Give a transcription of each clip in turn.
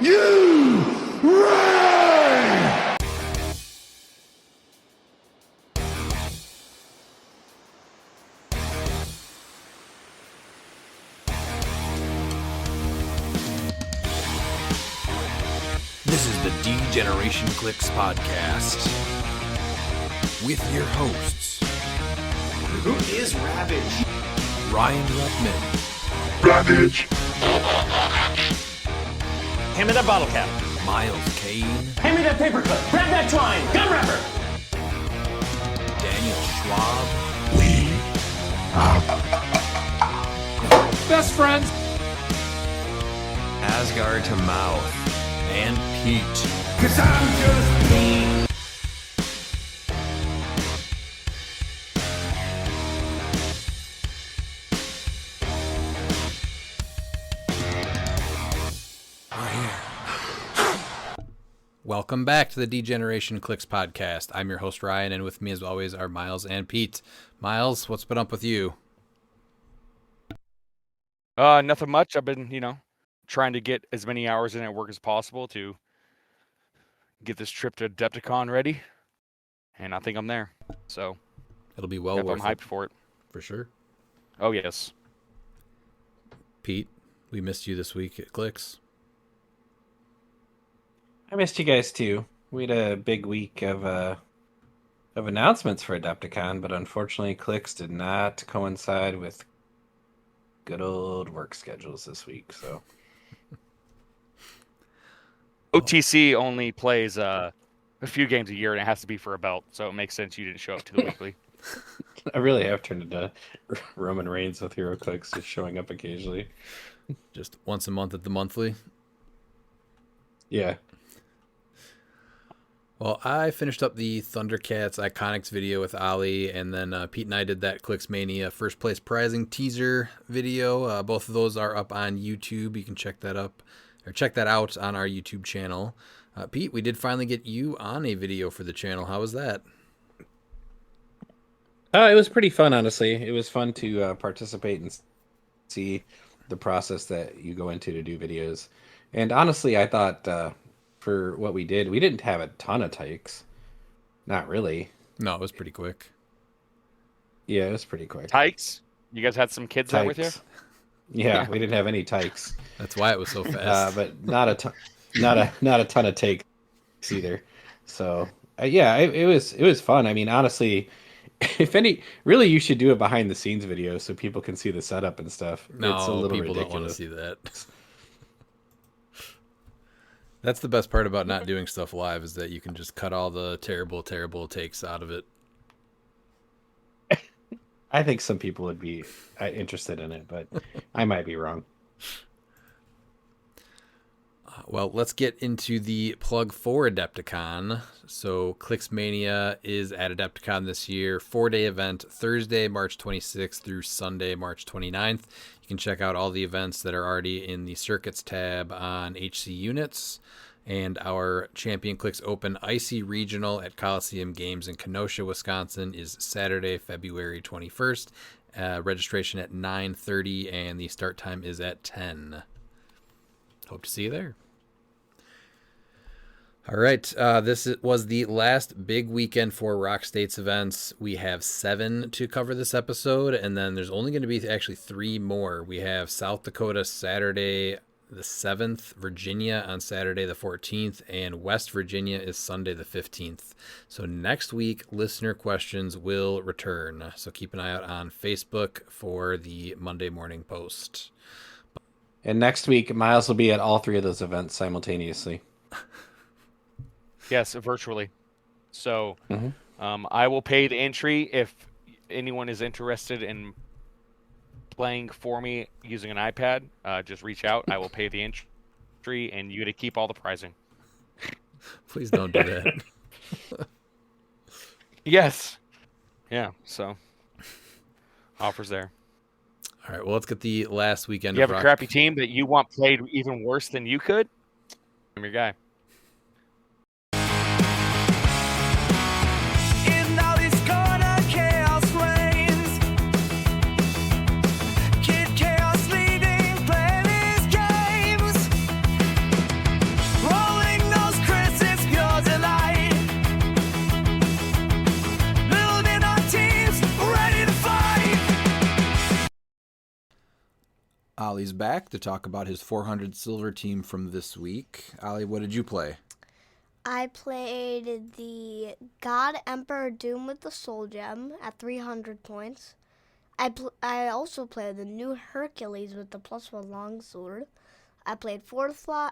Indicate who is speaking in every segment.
Speaker 1: You ready?
Speaker 2: This is the D-Generation Clix podcast with your hosts,
Speaker 3: Who is Ravage?
Speaker 2: Ryan Ruckman,
Speaker 1: Ravage.
Speaker 4: Hand me that bottle cap.
Speaker 2: Miles Kane,
Speaker 4: Hand me that paperclip. Grab that twine. Gun wrapper.
Speaker 2: Daniel Schwab,
Speaker 1: We
Speaker 2: best friends,
Speaker 3: Asgard to mouth.
Speaker 2: and Pete.
Speaker 1: Cause I'm just me.
Speaker 2: Welcome back to the D-Generation Clix podcast. I'm your host, Ryan, and with me as always are Miles and Pete. Miles, what's been up with you?
Speaker 5: Nothing much. I've been, trying to get as many hours in at work as possible to get this trip to Adepticon ready. And I think I'm there. So,
Speaker 2: It'll be well
Speaker 5: I'm
Speaker 2: worth
Speaker 5: hyped
Speaker 2: it,
Speaker 5: for it.
Speaker 2: for sure.
Speaker 5: Oh, yes.
Speaker 2: Pete, we missed you this week at Clix.
Speaker 6: I missed you guys too. We had a big week of announcements for Adepticon, but unfortunately, Clix did not coincide with good old work schedules this week. So
Speaker 5: OTC only plays a few games a year, and it has to be for a belt. So it makes sense you didn't show up to the weekly.
Speaker 6: I really have turned into Roman Reigns with HeroClix, just showing up occasionally.
Speaker 2: Just once a month at the monthly.
Speaker 6: Yeah.
Speaker 2: Well, I finished up the Thundercats Iconics video with Ali, and then Pete and I did that Clix Mania first place prizing teaser video. Both of those are up on YouTube. You can check that out on our YouTube channel. Pete, we did finally get you on a video for the channel. How was that?
Speaker 6: It was pretty fun, honestly. It was fun to participate and see the process that you go into to do videos. And honestly, I thought for what we didn't have a ton of tykes. Not really.
Speaker 2: No, it was pretty quick.
Speaker 6: Yeah, it was pretty quick.
Speaker 5: Tykes? You guys had some kids there with you?
Speaker 6: Tykes. Yeah, we didn't have any tykes.
Speaker 2: That's why it was so fast.
Speaker 6: But not a ton, not a ton of takes either. So yeah, it was fun. I mean, honestly, really, you should do a behind the scenes video so people can see the setup and stuff.
Speaker 2: No,
Speaker 6: it's a little
Speaker 2: people
Speaker 6: ridiculous.
Speaker 2: don't want to see that. That's the best part about not doing stuff live is that you can just cut all the terrible, terrible takes out of it.
Speaker 6: I think some people would be interested in it, but I might be wrong.
Speaker 2: Well, let's get into the plug for Adepticon. So Clix Mania is at Adepticon this year. 4-day event, Thursday, March 26th through Sunday, March 29th. You can check out all the events that are already in the Circuits tab on HC Units. And our Champion Clix Open Icy Regional at Coliseum Games in Kenosha, Wisconsin is Saturday, February 21st. Registration at 9:30 and the start time is at 10. Hope to see you there. All right, this was the last big weekend for ROC States Events. We have 7 to cover this episode, and then there's only going to be actually 3 more. We have South Dakota Saturday the 7th, Virginia on Saturday the 14th, and West Virginia is Sunday the 15th. So next week, listener questions will return. So keep an eye out on Facebook for the Monday morning post.
Speaker 6: And next week, Miles will be at all 3 of those events simultaneously.
Speaker 5: Yes, virtually. So I will pay the entry if anyone is interested in playing for me using an iPad. Just reach out. I will pay the entry, and you get to keep all the prizing.
Speaker 2: Please don't do that.
Speaker 5: Yes. Yeah, so offers there.
Speaker 2: All right, well, let's get the last weekend
Speaker 5: You have
Speaker 2: of
Speaker 5: a
Speaker 2: ROC.
Speaker 5: crappy team that you want played even worse than you could? I'm your guy.
Speaker 2: Ollie's back to talk about his 400 silver team from this week. Ollie, what did you play?
Speaker 7: I played the God Emperor Doom with the Soul Gem at 300 points. I also played the new Hercules with the +1 longsword. I played Fortify,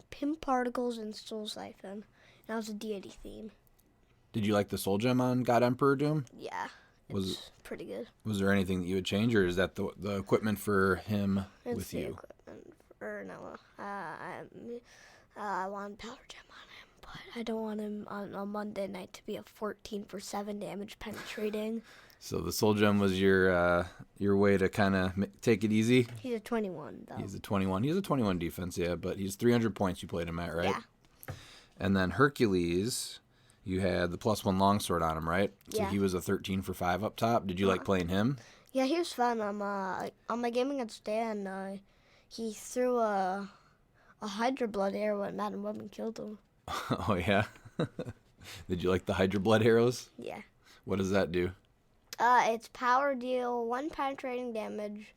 Speaker 7: Pimp Particles, and Soul Siphon. And that was a deity theme.
Speaker 2: Did you like the Soul Gem on God Emperor Doom?
Speaker 7: Yeah, it's pretty good.
Speaker 2: Was there anything that you would change, or is that the equipment for him
Speaker 7: It's
Speaker 2: with
Speaker 7: the
Speaker 2: you?
Speaker 7: equipment for Noah. I want Powder Gem on him, but I don't want him on a Monday night to be a 14 for 7 damage penetrating.
Speaker 2: So the Soul Gem was your way to kind of take it easy?
Speaker 7: He's a 21, though.
Speaker 2: He's a 21. He has a 21 defense, yeah, but he's 300 points you played him at, right?
Speaker 7: Yeah.
Speaker 2: And then Hercules, you had the +1 longsword on him, right? So
Speaker 7: Yeah.
Speaker 2: he was a 13 for 5 up top. Did you like playing him?
Speaker 7: Yeah, he was fun. On my game against Dan, he threw a Hydra Blood arrow at Madam Web and killed him.
Speaker 2: Oh, yeah? Did you like the Hydra Blood arrows?
Speaker 7: Yeah.
Speaker 2: What does that do?
Speaker 7: Its power deal 1 penetrating damage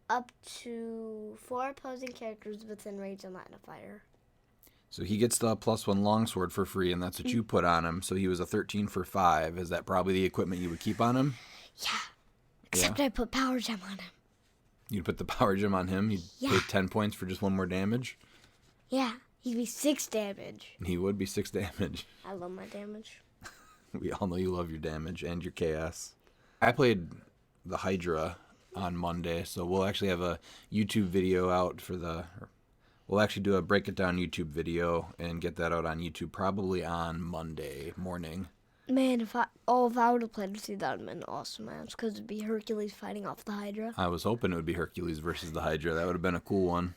Speaker 7: up to 4 opposing characters within range of line of fire.
Speaker 2: So he gets the +1 longsword for free, and that's what you put on him. So he was a 13 for 5. Is that probably the equipment you would keep on him?
Speaker 7: Yeah. Except I put Power Gem on him.
Speaker 2: You'd put the power gem on him? You'd pay 10 points for just 1 more damage?
Speaker 7: Yeah. He'd be 6 damage.
Speaker 2: He would be 6 damage.
Speaker 7: I love my damage.
Speaker 2: We all know you love your damage and your chaos. I played the Hydra on Monday, so we'll actually have a YouTube video out for we'll actually do a break it down YouTube video and get that out on YouTube probably on Monday morning.
Speaker 7: Man, if I would have played with you, that would have been an awesome match, because it'd be Hercules fighting off the Hydra.
Speaker 2: I was hoping it would be Hercules versus the Hydra. That would have been a cool one.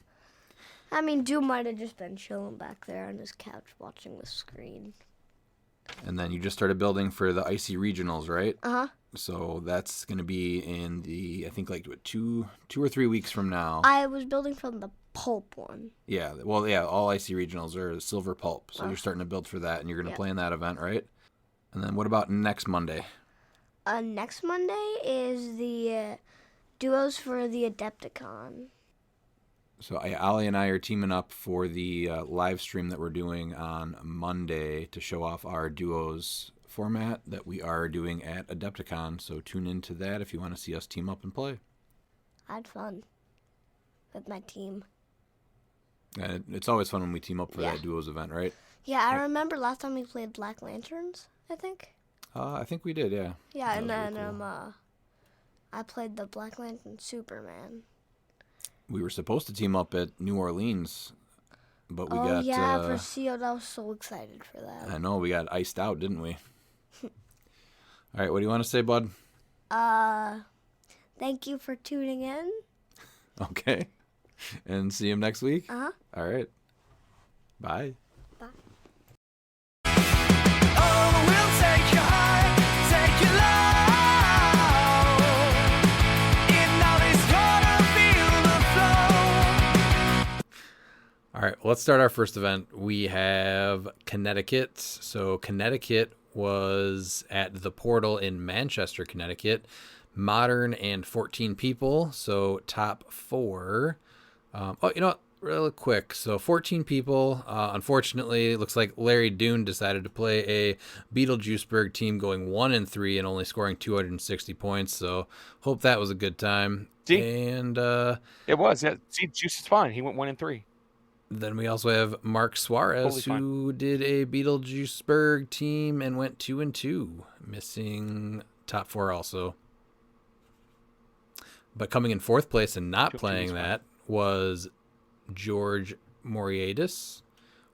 Speaker 7: I mean, Doom might have just been chilling back there on his couch watching the screen.
Speaker 2: And then you just started building for the Icy Regionals, right?
Speaker 7: Uh-huh.
Speaker 2: So that's going to be in I think like 2 or 3 weeks from now.
Speaker 7: I was building from the pulp one.
Speaker 2: Yeah, well, yeah, all Icy Regionals are silver pulp. So you're starting to build for that, and you're going to play in that event, right? And then what about next Monday?
Speaker 7: Next Monday is the duos for the Adepticon.
Speaker 2: So Ollie and I are teaming up for the live stream that we're doing on Monday to show off our duos format that we are doing at Adepticon. So tune into that if you want to see us team up and play.
Speaker 7: I had fun with my team.
Speaker 2: And it's always fun when we team up for that duos event, right?
Speaker 7: Yeah, I remember last time we played Black Lanterns, I think.
Speaker 2: I think we did, yeah.
Speaker 7: Yeah,
Speaker 2: That
Speaker 7: and
Speaker 2: was
Speaker 7: then
Speaker 2: really cool.
Speaker 7: I played the Black Lantern Superman.
Speaker 2: We were supposed to team up at New Orleans, but we
Speaker 7: Oh
Speaker 2: got...
Speaker 7: yeah, for CO, I was so excited for that.
Speaker 2: I know, we got iced out, didn't we? All right, what do you want to say, bud?
Speaker 7: Thank you for tuning in.
Speaker 2: Okay. And see him next week?
Speaker 7: Uh-huh.
Speaker 2: All right. Bye.
Speaker 7: Bye.
Speaker 3: Oh, we'll take your heart, take your love. You know it's gonna feel the flow.
Speaker 2: All right, well, let's start our first event. We have Connecticut. So Connecticut was at the Portal in Manchester, Connecticut. Modern and 14 people, so top 4. You know what? Real quick. So 14 people. Unfortunately, it looks like Larry Dune decided to play a Beetlejuiceburg team going 1-3 and only scoring 260 points. So hope that was a good time.
Speaker 5: See?
Speaker 2: And
Speaker 5: It was. Yeah. See, Juice is fine. He went 1-3.
Speaker 2: then we also have Mark Suarez,
Speaker 5: Totally
Speaker 2: who did a Beetlejuiceburg team and went 2-2, missing top 4 also. But coming in 4th place and not playing that was George Moriadis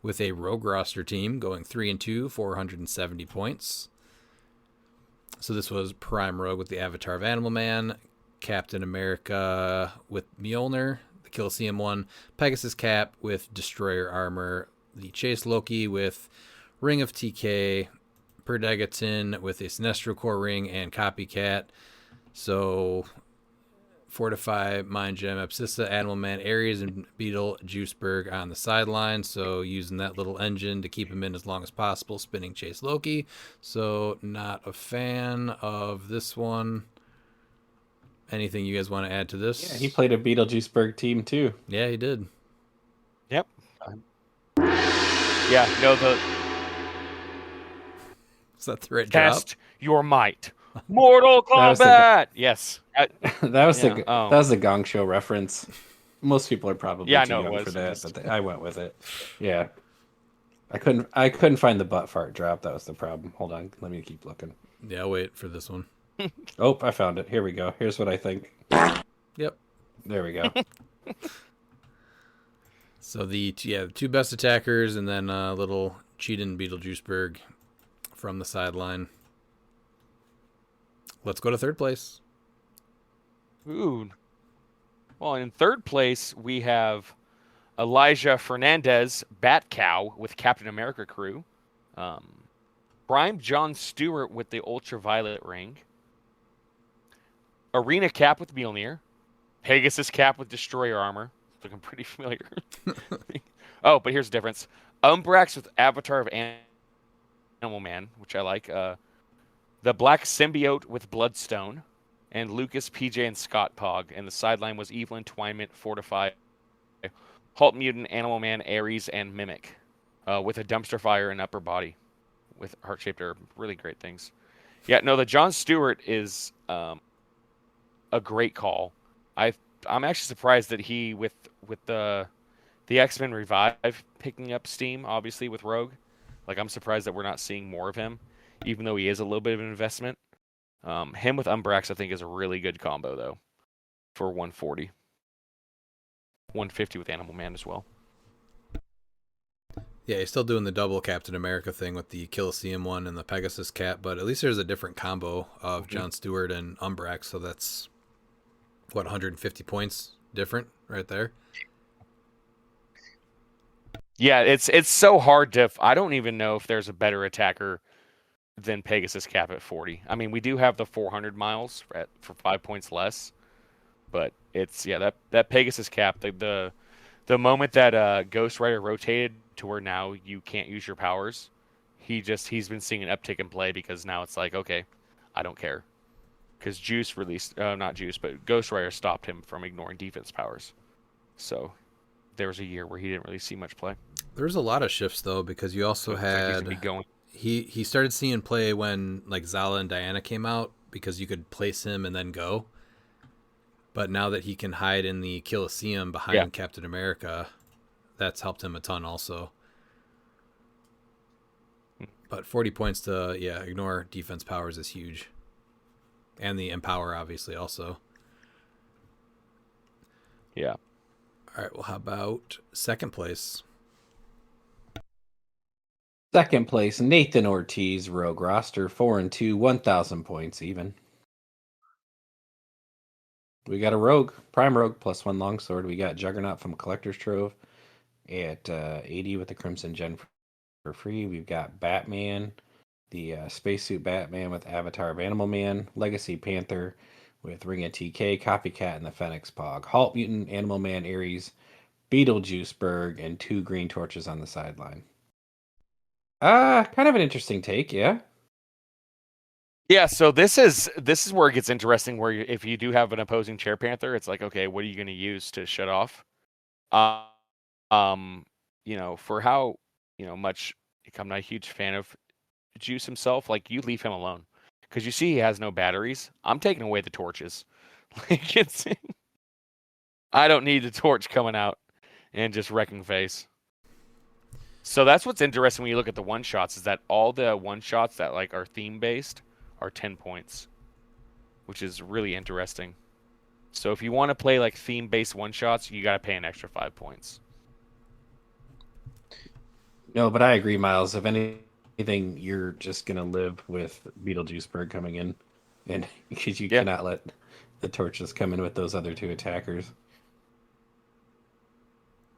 Speaker 2: with a rogue roster team going 3-2, 470 points. So this was Prime Rogue with the Avatar of Animal Man, Captain America with Mjolnir, the Colosseum one, Pegasus Cap with Destroyer Armor, the Chase Loki with Ring of TK, Perdegaton with a Sinestro Core Ring and Copycat. So Fortify, Mind Gem, Abscissa, Animal Man, Ares, and Beetlejuiceburg on the sideline. So using that little engine to keep him in as long as possible, spinning Chase Loki. So not a fan of this one. Anything you guys want to add to this?
Speaker 6: Yeah, he played a Beetlejuiceburg team too.
Speaker 2: Yeah, he did.
Speaker 5: Yep. Yeah, no, the
Speaker 2: Is that the right drop?
Speaker 5: test your might. Mortal
Speaker 6: That was the
Speaker 5: Kombat. Yes.
Speaker 6: That was
Speaker 5: Yeah,
Speaker 6: that was the Gong Show reference. Most people are probably
Speaker 5: Yeah, I
Speaker 6: too
Speaker 5: know it
Speaker 6: young
Speaker 5: was.
Speaker 6: for that,
Speaker 5: Just-
Speaker 6: but I went with it. Yeah. I couldn't find the butt fart drop. That was the problem. Hold on, let me keep looking.
Speaker 2: Yeah, I'll wait for this one.
Speaker 6: Oh, I found it. Here we go. Here's what I think.
Speaker 2: Yep.
Speaker 6: There we go.
Speaker 2: So the two best attackers, and then a little cheating Beetlejuiceburg from the sideline. Let's go to third place.
Speaker 5: Ooh. Well, in third place, we have Elijah Fernandez, Bat Cow with Captain America crew. Prime John Stewart with the Ultraviolet ring. Arena Cap with Mjolnir. Pegasus Cap with Destroyer armor. Looking pretty familiar. Oh, but here's the difference. Umbrax with Avatar of Animal Man, which I like. The Black Symbiote with Bloodstone. And Lucas, PJ, and Scott Pog. And the sideline was Evelyn, Twinement, Fortify, Halt Mutant, Animal Man, Ares, and Mimic. With a Dumpster Fire and upper body. With heart-shaped herb. Really great things. Yeah, no, the John Stewart is a great call. I'm actually surprised that he, with the X-Men Revive picking up steam, obviously, with Rogue. Like, I'm surprised that we're not seeing more of him, even though he is a little bit of an investment. Him with Umbrax, I think, is a really good combo, though, for 140. 150 with Animal Man as well.
Speaker 2: Yeah, he's still doing the double Captain America thing with the Colosseum one and the Pegasus cap, but at least there's a different combo of John Stewart and Umbrax, so that's, 150 points different right there?
Speaker 5: Yeah, it's so hard to... I don't even know if there's a better attacker than Pegasus Cap at 40. I mean, we do have the 400 miles for 5 points less, but it's... Yeah, that Pegasus Cap, the moment that Ghost Rider rotated to where now you can't use your powers, he's been seeing an uptick in play because now it's like, okay, I don't care. Because Juice released, not Juice, but Ghost Rider stopped him from ignoring defense powers. So there was a year where he didn't really see much play.
Speaker 2: There's a lot of shifts though, because you also
Speaker 5: Looks like he's
Speaker 2: had
Speaker 5: gonna be going.
Speaker 2: he started seeing play when like Zala and Diana came out, because you could place him and then go. But now that he can hide in the Colosseum behind Captain America, that's helped him a ton also. But 40 points to ignore defense powers is huge. And the Empower, obviously, also.
Speaker 5: Yeah.
Speaker 2: All right, well, how about second place?
Speaker 6: Second place, Nathan Ortiz, Rogue roster, 4-2, 1,000 points even. We got a Rogue, Prime Rogue, +1 Longsword. We got Juggernaut from Collector's Trove at 80 with the Crimson Gem for free. We've got Batman, the Spacesuit Batman with Avatar of Animal Man, Legacy Panther with Ring of TK, Copycat, and the Phoenix Pog, Halt Mutant, Animal Man, Ares, Beetlejuiceburg, and 2 green torches on the sideline. Kind of an interesting take, yeah.
Speaker 5: Yeah, so this is where it gets interesting. Where if you do have an opposing Chair Panther, it's like, okay, what are you going to use to shut off? For how much I'm not a huge fan of Juice himself. Like, you leave him alone because you see he has no batteries. I'm taking away the torches. Like, I don't need the torch coming out and just wrecking face. So that's what's interesting when you look at the one shots, is that all the one shots that like are theme based are 10 points, which is really interesting. So if you want to play like theme based one shots, you got to pay an extra 5 points.
Speaker 6: No, but I agree, Miles. If anything, you're just gonna live with Beetlejuiceburg coming in, and because you cannot let the torches come in with those other 2 attackers.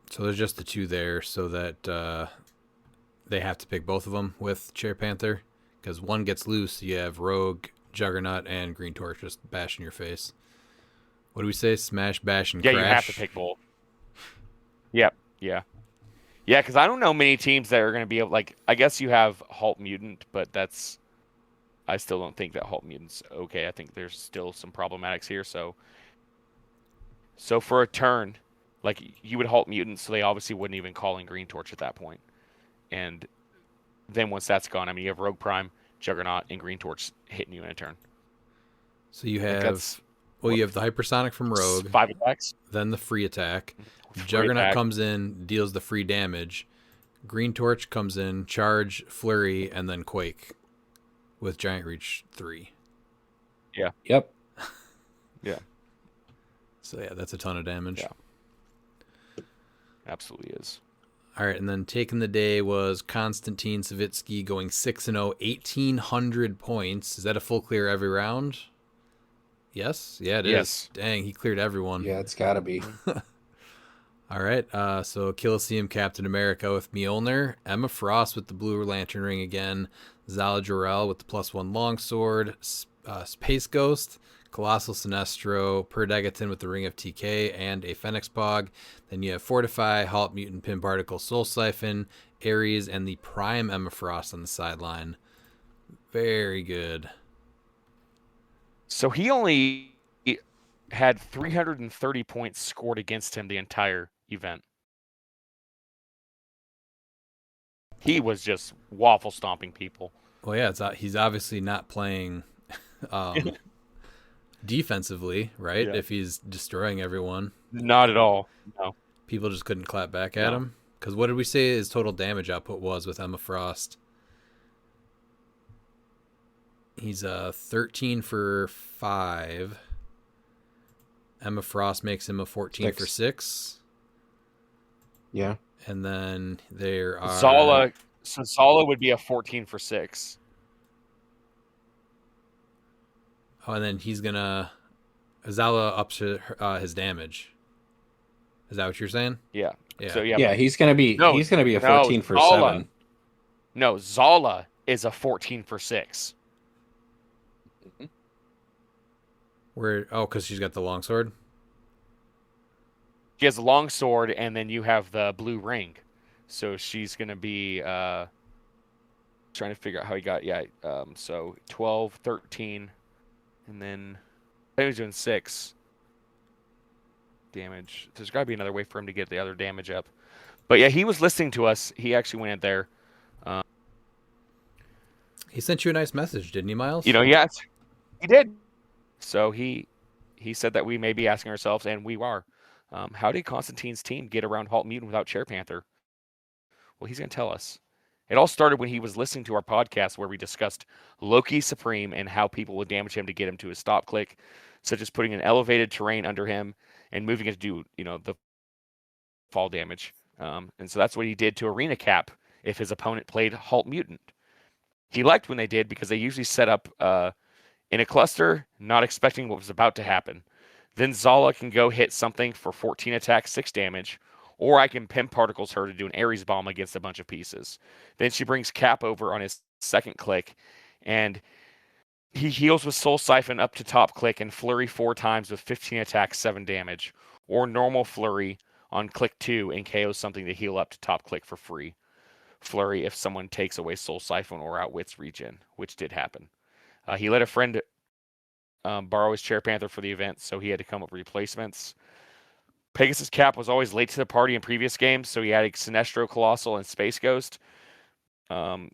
Speaker 2: So there's just the 2 there, so that they have to pick both of them with Chair Panther, because one gets loose. You have Rogue, Juggernaut, and Green Torch just bashing your face. What do we say? Smash, bash, and crash?
Speaker 5: Yeah, you have to pick both. Yep. Yeah. Yeah, because I don't know many teams that are going to be able, like, I guess you have Halt Mutant, but that's I still don't think that Halt Mutant's okay. I think there's still some problematics here. So for a turn, like you would Halt Mutants, so they obviously wouldn't even call in Green Torch at that point. And then once that's gone, I mean, you have Rogue Prime, Juggernaut, and Green Torch hitting you in a turn.
Speaker 2: So you
Speaker 5: Like,
Speaker 2: have,
Speaker 5: that's
Speaker 2: you have the hypersonic from Rogue,
Speaker 5: 5 attacks.
Speaker 2: then the free attack.
Speaker 5: Free
Speaker 2: Juggernaut
Speaker 5: attack.
Speaker 2: comes in, deals the free damage. Green Torch comes in, charge, flurry, and then Quake with Giant Reach 3.
Speaker 6: Yep.
Speaker 5: Yeah,
Speaker 2: So yeah, that's a ton of damage.
Speaker 5: Yeah. Absolutely is.
Speaker 2: All right, and then taking the day was Konstantin Savitsky going 6-0, 1,800 points. Is that a full clear every round? Yes? Yeah, it is.
Speaker 5: Yes.
Speaker 2: Dang, he cleared everyone.
Speaker 6: Yeah, it's got to be.
Speaker 2: All right, so Colosseum Captain America with Mjolnir, Emma Frost with the Blue Lantern Ring again, Zala Jarrell with the +1 longsword, Space Ghost, Colossal Sinestro, Perdegaton with the Ring of TK, and a Phoenix Pog. Then you have Fortify, Halt Mutant, Pin Particle, Soul Siphon, Ares, and the Prime Emma Frost on the sideline. Very good.
Speaker 5: So he only had 330 points scored against him the entire event. He was just waffle stomping people.
Speaker 2: Well, yeah, he's obviously not playing defensively, right?
Speaker 5: Yeah.
Speaker 2: If he's destroying everyone.
Speaker 5: Not at all. No.
Speaker 2: People just couldn't clap back at
Speaker 5: No.
Speaker 2: him. Because what did we say his total damage output was with Emma Frost? He's 13 for 5. Emma Frost makes him a 14 for 6.
Speaker 6: Yeah.
Speaker 2: And then there are
Speaker 5: Zala. So Zala would be a 14 for 6.
Speaker 2: Oh, and then he's gonna Zala up to his damage. Is that what you're saying?
Speaker 5: Yeah.
Speaker 2: Yeah.
Speaker 5: So yeah.
Speaker 6: Yeah, he's gonna be
Speaker 5: No,
Speaker 6: he's gonna be a
Speaker 5: no,
Speaker 6: 14 for
Speaker 5: Zala.
Speaker 6: 7.
Speaker 5: No, Zala is a 14 for 6.
Speaker 2: Where? Oh, because she's got the longsword.
Speaker 5: She has a long sword, and then you have the blue ring. So she's going to be trying to figure out how he got. Yeah, so 12, 13, and then I think he was doing 6 damage. There's got to be another way for him to get the other damage up. But yeah, he was listening to us. He actually went in there.
Speaker 2: He sent you a nice message, didn't he, Miles?
Speaker 5: Yes, he did. So he said that we may be asking ourselves, and we are, how did Constantine's team get around Halt Mutant without Chair Panther? Well, he's going to tell us. It all started when he was listening to our podcast where we discussed Loki Supreme and how people would damage him to get him to his stop click, such as putting an elevated terrain under him and moving it to do, the fall damage. And so that's what he did to Arena Cap if his opponent played Halt Mutant. He liked when they did because they usually set up in a cluster, not expecting what was about to happen. Then Zala can go hit something for 14 attacks, 6 damage, or I can Pin Particles her to do an Ares Bomb against a bunch of pieces. Then she brings Cap over on his second click, and he heals with Soul Siphon up to top click and Flurry 4 times with 15 attacks, 7 damage, or normal Flurry on click 2 and KOs something to heal up to top click for free. Flurry if someone takes away Soul Siphon or outwits regen, which did happen. He let a friend borrow his Chair Panther for the event, so he had to come up with replacements. Pegasus Cap was always late to the party in previous games, so he added Sinestro, Colossal, and Space Ghost. That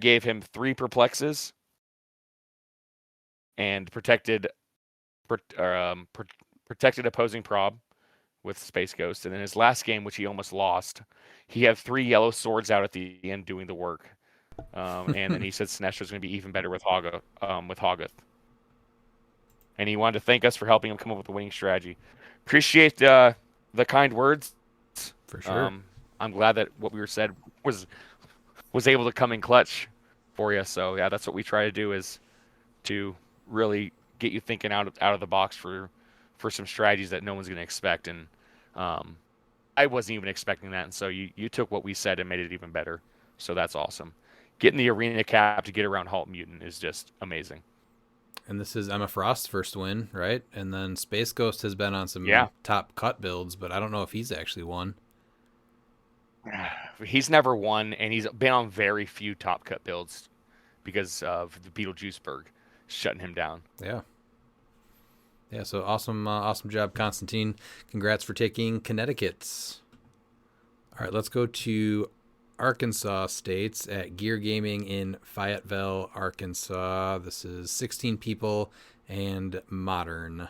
Speaker 5: gave him 3 perplexes and protected opposing prob with Space Ghost. And in his last game, which he almost lost, he had 3 yellow swords out at the end doing the work. And then he said Sinestro's going to be even better with Hoggoth. And he wanted to thank us for helping him come up with a winning strategy. Appreciate the kind words.
Speaker 2: For sure.
Speaker 5: I'm glad that what we were said was able to come in clutch for you. So yeah, that's what we try to do, is to really get you thinking out of the box for some strategies that no one's going to expect. And I wasn't even expecting that, and so you took what we said and made it even better. So that's awesome. Getting the Arena Cap to get around Halt Mutant is just amazing.
Speaker 2: And this is Emma Frost's first win, right? And then Space Ghost has been on some top cut builds, but I don't know if he's actually won.
Speaker 5: He's never won, and he's been on very few top cut builds. because of the Beetlejuiceberg shutting him down.
Speaker 2: Yeah. Yeah, so awesome job, Constantine. Congrats for taking Connecticut's. All right, let's go to Arkansas States at Gear Gaming in Fayetteville, Arkansas. This is 16 people and modern.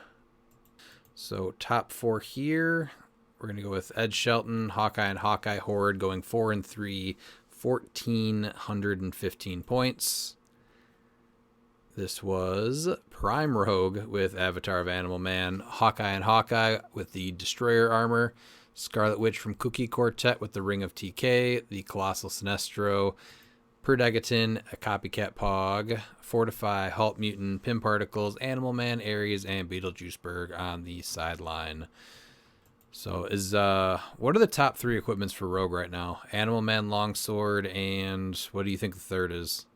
Speaker 2: So top 4 here. We're going to go with Ed Shelton, Hawkeye, and Hawkeye Horde going 4-3, 1,415 points. This was Prime Rogue with Avatar of Animal Man, Hawkeye and Hawkeye with the Destroyer armor, Scarlet Witch from Cookie Quartet with the Ring of TK, the Colossal Sinestro, Perdegaton, a Copycat Pog, Fortify, Halt Mutant, Pim Particles, Animal Man, Ares, and Beetlejuiceberg on the sideline. So what are the top 3 equipments for Rogue right now? Animal Man, Longsword, and what do you think the third is?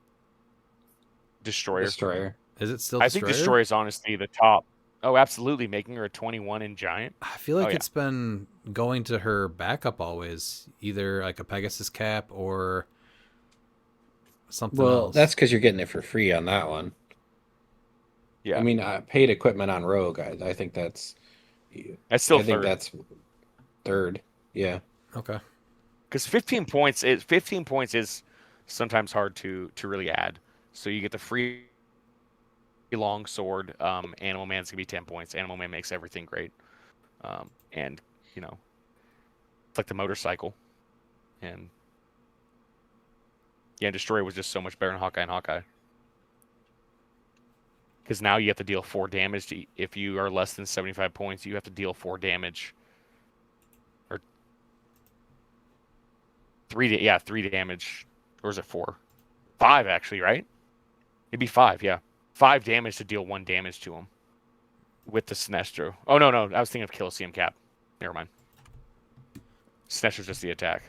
Speaker 5: Destroyer.
Speaker 2: Is it still
Speaker 5: I
Speaker 2: Destroyer?
Speaker 5: think Destroyer is honestly the top. Oh, absolutely, making her a 21 in Giant.
Speaker 2: I feel like it's been going to her backup always, either like a Pegasus cap or something else.
Speaker 6: Well, that's because you're getting it for free on that one.
Speaker 5: Yeah,
Speaker 6: I mean, paid equipment on Rogue. I think that's
Speaker 5: still
Speaker 6: I think
Speaker 5: third.
Speaker 6: that's third. Yeah.
Speaker 2: Okay.
Speaker 5: Because 15 points is sometimes hard to really add. So you get the free long sword. Animal Man's gonna be 10 points. Animal Man makes everything great. And it's like the motorcycle. And yeah, Destroyer was just so much better than Hawkeye and Hawkeye. Because now you have to deal 4 damage. If you are less than 75 points, you have to deal 4 damage. Or 3 damage. Or is it 4? 5, actually, right? It'd be 5, yeah. 5 damage to deal 1 damage to him. With the Sinestro. Oh, no. I was thinking of Colosseum Cap. Never mind. Sinestro's just the attack.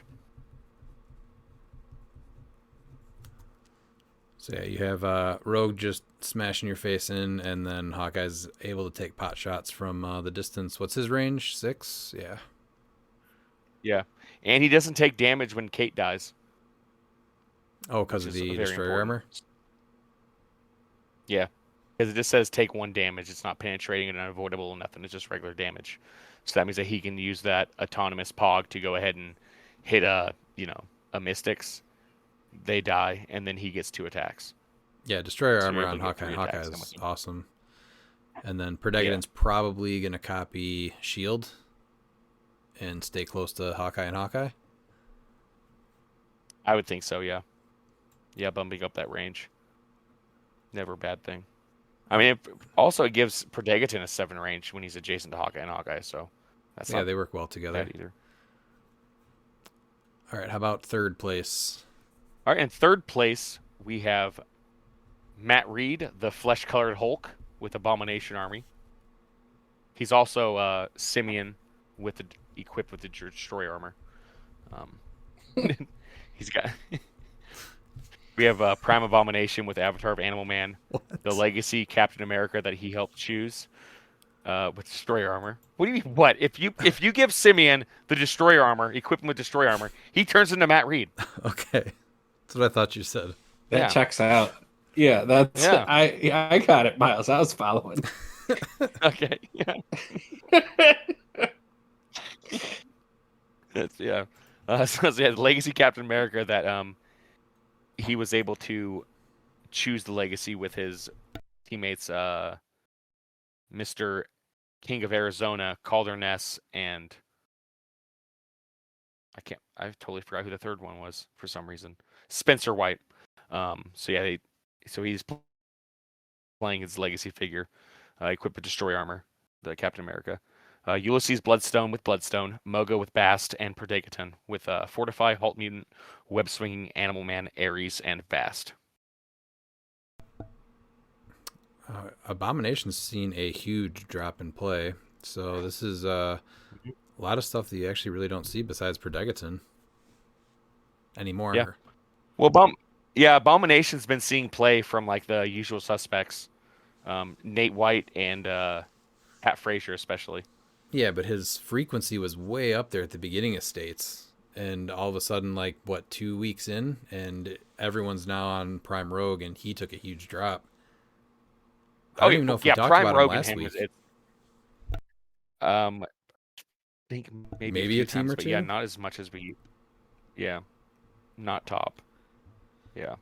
Speaker 2: So yeah, you have Rogue just smashing your face in, and then Hawkeye's able to take pot shots from the distance. What's his range? 6? Yeah.
Speaker 5: Yeah. And he doesn't take damage when Kate dies.
Speaker 2: Oh, because of
Speaker 5: which is
Speaker 2: the
Speaker 5: very
Speaker 2: Destroyer
Speaker 5: important.
Speaker 2: armor?
Speaker 5: Yeah. Because it just says take 1 damage. It's not penetrating and unavoidable and nothing. It's just regular damage. So that means that he can use that autonomous Pog to go ahead and hit a Mystics. They die, and then he gets 2 attacks.
Speaker 2: Yeah, Destroyer
Speaker 5: So
Speaker 2: armor
Speaker 5: you're
Speaker 2: on
Speaker 5: able to get
Speaker 2: Hawkeye and
Speaker 5: 3
Speaker 2: Hawkeye
Speaker 5: attacks
Speaker 2: is
Speaker 5: then.
Speaker 2: awesome. And then Perdegaton's probably going to copy Shield and stay close to Hawkeye and Hawkeye.
Speaker 5: I would think so, yeah. Yeah, bumping up that range. Never a bad thing. I mean, it gives Perdegaton a 7 range when he's adjacent to Hawkeye and Hawkeye, so that's
Speaker 2: Yeah,
Speaker 5: not
Speaker 2: they work well together.
Speaker 5: bad either.
Speaker 2: All right, how about third place?
Speaker 5: All right, in third place, we have Matt Reed, the flesh-colored Hulk with Abomination Army. He's also Simeon equipped with the Destroyer armor. He's got. We have Prime Abomination with Avatar of Animal Man, the Legacy Captain America that he helped choose with Destroyer armor. What do you mean? What if you give Simeon the Destroyer armor, equip him with Destroyer armor, he turns into Matt Reed.
Speaker 2: Okay. That's what I thought you said.
Speaker 6: That checks out. Yeah, that's I got it, Miles. I was following.
Speaker 5: Okay. Yeah. So yeah, the Legacy Captain America that he was able to choose the Legacy with his teammates, Mr. King of Arizona, Calder Ness, and I totally forgot who the third one was for some reason. Spencer White. So he's playing his Legacy figure, equipped with Destroy Armor, the Captain America. Ulysses Bloodstone with Bloodstone, Mogo with Bast, and Perdegaton with Fortify, Halt Mutant, Web Swinging, Animal Man, Ares, and Bast.
Speaker 2: Abomination's seen a huge drop in play, so this is a lot of stuff that you actually really don't see besides Perdegaton anymore.
Speaker 5: Yeah. Well, Abomination's been seeing play from like the usual suspects, Nate White and Pat Frazier especially.
Speaker 2: Yeah, but his frequency was way up there at the beginning of States, and all of a sudden, like, what, 2 weeks in, and everyone's now on Prime Rogue, and he took a huge drop. I don't even know if we talked
Speaker 5: Prime
Speaker 2: about
Speaker 5: Rogue
Speaker 2: him
Speaker 5: and
Speaker 2: last
Speaker 5: him
Speaker 2: week.
Speaker 5: I think maybe
Speaker 2: Maybe
Speaker 5: few
Speaker 2: a team
Speaker 5: times,
Speaker 2: or
Speaker 5: but yeah,
Speaker 2: two?
Speaker 5: not as much as we. Yeah, not top. Yeah.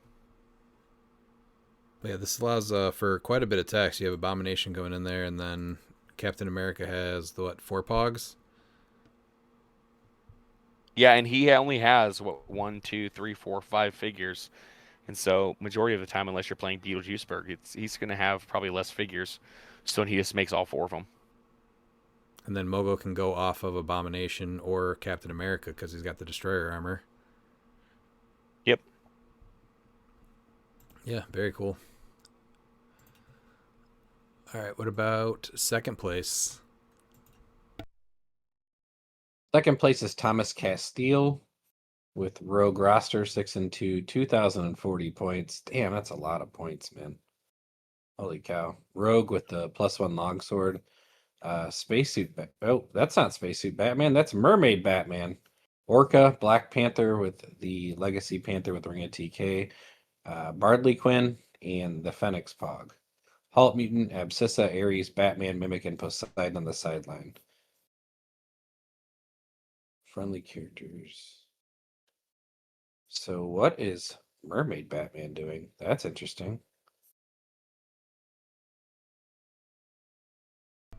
Speaker 2: But yeah, this allows for quite a bit of text. You have Abomination going in there, and then Captain America has the, what, 4 pogs?
Speaker 5: Yeah, and he only has what 1, 2, 3, 4, 5 figures, and so majority of the time, unless you're playing Beetlejuiceberg, he's going to have probably less figures. So he just makes all 4 of them.
Speaker 2: And then Mogo can go off of Abomination or Captain America because he's got the Destroyer armor.
Speaker 5: Yep.
Speaker 2: Yeah, very cool. All right, what about second place?
Speaker 6: Second place is Thomas Castile with Rogue roster 6 and 2, 2,040 points. Damn, that's a lot of points, man. Holy cow. Rogue with the +1 longsword. Spacesuit. Oh, that's not Spacesuit Batman. That's Mermaid Batman. Orca, Black Panther with the Legacy Panther with Ring of TK. Bardley Quinn, and the Phoenix Pog. Halt Mutant, Abscissa, Ares, Batman, Mimic, and Poseidon on the sideline. Friendly characters. So what is Mermaid Batman doing? That's interesting.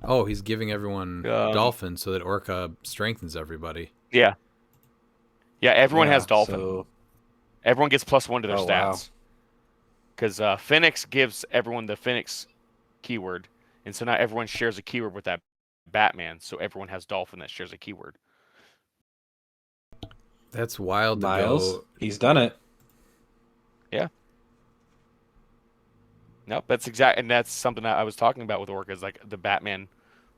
Speaker 2: Oh, he's giving everyone Dolphin so that Orca strengthens everybody.
Speaker 5: Yeah. Yeah, everyone has Dolphin.
Speaker 6: So,
Speaker 5: Everyone gets +1 to their
Speaker 6: Oh, wow.
Speaker 5: stats. Because Phoenix gives everyone the Phoenix keyword, and so now everyone shares a keyword with that Batman. So everyone has Dolphin that shares a keyword.
Speaker 2: That's wild to
Speaker 6: Miles,
Speaker 2: go.
Speaker 6: he's done it.
Speaker 5: Yeah. Nope, that's exact, and that's something that I was talking about with Orca. Is like the Batman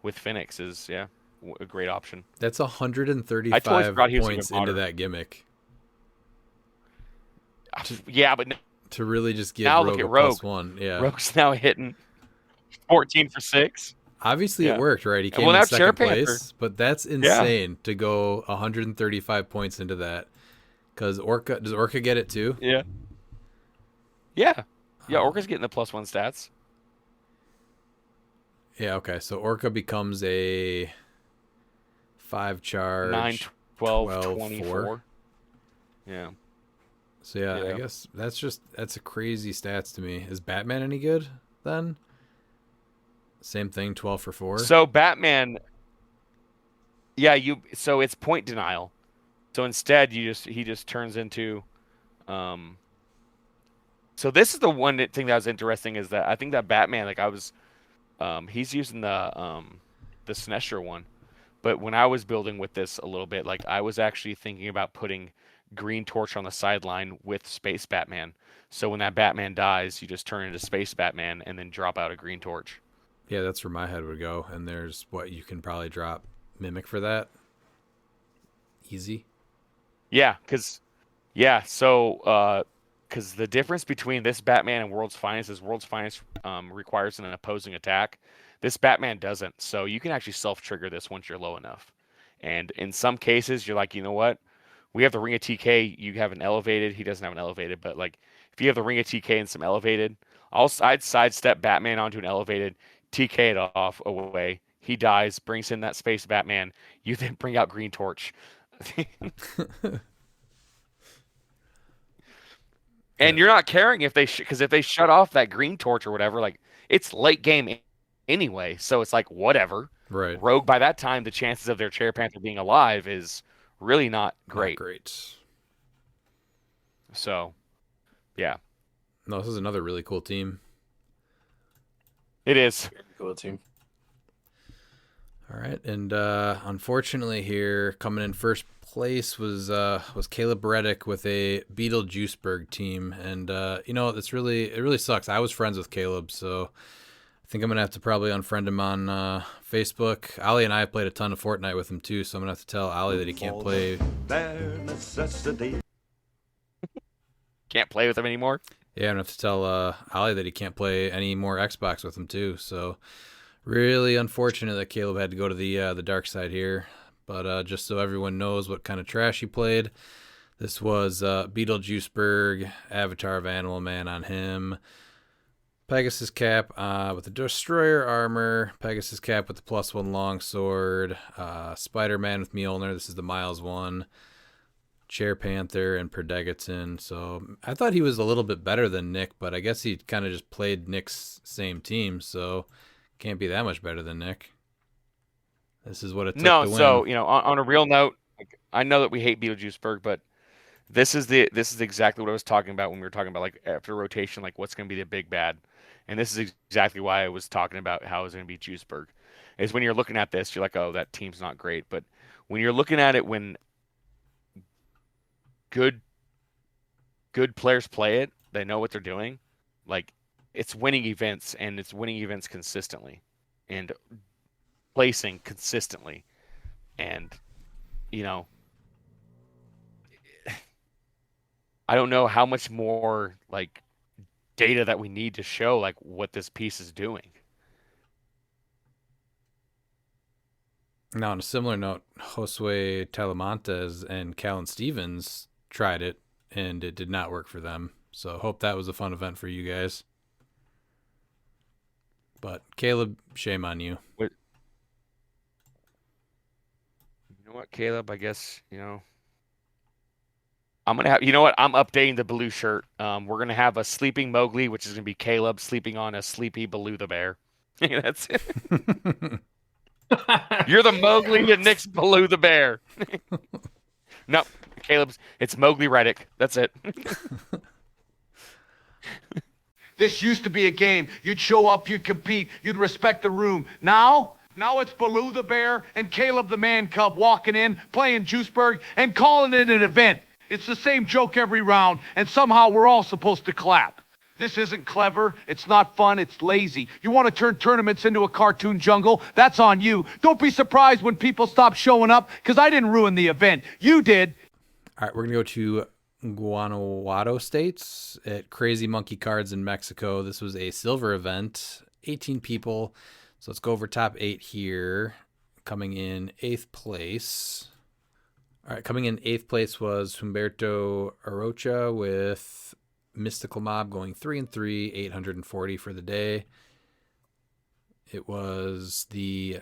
Speaker 5: with Phoenix is a great option.
Speaker 2: That's
Speaker 5: I totally
Speaker 2: 135
Speaker 5: forgot he was
Speaker 2: points
Speaker 5: even
Speaker 2: into
Speaker 5: modern.
Speaker 2: that gimmick
Speaker 5: Yeah, but
Speaker 2: to really just give
Speaker 5: Now
Speaker 2: Rogue
Speaker 5: look at
Speaker 2: a
Speaker 5: Rogue.
Speaker 2: +1. Yeah.
Speaker 5: Rogue's now hitting 14 for 6.
Speaker 2: Obviously,
Speaker 5: Yeah.
Speaker 2: it worked, right? He came
Speaker 5: Well,
Speaker 2: in
Speaker 5: now
Speaker 2: second
Speaker 5: Share Panther.
Speaker 2: place, but that's insane to go 135 points into that. Because does Orca get it too?
Speaker 5: Yeah. Yeah. Yeah, Orca's getting the +1 stats.
Speaker 2: Yeah, okay. So Orca becomes a 5 charge.
Speaker 5: 9, 12,
Speaker 2: 12,
Speaker 5: 24.
Speaker 2: 4.
Speaker 5: Yeah.
Speaker 2: So yeah, I
Speaker 5: Yeah.
Speaker 2: guess that's a crazy stats to me. Is Batman any good then? Same thing, 12 for 4.
Speaker 5: So Batman, so it's point denial. So instead, he just turns into, So this is the one thing that was interesting is that I think that Batman, like I was, he's using the Sinestro one, but when I was building with this a little bit, like I was actually thinking about putting Green Torch on the sideline with Space Batman. So when that Batman dies, you just turn into Space Batman and then drop out a Green Torch.
Speaker 2: Yeah, that's where my head would go. And there's what you can probably drop Mimic for that. Easy.
Speaker 5: Yeah, because the difference between this Batman and World's Finest is World's Finest requires an opposing attack. This Batman doesn't, so you can actually self-trigger this once you're low enough. And in some cases, you're like, you know what? We have the Ring of TK. You have an elevated. He doesn't have an elevated, but like if you have the Ring of TK and some elevated, I'd sidestep Batman onto an elevated, TK it off away. He dies, brings in that Space Batman. You then bring out Green Torch. And you're not caring if they because if they shut off that Green Torch or whatever, like it's late game anyway, so it's like whatever.
Speaker 2: Right.
Speaker 5: Rogue by that time, the chances of their Chair Panther being alive is really not great.
Speaker 2: Not great.
Speaker 5: So, yeah,
Speaker 2: No, this is another really cool team.
Speaker 5: it is.
Speaker 6: Cool team.
Speaker 2: All right, and unfortunately here, coming in first place was Caleb Redick with a Beetlejuiceberg team, and it really sucks. I was friends with Caleb, so I think I'm gonna have to probably unfriend him on Facebook. Ali and I played a ton of Fortnite with him too, so I'm gonna have to tell Ali that he can't play.
Speaker 1: Their necessity.
Speaker 5: Can't play with them anymore.
Speaker 2: Yeah, I'm gonna have to tell Ali that he can't play any more Xbox with him too. So really unfortunate that Caleb had to go to the dark side here. but just so everyone knows what kind of trash he played, this was Beetlejuiceberg, Avatar of Animal Man on him, Pegasus Cap with the Destroyer armor, Pegasus Cap with the +1 longsword, Spider-Man with Mjolnir, this is the Miles one, Chair Panther, and Perdegaton. So I thought he was a little bit better than Nick, but I guess he kind of just played Nick's same team, so can't be that much better than Nick. This is what it took to win.
Speaker 5: So on a real note, like, I know that we hate Beetlejuiceberg, but this is exactly what I was talking about when we were talking about like after rotation, like what's going to be the big bad, and this is exactly why I was talking about how it's going to be Juiceberg. Is when you're looking at this, you're like, oh, that team's not great, but when you're looking at it, when good players play it, they know what they're doing. Like it's winning events, and it's winning events consistently, and placing consistently, and I don't know how much more like data that we need to show like what this piece is doing.
Speaker 2: Now, on a similar note, Josue Talamantes and Callan Stevens tried it, and it did not work for them. So hope that was a fun event for you guys. But Caleb, shame on you.
Speaker 5: You know what, Caleb? I guess, I'm gonna have. You know what? I'm updating the Belew shirt. We're gonna have a sleeping Mowgli, which is gonna be Caleb sleeping on a sleepy Belew the bear. That's it. You're the Mowgli and Nick's Belew the bear. No, Caleb's. It's Mowgli Redick. That's it.
Speaker 8: This used to be a game. You'd show up, you'd compete, you'd respect the room. Now it's Belew the bear and Caleb the man cub walking in, playing Juiceberg, and calling it an event. It's the same joke every round, and somehow we're all supposed to clap. This isn't clever, it's not fun, it's lazy. You want to turn tournaments into a cartoon jungle? That's on you. Don't be surprised when people stop showing up, because I didn't ruin the event. You did.
Speaker 2: All right, we're going to go to Guanajuato States at Crazy Monkey Cards in Mexico. This was a silver event, 18 people. So let's go over top 8 here. Coming in 8th place. All right, coming in 8th place was Humberto Arocha with Mystical Mob going 3-3, 840 for the day. It was the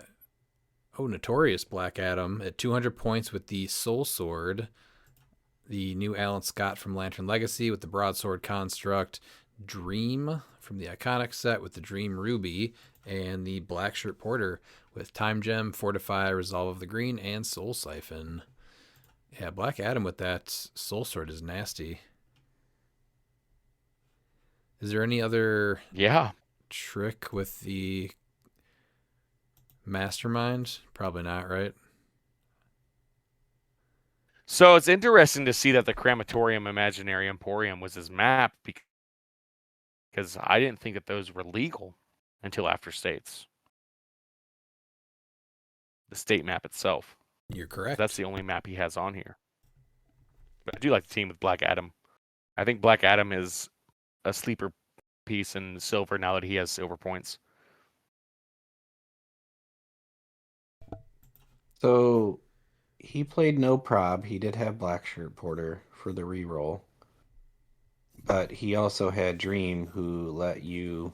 Speaker 2: Notorious Black Adam at 200 points with the Soul Sword. The new Alan Scott from Lantern Legacy with the Broadsword Construct. Dream from the Iconic set with the Dream Ruby. And the Black Shirt Porter with Time Gem, Fortify, Resolve of the Green, and Soul Siphon. Yeah, Black Adam with that Soul Sword is nasty. Is there any other trick with the Mastermind? Probably not, right?
Speaker 5: So it's interesting to see that the Crematorium Imaginary Emporium was his map, because I didn't think that those were legal until after States. The state map itself.
Speaker 2: You're correct.
Speaker 5: That's the only map he has on here. But I do like the team with Black Adam. I think Black Adam is a sleeper piece in silver now that he has silver points.
Speaker 6: So he played no prob. He did have Black Shirt Porter for the reroll. But he also had Dream, who let you,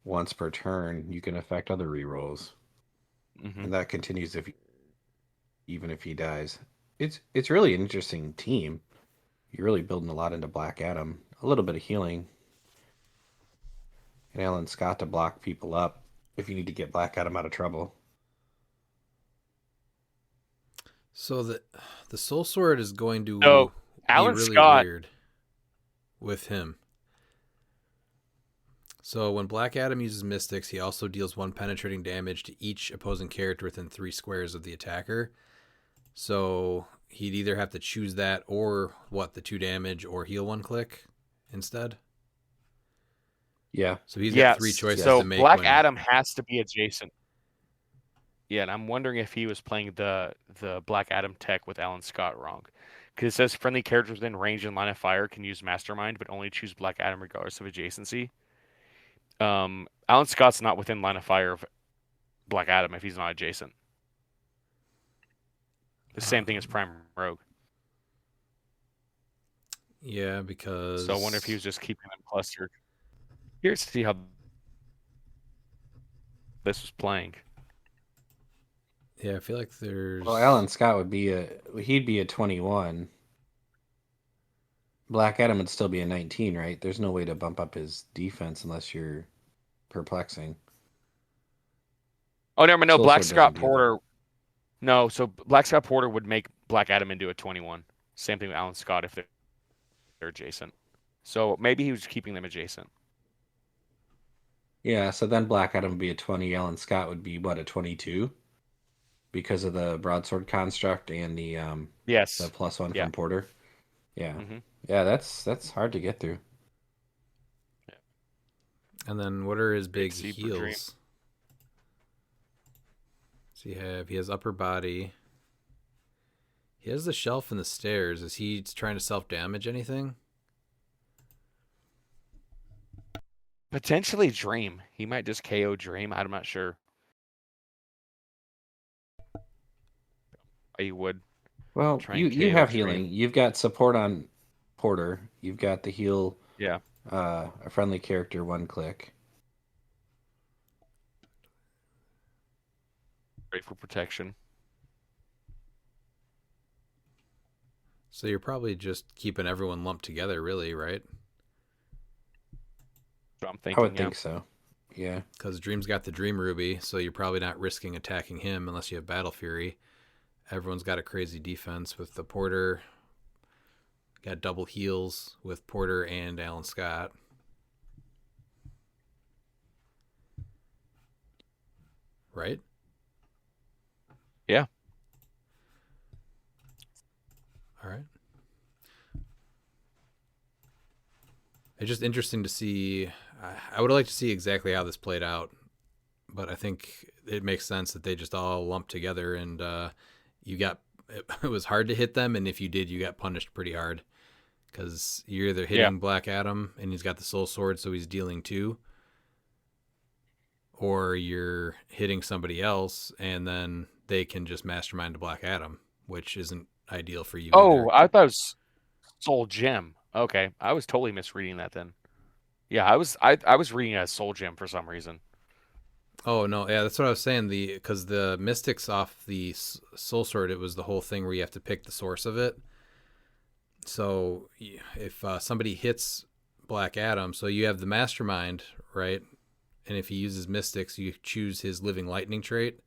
Speaker 6: once per turn, you can affect other rerolls.
Speaker 5: Mm-hmm.
Speaker 6: And that continues even if he dies. It's really an interesting team. You're really building a lot into Black Adam. A little bit of healing. And Alan Scott to block people up if you need to get Black Adam out of trouble.
Speaker 2: So the Soul Sword is going to
Speaker 5: So,
Speaker 2: be
Speaker 5: Alan
Speaker 2: really
Speaker 5: Scott
Speaker 2: weird with him. So when Black Adam uses Mystics, he also deals 1 penetrating damage to each opposing character within 3 squares of the attacker. So he'd either have to choose that or the 2 damage or heal 1 click instead.
Speaker 6: Yeah.
Speaker 2: So he's got 3 choices
Speaker 5: so
Speaker 2: to make.
Speaker 5: Black Adam has to be adjacent. Yeah, and I'm wondering if he was playing the Black Adam tech with Alan Scott wrong. Because it says friendly characters within range and line of fire can use Mastermind, but only choose Black Adam regardless of adjacency. Alan Scott's not within line of fire of Black Adam if he's not adjacent. The same thing as Prime Rogue.
Speaker 2: Yeah, because...
Speaker 5: So I wonder if he was just keeping them clustered. Here's to see how this was playing.
Speaker 2: Yeah, I feel like there's...
Speaker 6: Well, Alan Scott would be he'd be a 21. Black Adam would still be a 19, right? There's no way to bump up his defense unless you're perplexing.
Speaker 5: Oh, never mind. No,
Speaker 6: Soul
Speaker 5: Black
Speaker 6: Sword
Speaker 5: Scott
Speaker 6: doesn't do
Speaker 5: Porter. No, so Black Scott Porter would make Black Adam into a 21. Same thing with Alan Scott if they're adjacent. So maybe he was keeping them adjacent.
Speaker 6: Yeah, so then Black Adam would be a 20. Alan Scott would be, what, a 22? Because of the broadsword construct and the
Speaker 5: Yes.
Speaker 6: the +1
Speaker 5: Yeah.
Speaker 6: from Porter. Yeah.
Speaker 5: Mm-hmm.
Speaker 6: Yeah, that's hard to get through.
Speaker 2: And then what are his big
Speaker 5: Super Dream.
Speaker 2: heals? So he has upper body. He has the shelf and the stairs. Is he trying to self-damage anything?
Speaker 5: Potentially Dream. He might just KO Dream. I'm not sure. He would.
Speaker 6: Well,
Speaker 5: Try and
Speaker 6: you
Speaker 5: KO
Speaker 6: have
Speaker 5: Dream.
Speaker 6: healing. You've got support on Porter. You've got the heal,
Speaker 5: Yeah.
Speaker 6: a friendly character, one click.
Speaker 5: Great for protection.
Speaker 2: So you're probably just keeping everyone lumped together, really, right?
Speaker 5: So I'm
Speaker 6: I
Speaker 5: thinking.
Speaker 6: would think so. Yeah.
Speaker 2: Because Dream's got the Dream Ruby, so you're probably not risking attacking him unless you have Battle Fury. Everyone's got a crazy defense with the Porter. Got double heals with Porter and Alan Scott. Right?
Speaker 5: Yeah.
Speaker 2: All right. It's just interesting to see. I would like to see exactly how this played out, but I think it makes sense that they just all lumped together, and it was hard to hit them, and if you did, you got punished pretty hard because you're either hitting Black Adam and he's got the Soul Sword, so he's dealing 2, or you're hitting somebody else and then they can just mastermind to Black Adam, which isn't ideal for you.
Speaker 5: Oh,
Speaker 2: either.
Speaker 5: I thought it was Soul Gem. Okay, I was totally misreading that then. Yeah, I was reading it as Soul Gem for some reason.
Speaker 2: Oh no, yeah, that's what I was saying. Because the Mystics off the Soul Sword, it was the whole thing where you have to pick the source of it. So if somebody hits Black Adam, so you have the Mastermind, right? And if he uses Mystics, you choose his Living Lightning trait.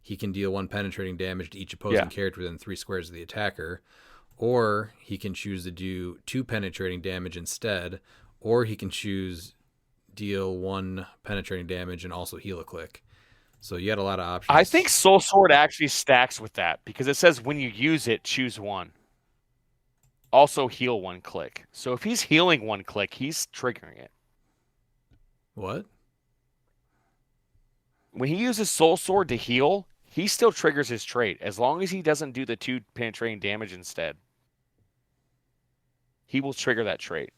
Speaker 2: He can deal 1 penetrating damage to each opposing character within 3 squares of the attacker. Or he can choose to do 2 penetrating damage instead. Or he can choose deal 1 penetrating damage and also heal a click. So you had a lot of options.
Speaker 5: I think Soul Sword actually stacks with that because it says when you use it, choose 1. Also heal 1 click. So if he's healing 1 click, he's triggering it.
Speaker 2: What?
Speaker 5: When he uses Soul Sword to heal, he still triggers his trait as long as he doesn't do the 2 penetrating damage instead. He will trigger that trait.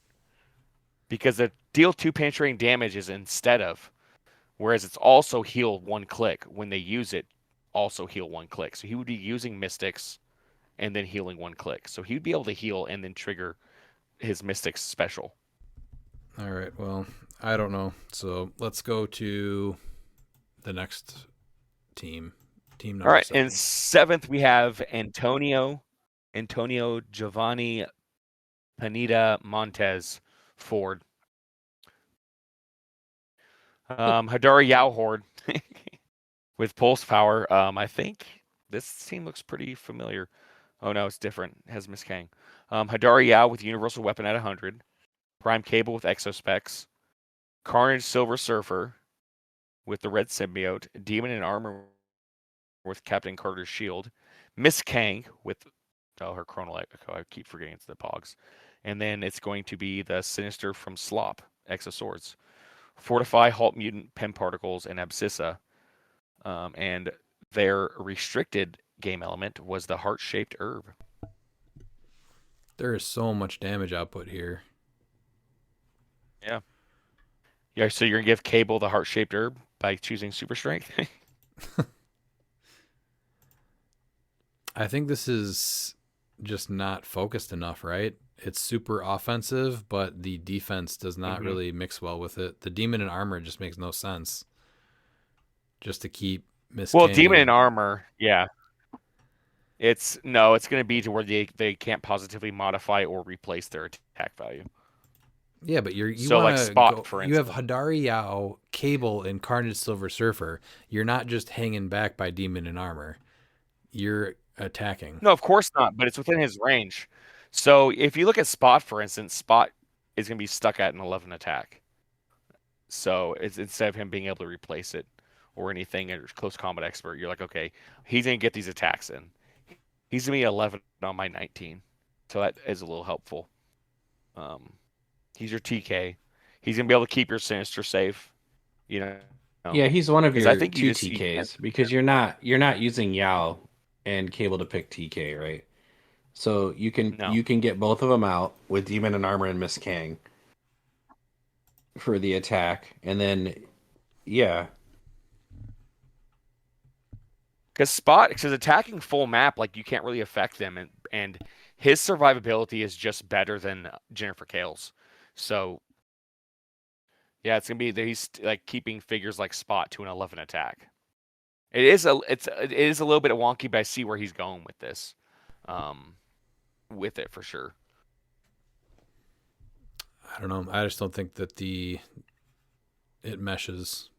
Speaker 5: Because the deal 2 penetrating damage is instead of, whereas it's also heal 1 click. When they use it, also heal 1 click. So he would be using Mystics and then healing 1 click. So he'd be able to heal and then trigger his Mystics special.
Speaker 2: All right, well, I don't know. So let's go to the next team. Team number 7.
Speaker 5: In 7th, we have Antonio Giovanni Panita Montez Ford. Hadari Yauhord with Pulse Power. I think this team looks pretty familiar. Oh no, it's different. It has Miss Kang. Hadari Yao with Universal Weapon at 100. Prime Cable with Exospecs. Carnage Silver Surfer with the Red Symbiote. Demon in Armor with Captain Carter's Shield. Miss Kang with her Chronal Echo. I keep forgetting it's the Pogs. And then it's going to be the Sinister from Slop, X of Swords. Fortify, Halt Mutant, Pen Particles, and Abscissa. And their restricted game element was the Heart-Shaped Herb.
Speaker 2: There is so much damage output here.
Speaker 5: Yeah. Yeah, so you're going to give Cable the Heart-Shaped Herb by choosing Super Strength?
Speaker 2: I think this is just not focused enough, right? It's super offensive, but the defense does not really mix well with it. The demon in armor just makes no sense. Just to keep Miss
Speaker 5: Well,
Speaker 2: King.
Speaker 5: demon in armor, yeah. It's going to be to where they can't positively modify or replace their attack value.
Speaker 2: Yeah, but you
Speaker 5: So,
Speaker 2: want
Speaker 5: like
Speaker 2: to
Speaker 5: Spot,
Speaker 2: go.
Speaker 5: for
Speaker 2: You have
Speaker 5: instance.
Speaker 2: Hadari Yao, Cable, and Carnage Silver Surfer. You're not just hanging back by demon in armor. You're attacking.
Speaker 5: No, of course not, but it's within his range. So if you look at Spot, for instance, Spot is going to be stuck at an 11 attack. So it's instead of him being able to replace it or anything, or close combat expert, you're like, okay, he's going to get these attacks in. He's going to be 11 on my 19. So that is a little helpful. He's your TK. He's going to be able to keep your Sinister safe. You know.
Speaker 6: Yeah, he's one of
Speaker 5: 'Cause
Speaker 6: your
Speaker 5: I think you
Speaker 6: two
Speaker 5: just see-
Speaker 6: TKs because you're not using Yao and Cable to pick TK, right? So you can
Speaker 5: No.
Speaker 6: get both of them out with Demon and Armor and Miss Kang for the attack, and then yeah,
Speaker 5: because attacking full map, like you can't really affect them, and his survivability is just better than Jennifer Kale's. So yeah, it's gonna be that he's like keeping figures like Spot to an 11 attack. It is a little bit wonky, but I see where he's going with this, with it for sure.
Speaker 2: I don't know. I just don't think that it meshes.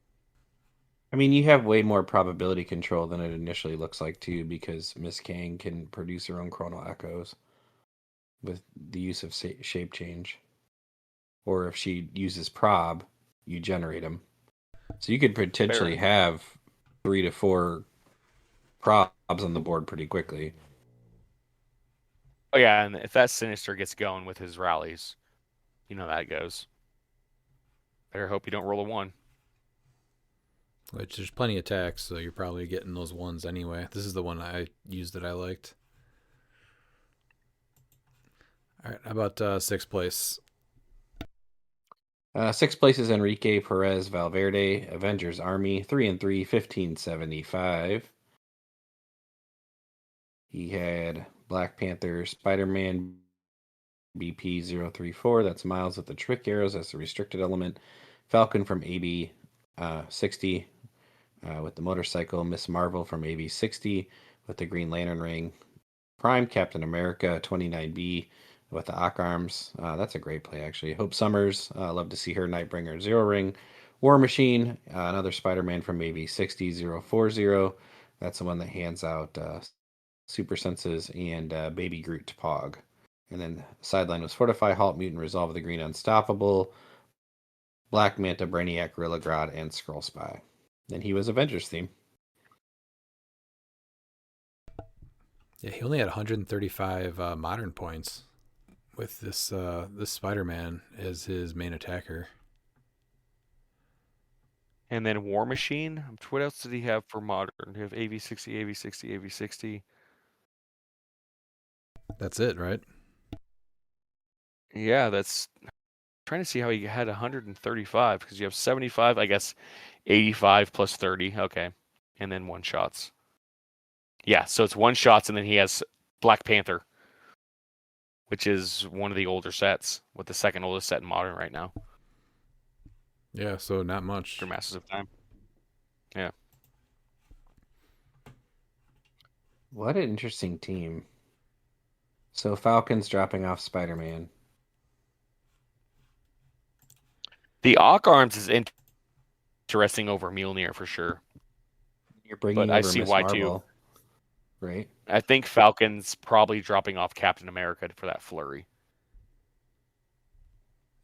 Speaker 6: I mean, you have way more probability control than it initially looks like too, because Miss Kang can produce her own chronal echoes with the use of shape change, or if she uses prob, you generate them. So you could potentially have 3 to 4 probs on the board pretty quickly.
Speaker 5: Oh yeah, and if that Sinister gets going with his rallies, you know how that goes. Better hope you don't roll a 1.
Speaker 2: Which there's plenty of attacks, so you're probably getting those ones anyway. This is the one I used that I liked. All right, how about sixth place?
Speaker 6: Sixth place is Enrique Perez Valverde, Avengers Army, 3-3, 1575. He had Black Panther, Spider-Man, BP 034. That's Miles with the trick arrows. That's the restricted element. Falcon from AB 60 with the motorcycle. Miss Marvel from AB 60 with the Green Lantern ring. Prime Captain America 29B with the Ock arms. That's a great play, actually. Hope Summers. Love to see her. Nightbringer 0 ring. War Machine. Another Spider-Man from AB 60040. That's the one that hands out super senses and Baby Groot to Pog. And then sideline was Fortify, Halt, Mutant, Resolve the Green Unstoppable, Black Manta, Brainiac, Gorilla Grodd, and Skrull Spy. Then he was Avengers theme.
Speaker 2: Yeah, he only had 135 modern points with this Spider-Man as his main attacker.
Speaker 5: And then War Machine. What else did he have for modern? He have AV60, AV60, AV60.
Speaker 2: That's it, right?
Speaker 5: Yeah, that's trying to see how he had 135 because you have 75, I guess 85 plus 30. Okay. And then one shots. Yeah, so it's one shots and then he has Black Panther, which is one of the older sets, with the second oldest set in modern right now.
Speaker 2: Yeah, so not much.
Speaker 5: For Masters of Time. Yeah.
Speaker 6: What an interesting team. So Falcon's dropping off Spider-Man.
Speaker 5: The Ock Arms is interesting over Mjolnir for sure.
Speaker 6: You're bringing
Speaker 5: But I
Speaker 6: over
Speaker 5: see
Speaker 6: Miss
Speaker 5: why
Speaker 6: Marvel,
Speaker 5: too.
Speaker 6: right?
Speaker 5: I think Falcon's probably dropping off Captain America for that flurry.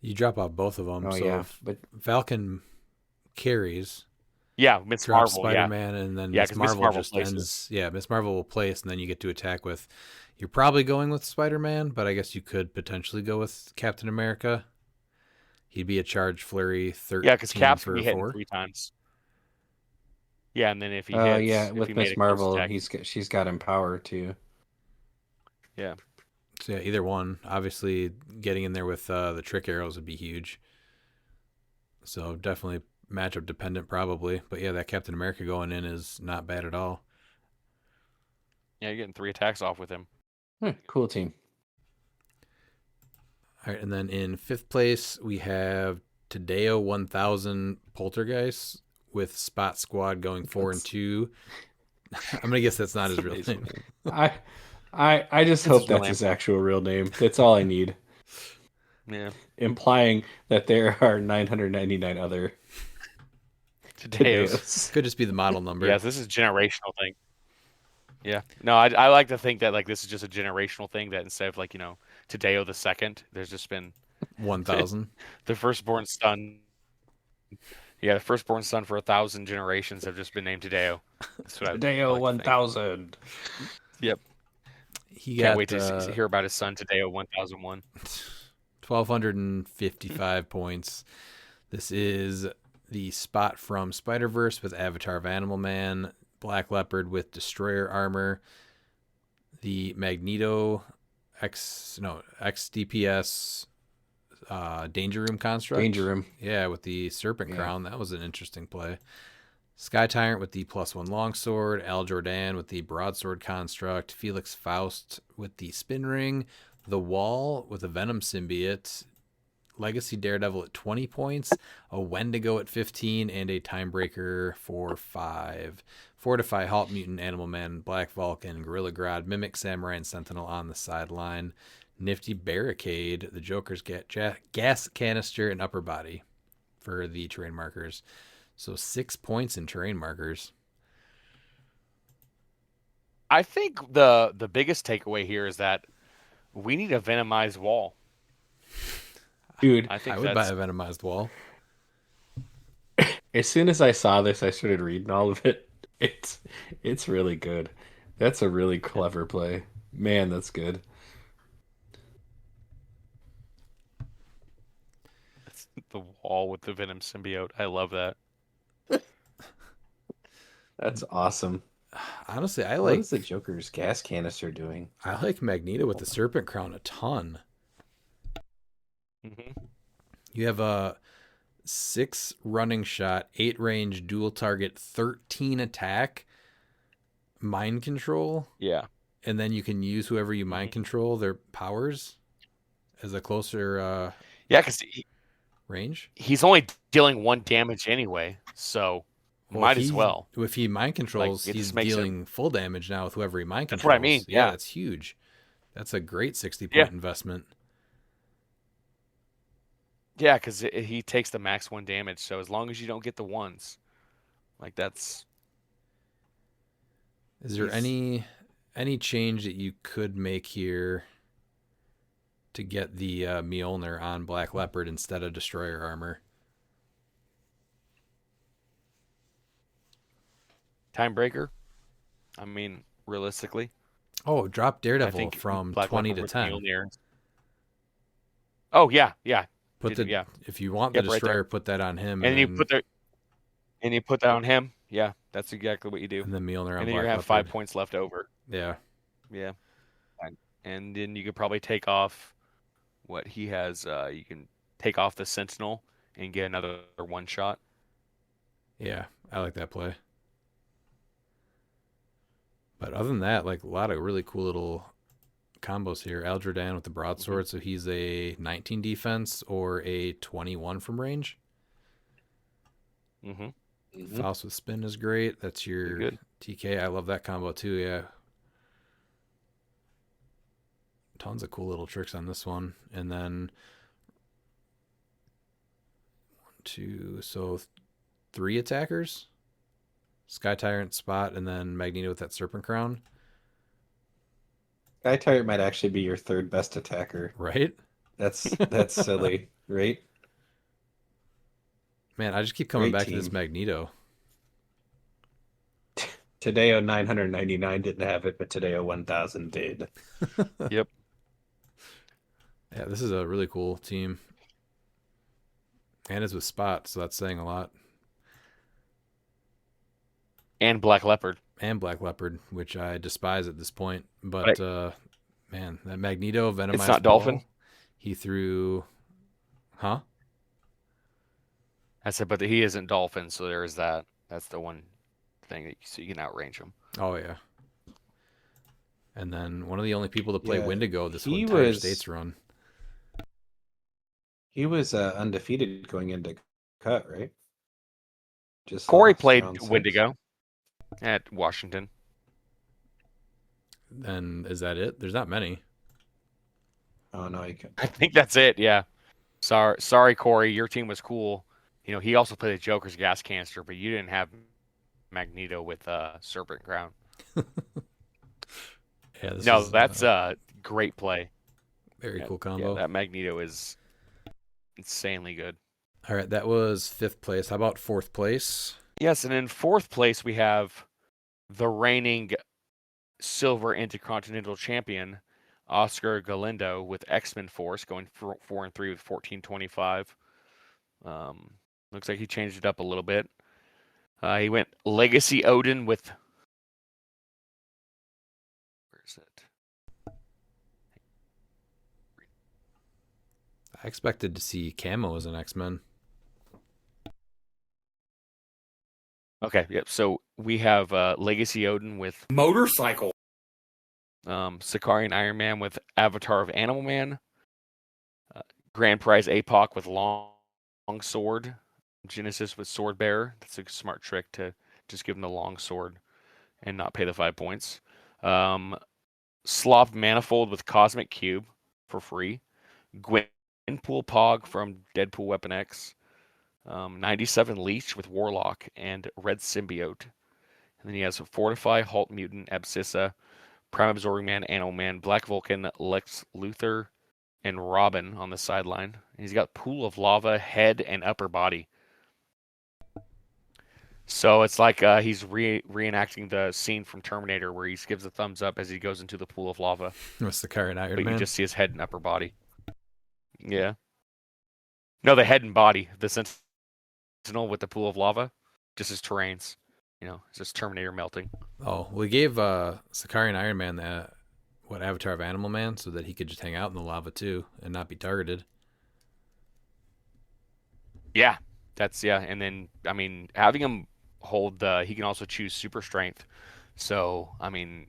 Speaker 2: You drop off both of them,
Speaker 6: Oh,
Speaker 2: so
Speaker 6: yeah,
Speaker 2: if
Speaker 6: but
Speaker 2: Falcon carries,
Speaker 5: Yeah, Miss
Speaker 2: drops
Speaker 5: Marvel.
Speaker 2: Spider-Man, and then
Speaker 5: Yeah,
Speaker 2: Miss
Speaker 5: 'cause Miss
Speaker 2: Marvel
Speaker 5: Marvel
Speaker 2: just
Speaker 5: places.
Speaker 2: ends. Yeah, Miss Marvel will place, and then you get to attack with. You're probably going with Spider-Man, but I guess you could potentially go with Captain America. He'd be a charge flurry 13
Speaker 5: Yeah, because Cap's
Speaker 2: for
Speaker 5: gonna be hitting
Speaker 2: 4.
Speaker 5: 3 times. Yeah, and then if he hits,
Speaker 6: yeah,
Speaker 5: if
Speaker 6: with
Speaker 5: he made
Speaker 6: Miss
Speaker 5: a close
Speaker 6: Marvel,
Speaker 5: attack,
Speaker 6: she's got Empower too.
Speaker 5: yeah.
Speaker 2: So yeah, either one. Obviously, getting in there with the trick arrows would be huge. So definitely matchup dependent, probably. But yeah, that Captain America going in is not bad at all.
Speaker 5: Yeah, you're getting 3 attacks off with him.
Speaker 6: Cool team.
Speaker 2: All right, and then in 5th place we have Tadeo 1000 Poltergeist with Spot Squad going 4 and 2. I'm gonna guess that's not his real name.
Speaker 6: I just hope that's his actual real name. That's all I need.
Speaker 5: Yeah.
Speaker 6: Implying that there are 999 other Tadeos.
Speaker 2: Could just be the model number.
Speaker 5: Yes, this is a generational thing. Yeah. No, I like to think that like this is just a generational thing, that instead of like, Tadeo the second, there's just been
Speaker 2: 1000.
Speaker 5: the firstborn son. Yeah, the firstborn son for 1,000 generations have just been named Tadeo. That's what
Speaker 6: Tadeo 1000.
Speaker 5: Yep.
Speaker 2: He
Speaker 5: Can't
Speaker 2: got
Speaker 5: wait to hear about his son Tadeo 1001.
Speaker 2: 1,255 points. This is the Spot from Spider-Verse with Avatar of Animal Man, Black Leopard with Destroyer armor, the Magneto XDPS Danger Room construct.
Speaker 6: Danger Room.
Speaker 2: Yeah, with the Serpent Crown. That was an interesting play. Sky Tyrant with the +1 longsword, Al Jordan with the broadsword construct, Felix Faust with the spin ring, the Wall with a Venom symbiote, Legacy Daredevil at 20 points, a Wendigo at 15, and a Timebreaker for 5. Fortify, Halt Mutant, Animal Man, Black Vulcan, Gorilla Grodd, Mimic, Samurai, and Sentinel on the sideline. Nifty Barricade, the Joker's gas canister, and upper body for the terrain markers. So 6 points in terrain markers.
Speaker 5: I think the biggest takeaway here is that we need a Venomized Wall.
Speaker 6: Dude,
Speaker 2: I would buy a Venomized Wall.
Speaker 6: As soon as I saw this, I started reading all of it. It's really good. That's a really clever play. Man, that's good.
Speaker 5: The Wall with the Venom symbiote. I love that.
Speaker 6: That's awesome.
Speaker 2: Honestly,
Speaker 6: What is the Joker's gas canister doing?
Speaker 2: I like Magneto with the Serpent Crown a ton.
Speaker 5: Mm-hmm.
Speaker 2: You have a 6 running shot, 8 range, dual target, 13 attack, mind control.
Speaker 5: Yeah.
Speaker 2: And then you can use whoever you mind control their powers as a closer
Speaker 5: because
Speaker 2: range.
Speaker 5: He's only dealing 1 damage anyway, so might as well.
Speaker 2: If he mind controls,
Speaker 5: Like,
Speaker 2: he's dealing full damage now with whoever he mind controls.
Speaker 5: That's what I mean. Yeah,
Speaker 2: that's huge. That's a great 60-point investment.
Speaker 5: Yeah, because he takes the max 1 damage, so as long as you don't get the ones, like that's.
Speaker 2: Is there any change that you could make here to get the Mjolnir on Black Leopard instead of Destroyer armor?
Speaker 5: Timebreaker? I mean, realistically.
Speaker 2: Oh, drop Daredevil from
Speaker 5: Black
Speaker 2: 20
Speaker 5: Leopard
Speaker 2: to 10.
Speaker 5: Mjolnir. Oh, yeah.
Speaker 2: If you want the Destroyer,
Speaker 5: right,
Speaker 2: put that on him.
Speaker 5: And you put that on him. Yeah, that's exactly what you do.
Speaker 2: And then Mjolnir on Black
Speaker 5: And then you're going to have 5 points left over.
Speaker 2: Yeah.
Speaker 5: Yeah. And then you could probably take off what he has. You can take off the Sentinel and get another 1 shot.
Speaker 2: Yeah, I like that play. But other than that, like a lot of really cool little combos here. Al Jordan with the broadsword, so he's a 19 defense or a 21 from range. Faust with spin is great. That's your TK. I love that combo too. Yeah. Tons of cool little tricks on this one. And then 3 attackers. Sky Tyrant, Spot, and then Magneto with that Serpent Crown.
Speaker 6: Sky Tyrant might actually be your 3rd best attacker.
Speaker 2: Right?
Speaker 6: That's silly, right?
Speaker 2: Man, I just keep coming back to this Magneto.
Speaker 6: Tadeo 999 didn't have it, but Tadeo 1000 did.
Speaker 5: Yep.
Speaker 2: Yeah, this is a really cool team. And it's with Spot, so that's saying a lot.
Speaker 5: And Black Leopard.
Speaker 2: And Black Leopard, which I despise at this point. But, man, that Magneto, Venomized
Speaker 5: It's not
Speaker 2: ball,
Speaker 5: Dolphin?
Speaker 2: He threw... Huh?
Speaker 5: I said, but he isn't Dolphin, so there is that. That's the one thing that you can outrange him.
Speaker 2: Oh, yeah. And then one of the only people to play
Speaker 6: Yeah,
Speaker 2: Wendigo this
Speaker 6: he
Speaker 2: entire
Speaker 6: was-
Speaker 2: States run.
Speaker 6: He was undefeated going into cut, right? Just
Speaker 5: Corey
Speaker 6: lost
Speaker 5: played
Speaker 6: round 6.
Speaker 5: Wendigo at Washington.
Speaker 2: And is that it? There's not many.
Speaker 6: Oh no, he could.
Speaker 5: I think that's it. Yeah. Sorry, Corey. Your team was cool. You know, he also played the Joker's gas canister, but you didn't have Magneto with Serpent Crown.
Speaker 2: Yeah, this
Speaker 5: No,
Speaker 2: is
Speaker 5: that's a great play.
Speaker 2: very
Speaker 5: Yeah,
Speaker 2: cool combo.
Speaker 5: Yeah, that Magneto is insanely good.
Speaker 2: All right, that was 5th place. How about 4th place?
Speaker 5: Yes, and in 4th place we have the reigning silver intercontinental champion Oscar Galindo with X-Men Force going 4-3 with 1425. Looks like he changed it up a little bit. He went Legacy Odin with. Where is it?
Speaker 2: I expected to see Camo as an X-Men.
Speaker 5: Okay, yep. So we have Legacy Odin with
Speaker 4: Motorcycle.
Speaker 5: Sicarian Iron Man with Avatar of Animal Man. Grand Prize APOC with Long Sword. Genesis with Sword Bearer. That's a smart trick to just give him the long sword and not pay the 5 points. Slop Manifold with Cosmic Cube for free. Gwenpool Pog from Deadpool Weapon X. 97 Leech with Warlock and Red Symbiote. And then he has Fortify, Halt Mutant, Abscissa, Prime Absorbing Man, Animal Man, Black Vulcan, Lex Luthor, and Robin on the sideline. And he's got Pool of Lava, head, and upper body. So it's like he's reenacting the scene from Terminator where he gives a thumbs up as he goes into the pool of lava.
Speaker 2: What's the current Iron
Speaker 5: But
Speaker 2: Man?
Speaker 5: you just see his head and upper body. Yeah. No, the head and body. The Sentinel with the pool of lava. Just his terrains. You know, it's just Terminator melting.
Speaker 2: Oh, we gave Sicarian Iron Man that Avatar of Animal Man so that he could just hang out in the lava too and not be targeted.
Speaker 5: Yeah. And then, I mean, having him hold he can also choose super strength. So, I mean,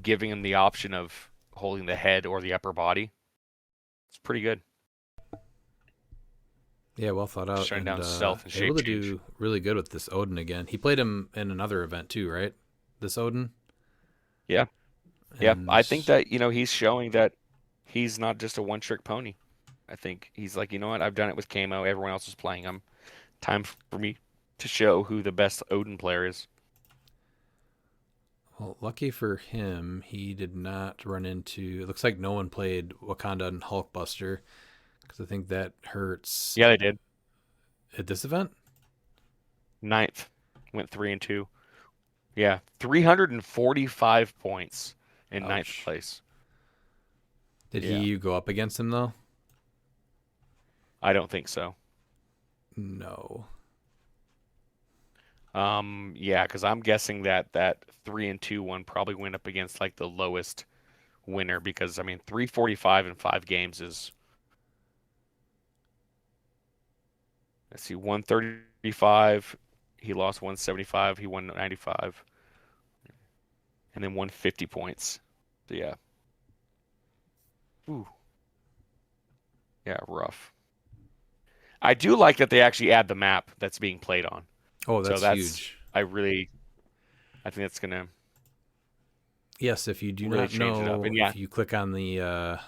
Speaker 5: giving him the option of holding the head or the upper body, it's pretty good.
Speaker 2: Yeah, well thought out.
Speaker 5: Shutting down
Speaker 2: and,
Speaker 5: stealth and shape
Speaker 2: able to
Speaker 5: change.
Speaker 2: do really good with this Odin again. He played him in another event too, right? This Odin.
Speaker 5: Yeah. Yeah,
Speaker 2: And-
Speaker 5: I think that, you know, he's showing that he's not just a one-trick pony. I think he's like, you know what, I've done it with Camo. Everyone else is playing him. Time for me to show who the best Odin player is.
Speaker 2: Well, lucky for him, he did not run into. It looks like no one played Wakanda and Hulkbuster because I think that hurts.
Speaker 5: Yeah, they did.
Speaker 2: At this event.
Speaker 5: 9th. Went 3-2. Yeah, 345 points in
Speaker 2: Ouch.
Speaker 5: 9th place.
Speaker 2: Did
Speaker 5: Yeah.
Speaker 2: he go up against him though?
Speaker 5: I don't think so.
Speaker 2: No.
Speaker 5: Yeah, because I'm guessing that 3-2 one probably went up against like the lowest winner because I mean 345 in 5 games is. Let's see, 135. He lost 175. He won 95, and then 150 points. So yeah. Ooh. Yeah, rough. I do like that they actually add the map that's being played on.
Speaker 2: Oh, that's,
Speaker 5: so that's
Speaker 2: huge.
Speaker 5: I think that's gonna.
Speaker 2: Yes, if you do
Speaker 5: really
Speaker 2: not
Speaker 5: change it up.
Speaker 2: know,
Speaker 5: And yeah.
Speaker 2: if you click on the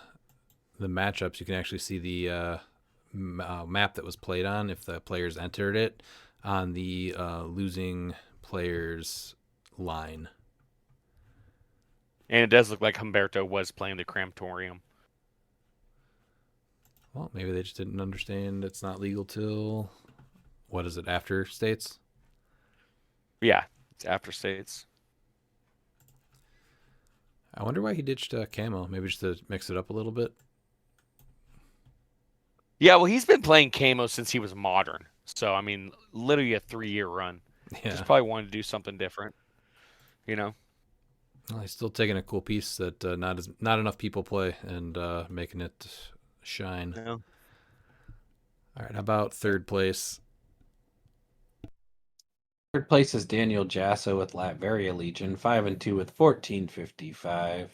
Speaker 2: matchups, you can actually see the map that was played on if the players entered it on the losing players line.
Speaker 5: And it does look like Humberto was playing the Cramptorium.
Speaker 2: Well, maybe they just didn't understand it's not legal till what is it, after states?
Speaker 5: Yeah, it's after states.
Speaker 2: I wonder why he ditched camo. Maybe just to mix it up a little bit.
Speaker 5: Yeah, well, he's been playing Camo since he was modern. So, I mean, literally a 3-year run.
Speaker 2: Yeah.
Speaker 5: Just probably wanted to do something different. You know?
Speaker 2: Well, he's still taking a cool piece that not enough people play and making it shine.
Speaker 5: Yeah.
Speaker 2: All right, how about 3rd place?
Speaker 6: 3rd place is Daniel Jasso with Latveria Legion, 5-2 with 1455.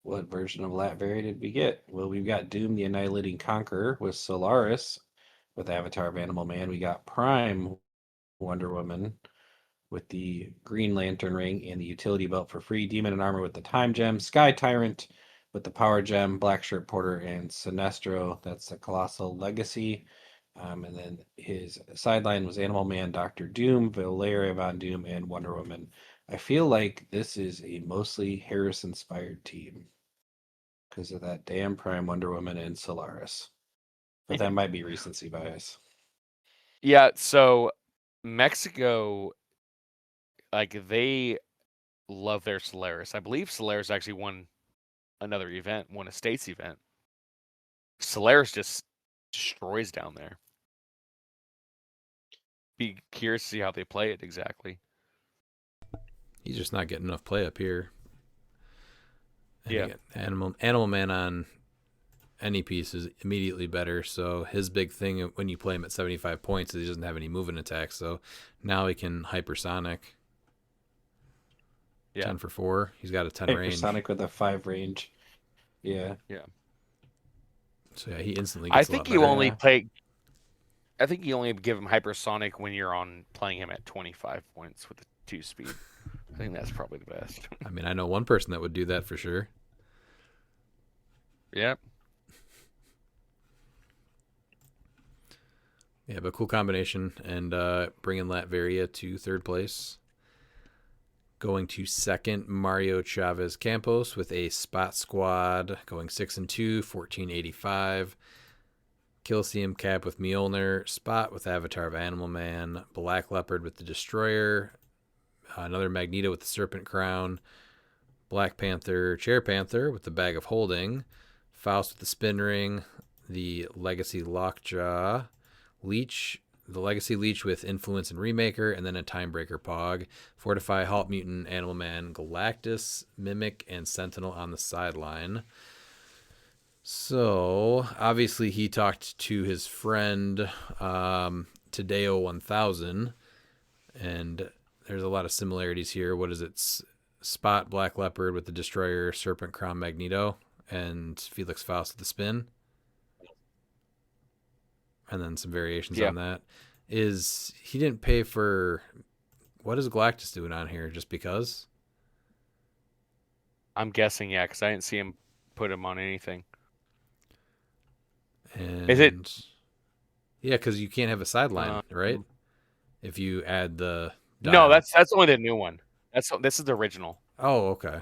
Speaker 6: What version of Latveria did we get? Well, we've got Doom the Annihilating Conqueror with Solaris with Avatar of Animal Man. We got Prime Wonder Woman with the Green Lantern Ring and the Utility Belt for free. Demon and Armor with the Time Gem. Sky Tyrant with the Power Gem. Black Shirt Porter and Sinestro. That's the Colossal Legacy. And then his sideline was Animal Man, Doctor Doom, Valeria Von Doom, and Wonder Woman. I feel like this is a mostly Harris-inspired team because of that damn Prime Wonder Woman and Solaris. But that might be recency bias.
Speaker 5: Yeah, so Mexico, like they love their Solaris. I believe Solaris actually won another event, won a states event. Solaris just destroys down there. Be curious to see how they play it exactly.
Speaker 2: He's just not getting enough play up here. And
Speaker 5: Yeah.
Speaker 2: again, Animal Man on any piece is immediately better. So his big thing when you play him at 75 points is he doesn't have any moving attacks. So now he can hypersonic.
Speaker 5: Yeah.
Speaker 2: 10 for 4. He's got a 10 range.
Speaker 6: Hypersonic with a 5 range. Yeah.
Speaker 5: Yeah.
Speaker 2: So yeah, he instantly gets
Speaker 5: I think
Speaker 2: a lot
Speaker 5: you
Speaker 2: better.
Speaker 5: only play. I think you only give him hypersonic when you're on playing him at 25 points with the 2 speed. I think that's probably the best.
Speaker 2: I mean, I know one person that would do that for sure.
Speaker 5: Yep.
Speaker 2: Yeah, but cool combination. And bringing Latveria to third place. Going to second, Mario Chavez Campos with a spot squad going 6-2, 1485. Kilseum Cap with Mjolnir, Spot with Avatar of Animal Man, Black Leopard with the Destroyer, another Magneto with the Serpent Crown, Black Panther, Chair Panther with the Bag of Holding, Faust with the Spin Ring, the Legacy Lockjaw, Leech, the Legacy Leech with Influence and Remaker, and then a Timebreaker Pog, Fortify, Halt Mutant, Animal Man, Galactus, Mimic, and Sentinel on the sideline. So, obviously, he talked to his friend, Tadeo 1000, and there's a lot of similarities here. What is it? Spot, Black Leopard with the Destroyer, Serpent Crown, Magneto, and Felix Faust with the Spin. And then some variations on that. He didn't pay for... What is Galactus doing on here? Just because?
Speaker 5: I'm guessing, yeah, because I didn't see him put him on anything.
Speaker 2: And
Speaker 5: Is it?
Speaker 2: Yeah, because you can't have a sideline, right? If you add the
Speaker 5: No,
Speaker 2: dial.
Speaker 5: that's only the new one. This is the original.
Speaker 2: Oh, okay.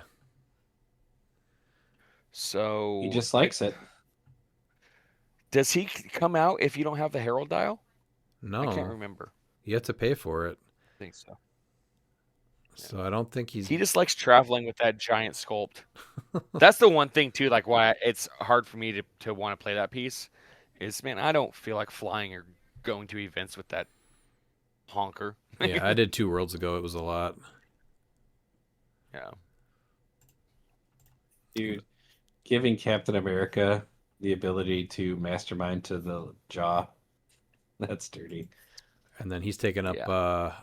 Speaker 5: So
Speaker 6: He just likes it.
Speaker 5: does he come out if you don't have the Herald dial?
Speaker 2: No,
Speaker 5: I can't remember.
Speaker 2: you have to pay for it.
Speaker 5: I think so.
Speaker 2: So I don't think he's.
Speaker 5: He just likes traveling with that giant sculpt. That's the one thing too, like why it's hard for me to want to play that piece. Is man, I don't feel like flying or going to events with that honker.
Speaker 2: Yeah, I did 2 worlds ago. It was a lot.
Speaker 5: Yeah.
Speaker 6: Dude, giving Captain America the ability to mastermind to the jaw, that's dirty.
Speaker 2: And then he's taken up
Speaker 5: Yeah.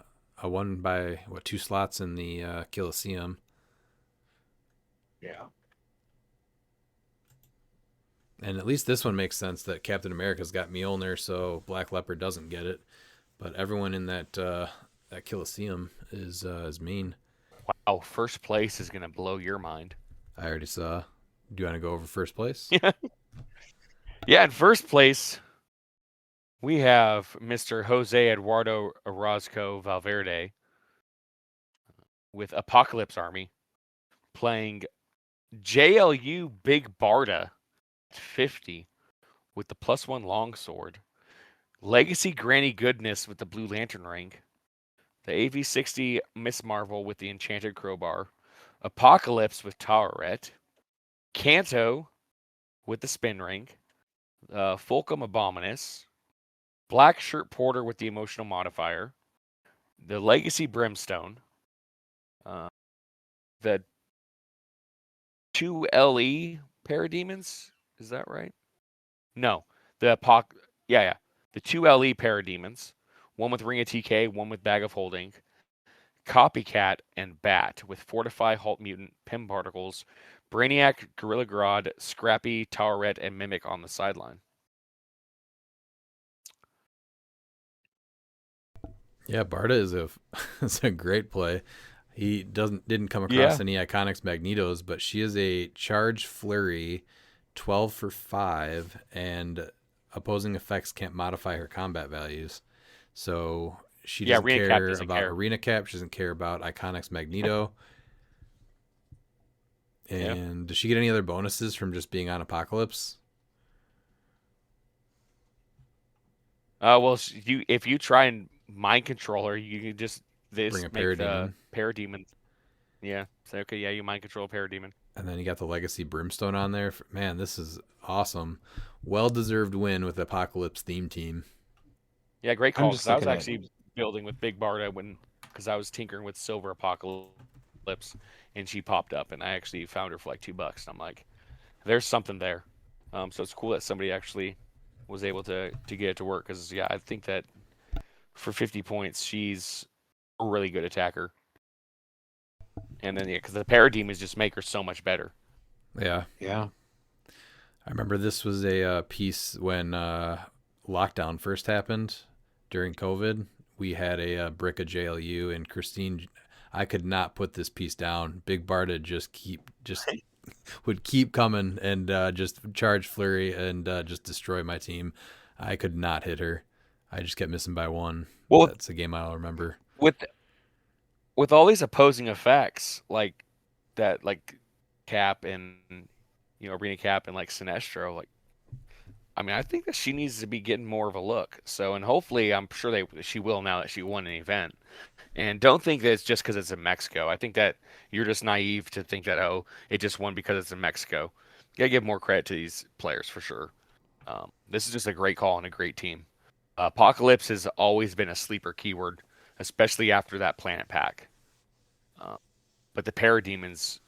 Speaker 2: a 1 by 2 slots in the Colosseum.
Speaker 6: Yeah.
Speaker 2: And at least this one makes sense that Captain America's got Mjolnir, so Black Leopard doesn't get it. But everyone in that Colosseum is mean.
Speaker 5: Wow, first place is gonna blow your mind.
Speaker 2: I already saw. Do you want to go over first place?
Speaker 5: Yeah, in first place, we have Mr. Jose Eduardo Orozco Valverde with Apocalypse Army playing JLU Big Barda 50 with the +1 longsword, Legacy Granny Goodness with the Blue Lantern Ring, the AV60 Miss Marvel with the Enchanted Crowbar, Apocalypse with Taweret, Kanto with the Spin Ring, Fulcrum Abominus, Black Shirt Porter with the Emotional Modifier, the Legacy Brimstone, the 2 LE Parademons. Is that right? No, the the 2 LE Parademons, one with Ring of TK, one with Bag of Holding, Copycat, and Bat with Fortify, Halt Mutant, Pim Particles, Brainiac, Gorilla Grodd, Scrappy, Towerette, and Mimic on the sideline.
Speaker 2: Yeah, Barta is is a great play. He didn't come across any Iconics Magnetos, but she is a charge flurry, 12 for 5, and opposing effects can't modify her combat values. So she doesn't care about Arena Cap. She doesn't care about Iconics Magneto. And does she get any other bonuses from just being on Apocalypse?
Speaker 5: Well, if you try and mind control her, you can just
Speaker 2: bring a Parademon.
Speaker 5: Parademon. Yeah. Say, okay, yeah, you mind control a Parademon.
Speaker 2: And then you got the Legacy Brimstone on there. Man, this is awesome. Well-deserved win with Apocalypse theme team.
Speaker 5: Yeah, great call. I was actually building with Big Barda because I was tinkering with Silver Apocalypse, and she popped up, and I actually found her for like $2. And I'm like, there's something there. So it's cool that somebody actually was able to get it to work. Because yeah, I think that for 50 points, she's a really good attacker. And then because the Parademons just make her so much better.
Speaker 2: Yeah. I remember this was a piece when lockdown first happened during COVID. We had a brick of JLU, and Christine, I could not put this piece down. Big Barda would keep coming and just charge flurry and just destroy my team. I could not hit her. I just kept missing by one. Well, that's a game I'll remember.
Speaker 5: With all these opposing effects like that, like Cap and Arena Cap and like Sinestro, like I mean, I think that she needs to be getting more of a look. So, and hopefully, I'm sure she will now that she won an event. And don't think that it's just because it's in Mexico. I think that you're just naive to think that, it just won because it's in Mexico. You gotta give more credit to these players for sure. This is just a great call and a great team. Apocalypse has always been a sleeper keyword, especially after that Planet Pack. But the Parademons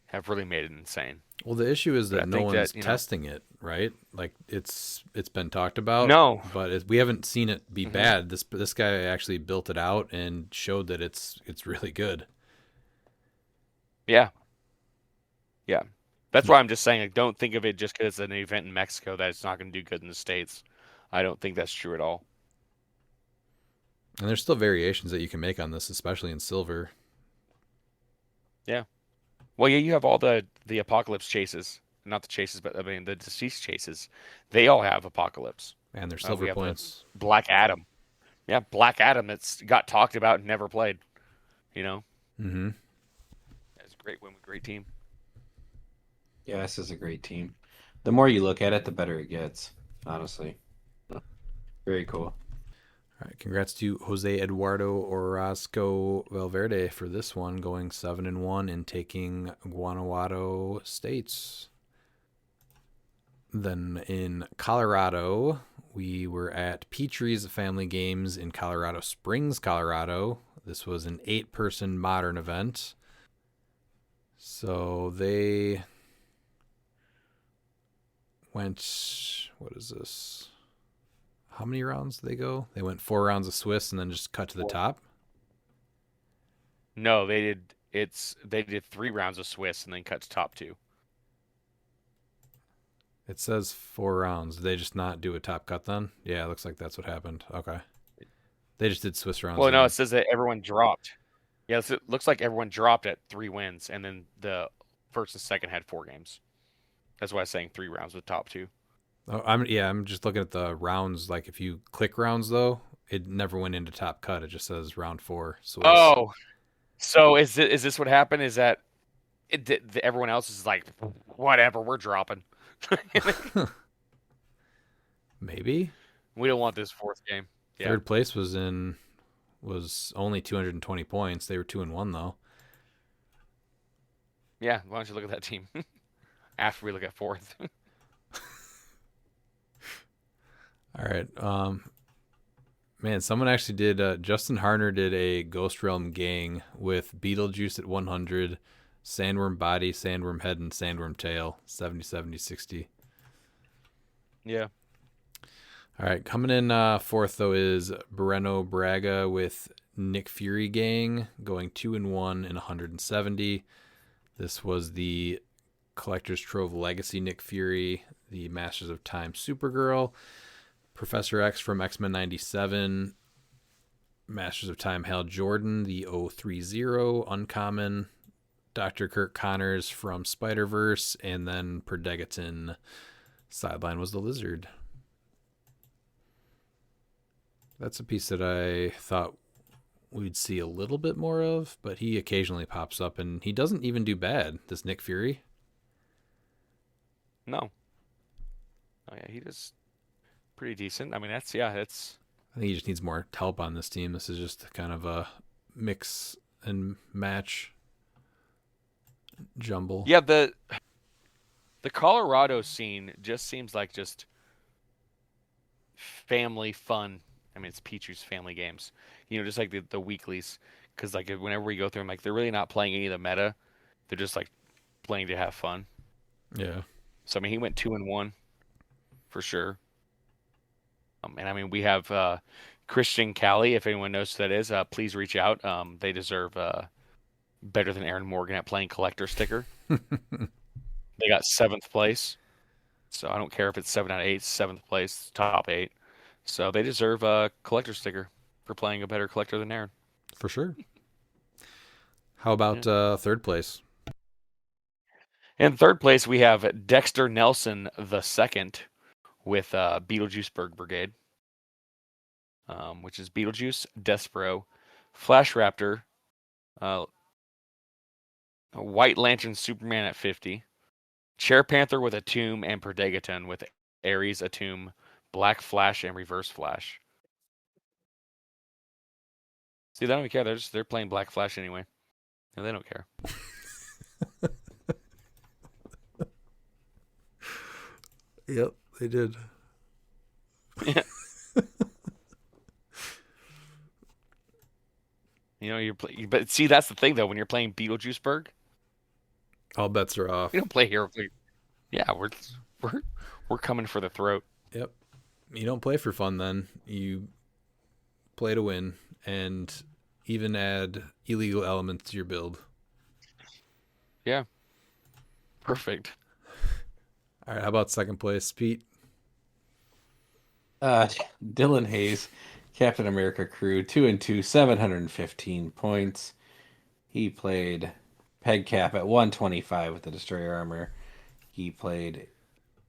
Speaker 5: have really made it insane.
Speaker 2: Well, the issue is that no one's testing it, right? Like it's been talked about.
Speaker 5: No,
Speaker 2: but we haven't seen it be bad. This guy actually built it out and showed that it's really good.
Speaker 5: Yeah. That's why I'm just saying, like, don't think of it just because it's an event in Mexico that it's not going to do good in the States. I don't think that's true at all.
Speaker 2: And there's still variations that you can make on this, especially in silver.
Speaker 5: Yeah. Well, yeah, you have all the Apocalypse chases. Not the chases, but I mean the deceased chases. They all have Apocalypse.
Speaker 2: And their silver points.
Speaker 5: Black Adam. Yeah, Black Adam that's got talked about and never played.
Speaker 2: Mm-hmm.
Speaker 5: It's a great win with a great team.
Speaker 6: Yeah, this is a great team. The more you look at it, the better it gets, honestly. Very cool.
Speaker 2: All right, congrats to Jose Eduardo Orozco Valverde for this one, going 7-1 and taking Guanajuato States. Then in Colorado, we were at Petrie's Family Games in Colorado Springs, Colorado. This was an 8-person modern event. So they went, what is this? How many rounds did they go? They went 4 rounds of Swiss and then just cut to the top?
Speaker 5: No, they did 3 rounds of Swiss and then cut to top 2.
Speaker 2: It says 4 rounds. Did they just not do a top cut then? Yeah, it looks like that's what happened. Okay. They just did Swiss rounds.
Speaker 5: Well, no, it says that everyone dropped. Yeah, it looks like everyone dropped at 3 wins, and then the first and second had 4 games. That's why I was saying 3 rounds with top 2.
Speaker 2: Oh, I'm just looking at the rounds. Like if you click rounds though, it never went into top cut. It just says round 4. Swiss.
Speaker 5: Oh, so is this what happened? Is that everyone else is like, whatever, we're dropping.
Speaker 2: Maybe
Speaker 5: we don't want this 4th game. Yeah.
Speaker 2: 3rd place was only 220 points. They were 2-1 though.
Speaker 5: Yeah, why don't you look at that team after we look at 4th?
Speaker 2: All right. Man, someone actually did. Justin Harner did a Ghost Realm gang with Beetlejuice at 100, Sandworm Body, Sandworm Head, and Sandworm Tail, 70, 70, 60.
Speaker 5: Yeah.
Speaker 2: All right. Coming in 4th, though, is Breno Braga with Nick Fury gang, going 2-1 and 170. This was the Collector's Trove Legacy Nick Fury, the Masters of Time Supergirl, Professor X from X-Men 97, Masters of Time Hal Jordan, the 030 Uncommon, Dr. Kirk Connors from Spider-Verse, and then per Degaton sideline was the Lizard. That's a piece that I thought we'd see a little bit more of, but he occasionally pops up, and he doesn't even do bad, this Nick Fury.
Speaker 5: No. Oh yeah, he does pretty decent. I mean, it's
Speaker 2: I think he just needs more help on this team. This is just kind of a mix and match jumble.
Speaker 5: yeah. The Colorado scene just seems like just family fun. I mean, it's Pichu's family games, just like the weeklies. Because like whenever we go through them, like they're really not playing any of the meta. They're just like playing to have fun.
Speaker 2: Yeah.
Speaker 5: So I mean, he went 2-1 for sure. And I mean, we have Christian Cali. If anyone knows who that is, please reach out. They deserve better than Aaron Morgan at playing collector sticker. They got 7th place. So I don't care if it's 7 out of 8, 7th place, top 8. So they deserve a collector sticker for playing a better collector than Aaron.
Speaker 2: For sure. How about 3rd place?
Speaker 5: In 3rd place, we have Dexter Nelson II with Beetlejuiceburg Brigade, which is Beetlejuice, Despero, Flash Raptor, White Lantern Superman at 50, Chair Panther with a Tomb, and Perdegaton with Ares, a Tomb, Black Flash, and Reverse Flash. See, they don't even care. They're playing Black Flash anyway. No, they don't care.
Speaker 2: Yep, they did.
Speaker 5: Yeah. But see, that's the thing though. When you're playing Beetlejuiceburg,
Speaker 2: All bets are off.
Speaker 5: we don't play hero. Yeah, we're coming for the throat.
Speaker 2: Yep. You don't play for fun then. You play to win and even add illegal elements to your build.
Speaker 5: Yeah. Perfect.
Speaker 2: All right, how about 2nd place, Pete?
Speaker 6: Dylan Hayes, Captain America crew, 2-2, 715 points. He played Peg Cap at 125 with the Destroyer armor. He played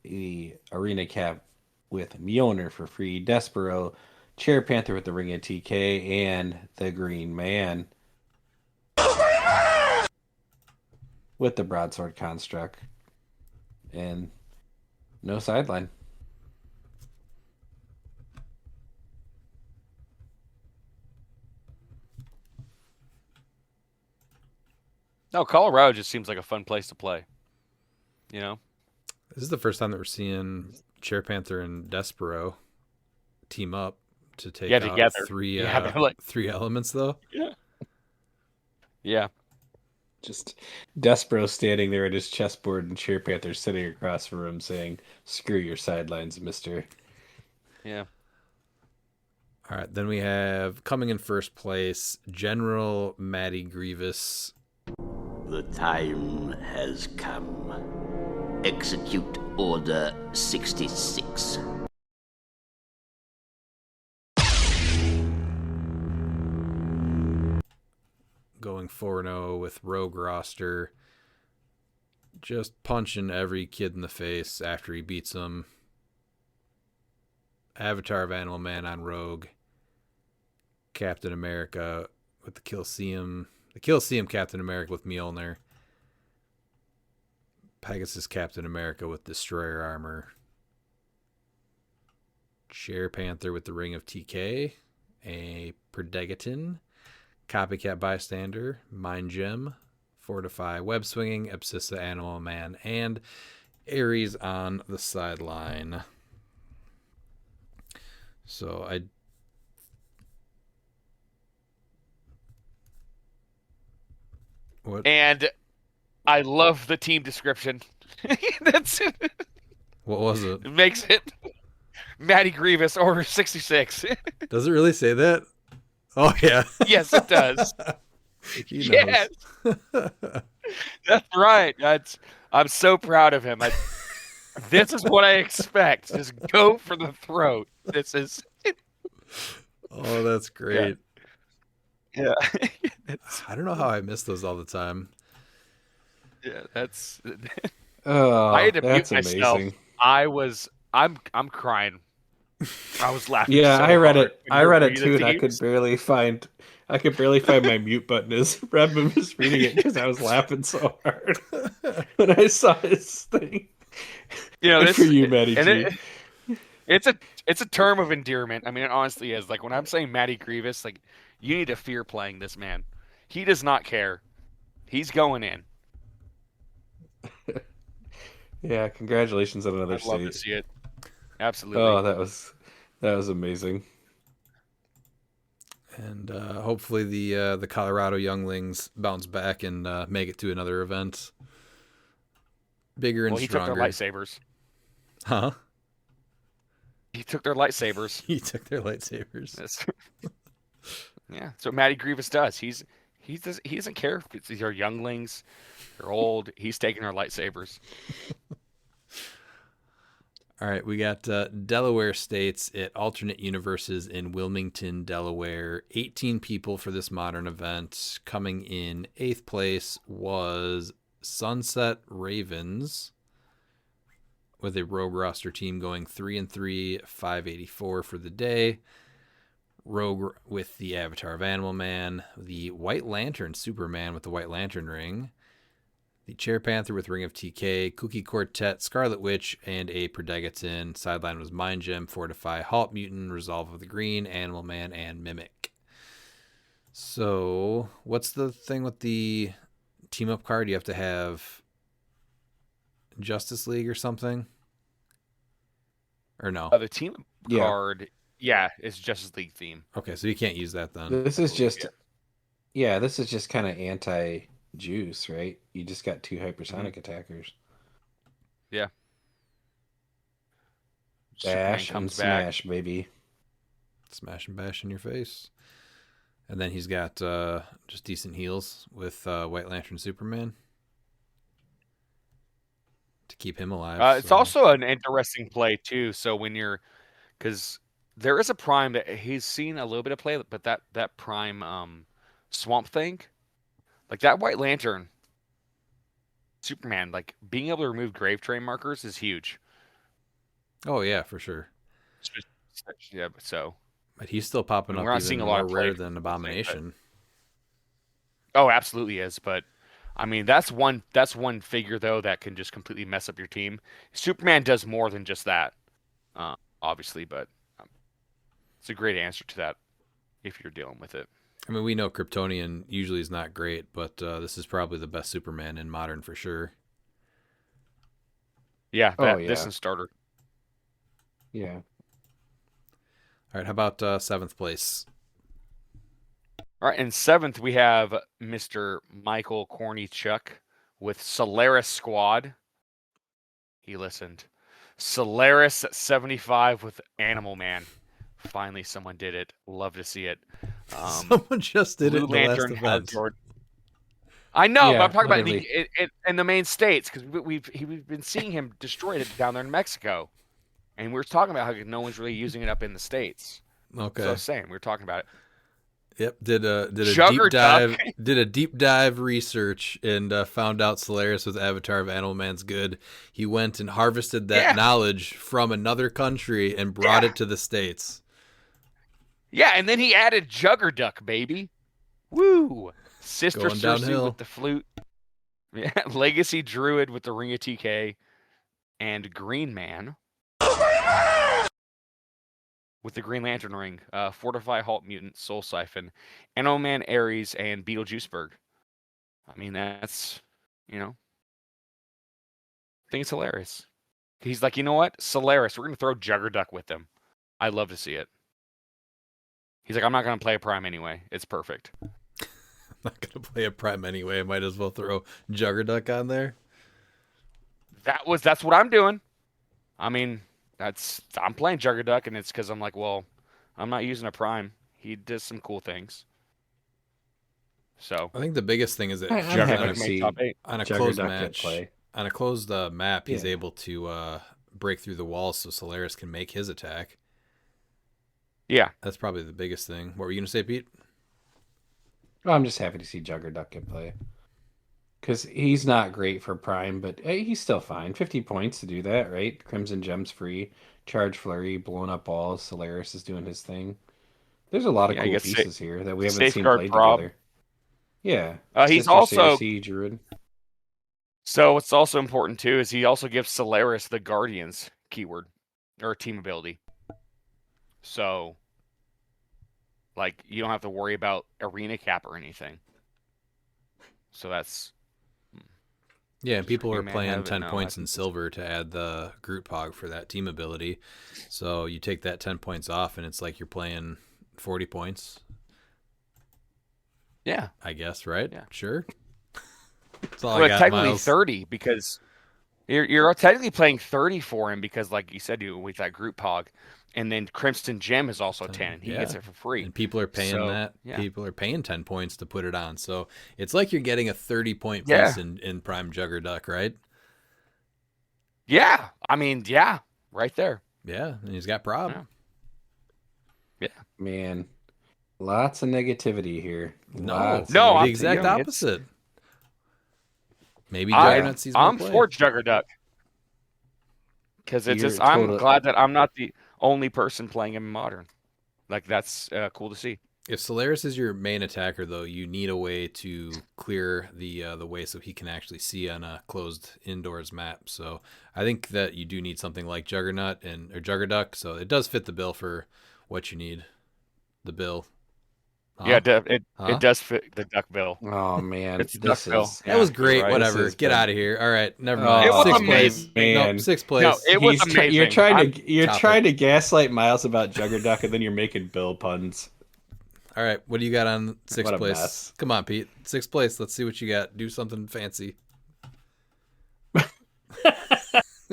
Speaker 6: the Arena Cap with Mjolnir for free, Despero, Chair Panther with the Ring of TK, and the Green Man with the Broadsword Construct. And no sideline.
Speaker 5: No, Colorado just seems like a fun place to play.
Speaker 2: This is the first time that we're seeing Chair Panther and Despero team up to take out
Speaker 5: together.
Speaker 2: three
Speaker 5: three
Speaker 2: elements, though.
Speaker 5: Yeah. Yeah.
Speaker 6: Just Despero standing there at his chessboard and Chair Panther sitting across from him saying, "Screw your sidelines, mister."
Speaker 5: Yeah.
Speaker 2: All right, then we have coming in 1st place, General Matty Grievous.
Speaker 9: The time has come. Execute Order 66.
Speaker 2: Going 4-0 with Rogue roster. Just punching every kid in the face after he beats them. Avatar of Animal Man on Rogue. Captain America with the Kilseum. The Kilseum Captain America with Mjolnir. Pegasus Captain America with Destroyer armor. Chair Panther with the Ring of TK. A Perdegaton. Copycat Bystander. Mind Gem. Fortify Web Swinging. Abscissa Animal Man. And Ares on the sideline. So What?
Speaker 5: And I love the team description. That's it.
Speaker 2: What was it?
Speaker 5: It makes it Matty Grievous, Order 66.
Speaker 2: Does it really say that? Oh, yeah.
Speaker 5: Yes, it does.
Speaker 2: He
Speaker 5: Yes.
Speaker 2: knows.
Speaker 5: That's right. I'm so proud of him. This is what I expect. Just go for the throat. This is
Speaker 2: Oh, that's great.
Speaker 5: yeah.
Speaker 2: I don't know how I miss those all the time.
Speaker 5: Yeah, that's
Speaker 6: Oh,
Speaker 5: I had to mute
Speaker 6: that's
Speaker 5: myself.
Speaker 6: amazing.
Speaker 5: I'm crying. I was laughing
Speaker 6: Yeah,
Speaker 5: so
Speaker 6: I read
Speaker 5: hard
Speaker 6: it.
Speaker 5: when
Speaker 6: I
Speaker 5: you were
Speaker 6: read it
Speaker 5: reading
Speaker 6: too,
Speaker 5: the
Speaker 6: and I
Speaker 5: teams.
Speaker 6: could barely find my mute button as Redmond was reading it because I was laughing so hard when I saw his thing.
Speaker 5: You know,
Speaker 6: Good
Speaker 5: this
Speaker 6: for you, Matty
Speaker 5: and
Speaker 6: G.
Speaker 5: it's a term of endearment. I mean, it honestly is. Like when I'm saying Matty Grievous, like you need to fear playing this man. He does not care. He's going in.
Speaker 6: Yeah, congratulations on another
Speaker 5: I'd love to
Speaker 6: state.
Speaker 5: see it. Absolutely.
Speaker 6: Oh, that was amazing.
Speaker 2: And hopefully the Colorado younglings bounce back and make it to another event. Bigger and
Speaker 5: Well, he took
Speaker 2: stronger.
Speaker 5: their lightsabers.
Speaker 2: Huh?
Speaker 5: He took their lightsabers.
Speaker 2: He took their lightsabers.
Speaker 5: That's- yeah, so Matty Grievous does. He doesn't care if these are younglings, they're old. He's taking our lightsabers.
Speaker 2: All right, we got Delaware states at alternate universes in Wilmington, Delaware. 18 people for this modern event. Coming in 8th place was Sunset Ravens, with a rogue roster team going 3-3, 584 for the day. Rogue with the Avatar of Animal Man, the White Lantern Superman with the White Lantern ring, the Chair Panther with Ring of TK, Cookie Quartet, Scarlet Witch, and a Predageton. Sideline was Mind Gem, Fortify, Halt Mutant, Resolve of the Green, Animal Man, and Mimic. So, what's the thing with the team up card? You have to have Justice League or something? Or no?
Speaker 5: The team card, yeah, it's Justice League theme.
Speaker 2: Okay, so you can't use that then.
Speaker 6: This is just this is just kind of anti-juice, right? You just got two hypersonic attackers.
Speaker 5: Yeah.
Speaker 6: Bash
Speaker 5: Superman
Speaker 6: and
Speaker 5: comes back.
Speaker 6: smash, baby.
Speaker 2: Smash and bash in your face. And then he's got just decent heals with White Lantern Superman to keep him alive.
Speaker 5: It's also an interesting play too. So when you're, because there is a prime that he's seen a little bit of play, but that prime Swamp Thing, like that White Lantern Superman, like being able to remove grave train markers is huge.
Speaker 2: Oh yeah, for sure.
Speaker 5: Yeah,
Speaker 2: but he's still popping up
Speaker 5: we're not
Speaker 2: even
Speaker 5: seeing a
Speaker 2: more
Speaker 5: lot of play
Speaker 2: rare than Abomination.
Speaker 5: Oh, absolutely is. But I mean, that's one figure though that can just completely mess up your team. Superman does more than just that, obviously. But it's a great answer to that if you're dealing with it.
Speaker 2: I mean, we know Kryptonian usually is not great, but this is probably the best Superman in modern for sure.
Speaker 5: Yeah, this and starter.
Speaker 6: Yeah.
Speaker 2: All right, how about 7th place?
Speaker 5: All right, in 7th we have Mr. Michael Kornichuk with Solaris Squad. He listened. Solaris 75 with Animal Man. Finally, someone did it. Love to see it.
Speaker 2: Someone just did
Speaker 5: Blue
Speaker 2: it in
Speaker 5: Lantern
Speaker 2: the last event.
Speaker 5: I know,
Speaker 6: Yeah,
Speaker 5: but I'm talking
Speaker 6: literally.
Speaker 5: about in the main states because we've been seeing him destroy it down there in Mexico, and we were talking about how no one's really using it up in the states.
Speaker 2: Okay.
Speaker 5: So I was saying we were talking about it.
Speaker 2: Yep, did a
Speaker 5: Jugger
Speaker 2: deep dive
Speaker 5: Duck.
Speaker 2: did a deep dive research and found out Solaris with Avatar of Animal Man's good. He went and harvested that knowledge from another country and brought it to the States.
Speaker 5: Yeah, and then he added Jugger Duck, baby. Woo! Sister
Speaker 2: Going
Speaker 5: Cersei
Speaker 2: downhill.
Speaker 5: with the flute. Yeah, Legacy Druid with the Ring of TK, and Green Man with the Green Lantern ring. Fortify, Halt Mutant, Soul Siphon, Animal Man, Ares, and Beetlejuiceberg. I mean, that's, I think it's hilarious. He's like, you know what? Solaris, we're going to throw Jugger Duck with them. I'd love to see it. He's like, I'm not going to play a Prime anyway. It's perfect.
Speaker 2: I'm not gonna play a Prime anyway. I might as well throw Juggerduck on there.
Speaker 5: That's what I'm doing. I mean, I'm playing Juggerduck, and it's because I'm like, well, I'm not using a Prime. He does some cool things. So
Speaker 2: I think the biggest thing is that
Speaker 6: I'm happy
Speaker 5: Juggernaut
Speaker 6: to
Speaker 5: made
Speaker 6: see
Speaker 5: top 8.
Speaker 2: on a
Speaker 6: Juggerduck
Speaker 2: closed
Speaker 6: get
Speaker 2: match,
Speaker 6: play.
Speaker 2: on a closed map, he's
Speaker 6: Yeah.
Speaker 2: able to break through the walls so Solaris can make his attack.
Speaker 5: Yeah.
Speaker 2: That's probably the biggest thing. What were you gonna say, Pete?
Speaker 6: Well, I'm just happy to see Juggerduck get play. Because he's not great for Prime, but hey, he's still fine. 50 points to do that, right? Crimson Gems free, Charge Flurry, blowing up walls. Solaris is doing his thing. There's a lot of
Speaker 5: Yeah, you
Speaker 6: cool
Speaker 5: get
Speaker 6: pieces here that we haven't seen
Speaker 5: Safeguard
Speaker 6: played
Speaker 5: Prob.
Speaker 6: together. Yeah.
Speaker 5: He's
Speaker 6: Sister
Speaker 5: also
Speaker 6: Cersei, Druid.
Speaker 5: So what's also important too is he also gives Solaris the Guardians keyword or team ability. So like you don't have to worry about arena cap or anything. So that's
Speaker 2: Yeah, and people
Speaker 5: Does
Speaker 2: were
Speaker 5: Green Man
Speaker 2: playing
Speaker 5: have it?
Speaker 2: 10
Speaker 5: No, I
Speaker 2: points
Speaker 5: think
Speaker 2: in
Speaker 5: it's-
Speaker 2: silver to add the Groot Pog for that team ability. So you take that 10 points off, and it's like you're playing 40 points,
Speaker 5: yeah.
Speaker 2: I guess, right?
Speaker 5: Yeah.
Speaker 2: Sure. That's all I
Speaker 5: Well,
Speaker 2: got,
Speaker 5: technically
Speaker 2: Miles.
Speaker 5: 30 because you're technically playing 30 for him because like you said you with that Groot Pog, and then Crimson Gem is also 10. He gets
Speaker 2: Yeah.
Speaker 5: it for free.
Speaker 2: And people are paying
Speaker 5: So,
Speaker 2: that.
Speaker 5: yeah.
Speaker 2: People are paying 10 points to put it on. So it's like you're getting a 30-point
Speaker 5: Yeah.
Speaker 2: piece in Prime Juggerduck, right?
Speaker 5: Yeah. I mean, yeah, right there.
Speaker 2: Yeah, and he's got prob.
Speaker 5: Yeah. Yeah.
Speaker 6: Man, lots of negativity here.
Speaker 2: No,
Speaker 6: Lots of
Speaker 5: No,
Speaker 2: the
Speaker 5: I'm-
Speaker 2: exact
Speaker 5: yeah, it's-
Speaker 2: opposite. Maybe
Speaker 5: I-
Speaker 2: Juggernaut sees
Speaker 5: I'm
Speaker 2: more play.
Speaker 5: for Juggerduck. Because it's
Speaker 6: You're
Speaker 5: just I'm
Speaker 6: total-
Speaker 5: glad that I'm not the only person playing him in modern. Like that's cool to see.
Speaker 2: If Solaris is your main attacker, though, you need a way to clear the way so he can actually see on a closed indoors map. So I think that you do need something like Juggernaut or Juggerduck. So it does fit the bill for what you need. The bill. Huh?
Speaker 5: Yeah,
Speaker 2: Huh?
Speaker 5: it does fit the duck bill.
Speaker 6: Oh man,
Speaker 5: It's
Speaker 6: this
Speaker 5: Duckbill.
Speaker 6: is
Speaker 2: That was great.
Speaker 5: right.
Speaker 2: Whatever.
Speaker 6: This has
Speaker 2: Get
Speaker 6: been-
Speaker 2: out of here. All right. Never
Speaker 6: Oh,
Speaker 2: mind.
Speaker 5: It was
Speaker 2: Sixth
Speaker 5: amazing.
Speaker 2: place.
Speaker 6: man.
Speaker 2: Nope, sixth place.
Speaker 5: No, it was
Speaker 6: You're
Speaker 5: amazing.
Speaker 6: trying to
Speaker 2: Topic.
Speaker 6: trying to gaslight Miles about Juggerduck, and then you're making Bill puns.
Speaker 2: All right. What do you got on sixth
Speaker 6: What a
Speaker 2: place?
Speaker 6: mess.
Speaker 2: Come on, Pete. Sixth place. Let's see what you got. Do something fancy.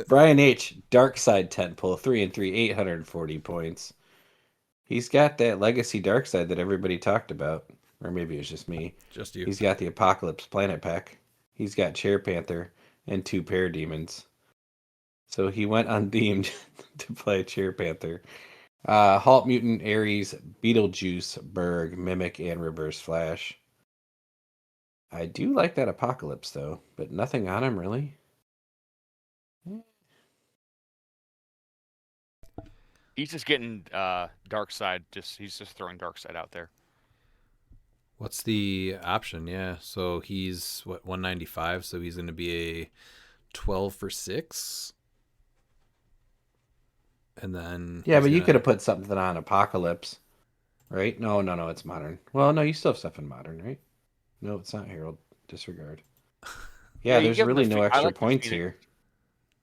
Speaker 6: Brian H. Dark Side tent pole 3 and 3, 840 points. He's got that legacy Dark Side that everybody talked about, or maybe it was just me.
Speaker 2: Just you.
Speaker 6: He's got the Apocalypse Planet Pack. He's got Chair Panther and 2 Parademons. So he went unthemed to play Chair Panther. Halt Mutant, Ares, Beetlejuice, Berg, Mimic, and Reverse Flash. I do like that Apocalypse though, but nothing on him really.
Speaker 5: He's just getting dark side. He's just throwing dark side out there.
Speaker 2: What's the option? Yeah. So he's what 195. So he's going to be a 12 for 6. And then
Speaker 6: Yeah,
Speaker 2: he's
Speaker 6: but you
Speaker 2: gonna-
Speaker 6: could have put something on Apocalypse, right? No, it's modern. Well, no, you still have stuff in modern, right? No, it's not Herald. Disregard. Yeah,
Speaker 5: you
Speaker 6: there's
Speaker 5: give him
Speaker 6: really
Speaker 5: the
Speaker 6: no
Speaker 5: I
Speaker 6: extra
Speaker 5: like the
Speaker 6: points
Speaker 5: Phoenix.
Speaker 6: here.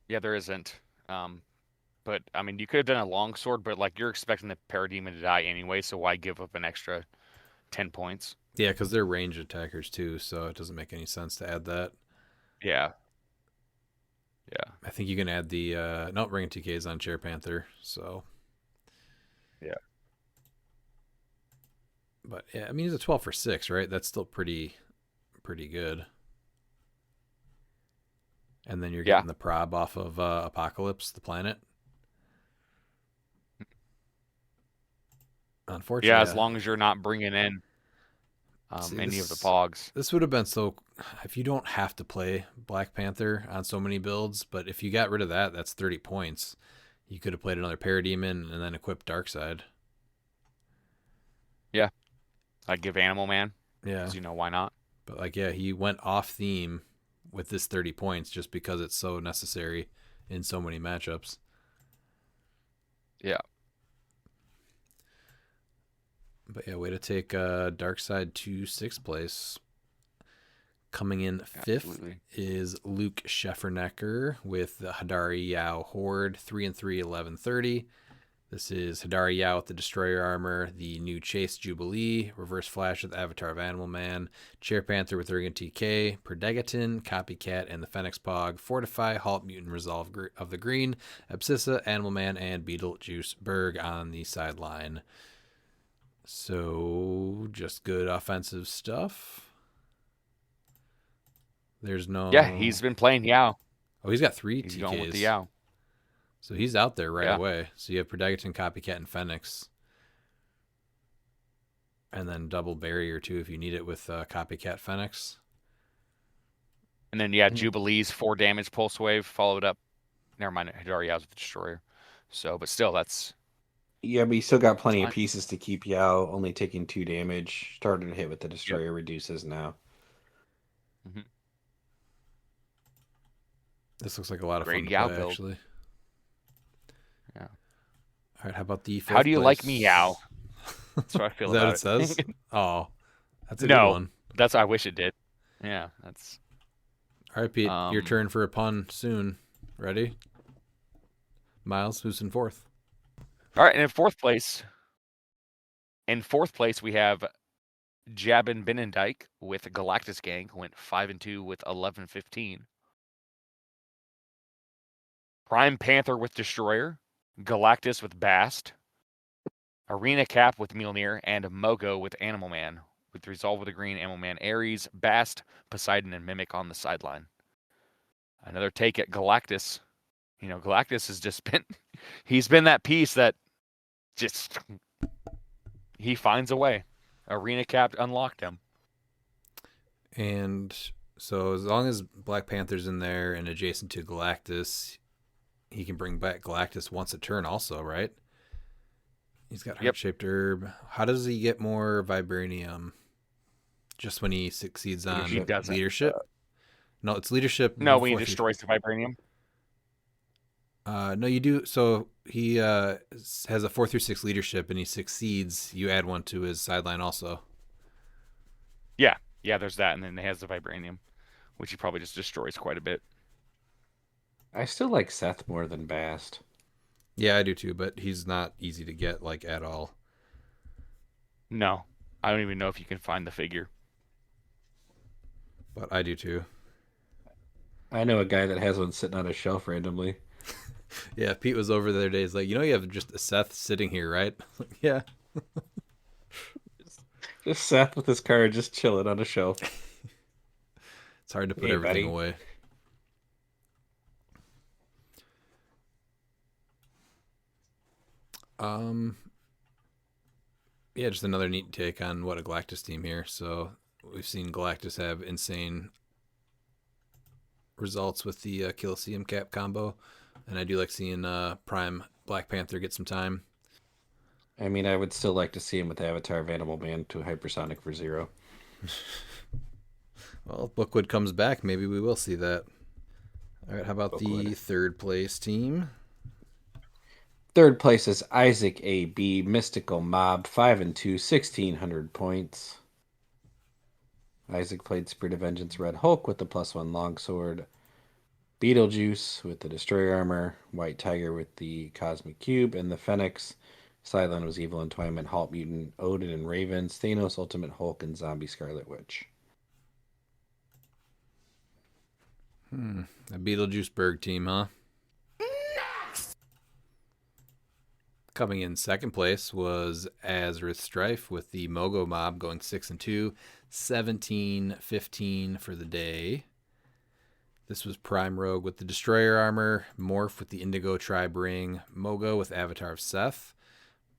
Speaker 5: Yeah, there isn't. But I mean, you could have done a longsword, but like you're expecting the Parademon to die anyway, so why give up an extra 10 points?
Speaker 2: Yeah, because they're range attackers too, so it doesn't make any sense to add that.
Speaker 5: Yeah. Yeah.
Speaker 2: I think you can add the no ring TKs on Chair Panther. So
Speaker 5: Yeah.
Speaker 2: But yeah, I mean he's a 12 for 6, right? That's still pretty good. And then you're
Speaker 5: Yeah.
Speaker 2: getting the prob off of Apocalypse, the planet. Unfortunately,
Speaker 5: Yeah, as long as you're not bringing in
Speaker 2: See,
Speaker 5: any of the
Speaker 2: this-
Speaker 5: pogs.
Speaker 2: This would have been so if you don't have to play Black Panther on so many builds, but if you got rid of that, that's 30 points. You could have played another Parademon and then equipped Darkseid.
Speaker 5: I'd give Animal Man,
Speaker 2: Yeah.
Speaker 5: because why not?
Speaker 2: But like yeah, he went off theme with this 30 points just because it's so necessary in so many matchups.
Speaker 5: Yeah.
Speaker 2: But yeah, way to take Darkseid to 6th place. Coming in 5th
Speaker 5: Absolutely.
Speaker 2: is Luke Scheffernecker with the Hadari Yao Horde, 3 and 3, 1130. This is Hadari Yao with the Destroyer Armor, the new Chase Jubilee, Reverse Flash with Avatar of Animal Man, Chair Panther with Urgan TK, Perdegaton, Copycat, and the Phoenix Pog, Fortify, Halt Mutant Resolve of the Green, Abscissa, Animal Man, and Beetlejuice Berg on the sideline. So, just good offensive stuff. There's no.
Speaker 5: Yeah, he's been playing Yao.
Speaker 2: Oh, he's got 3
Speaker 5: He's
Speaker 2: TKs.
Speaker 5: going with the Yao.
Speaker 2: So he's out there right
Speaker 5: Yeah.
Speaker 2: away. So you have Predagiton, Copycat, and Fenix. And then double barrier, too, if you need it with Copycat Fenix.
Speaker 5: And then, Jubilee's 4 damage Pulse Wave followed up. Never mind, it already has with the Destroyer. So, but still, that's...
Speaker 6: Yeah, but you still got plenty
Speaker 5: fine.
Speaker 6: of pieces to keep Yao only taking 2 damage. Starting to hit with the Destroyer reduces now.
Speaker 5: Mhm.
Speaker 2: This looks like a lot of
Speaker 5: Great
Speaker 2: fun to
Speaker 5: Yao
Speaker 2: play,
Speaker 5: build.
Speaker 2: actually.
Speaker 5: Yeah.
Speaker 2: All right, how about the
Speaker 5: How do you
Speaker 2: fifth
Speaker 5: like
Speaker 2: place?
Speaker 5: me, Yao? That's what I feel
Speaker 2: Is that
Speaker 5: about
Speaker 2: what it says? Oh, that's a good
Speaker 5: No,
Speaker 2: one.
Speaker 5: that's I wish it did. Yeah, that's...
Speaker 2: All right, Pete, your turn for a pun soon. Ready? Miles, who's in 4th?
Speaker 5: All right, and in 4th place... In 4th place, we have Jabin Binnendijk with Galactus Gang, who went 5-2 with 11-15. Prime Panther with Destroyer, Galactus with Bast, Arena Cap with Mjolnir, and Mogo with Animal Man, with Resolve with the Green, Animal Man, Ares, Bast, Poseidon, and Mimic on the sideline. Another take at Galactus. Galactus has just been... He's been that piece that just... He finds a way. Arena Cap unlocked him.
Speaker 2: And so as long as Black Panther's in there and adjacent to Galactus, he can bring back Galactus once a turn also, right? He's got Heart-Shaped Herb. How does he get more Vibranium? Just when he succeeds on
Speaker 5: He doesn't.
Speaker 2: leadership? No, it's leadership.
Speaker 5: No, when he destroys the Vibranium.
Speaker 2: No, you do. So he has a 4 through 6 leadership, and he succeeds. You add 1 to his sideline also.
Speaker 5: Yeah, there's that, and then he has the Vibranium, which he probably just destroys quite a bit.
Speaker 6: I still like Seth more than Bast.
Speaker 2: Yeah, I do too, but he's not easy to get, at all.
Speaker 5: No, I don't even know if you can find the figure.
Speaker 2: But I do too.
Speaker 6: I know a guy that has one sitting on a shelf randomly.
Speaker 2: Yeah, Pete was over the other day. He's like, you have just a Seth sitting here, right? Yeah.
Speaker 6: Just Seth with his card just chilling on a shelf.
Speaker 2: It's hard to put
Speaker 6: Hey,
Speaker 2: everything
Speaker 6: buddy.
Speaker 2: away. Yeah, just another neat take on what a Galactus team here. So we've seen Galactus have insane results with the Colosseum Cap combo, and I do like seeing Prime Black Panther get some time.
Speaker 6: I mean, I would still like to see him with Avatar of Animal Man to Hypersonic for 0.
Speaker 2: Well, if Bookwood comes back, maybe we will see that. All right, how about the
Speaker 6: Bookwood.
Speaker 2: 3rd place team?
Speaker 6: 3rd place is Isaac A.B. Mystical Mob, 5-2, 1,600 points. Isaac played Spirit of Vengeance Red Hulk with the +1 longsword. Beetlejuice with the Destroyer Armor. White Tiger with the Cosmic Cube. And the Phoenix. Sideline was Evil Entwinement, Halt Mutant, Odin and Raven, Thanos, Ultimate Hulk, and Zombie Scarlet Witch.
Speaker 2: A Beetlejuice Berg team, huh? Coming in 2nd place was Azrith Strife with the Mogo Mob going 6-2, 17-15 for the day. This was Prime Rogue with the Destroyer Armor, Morph with the Indigo Tribe Ring, Mogo with Avatar of Seth,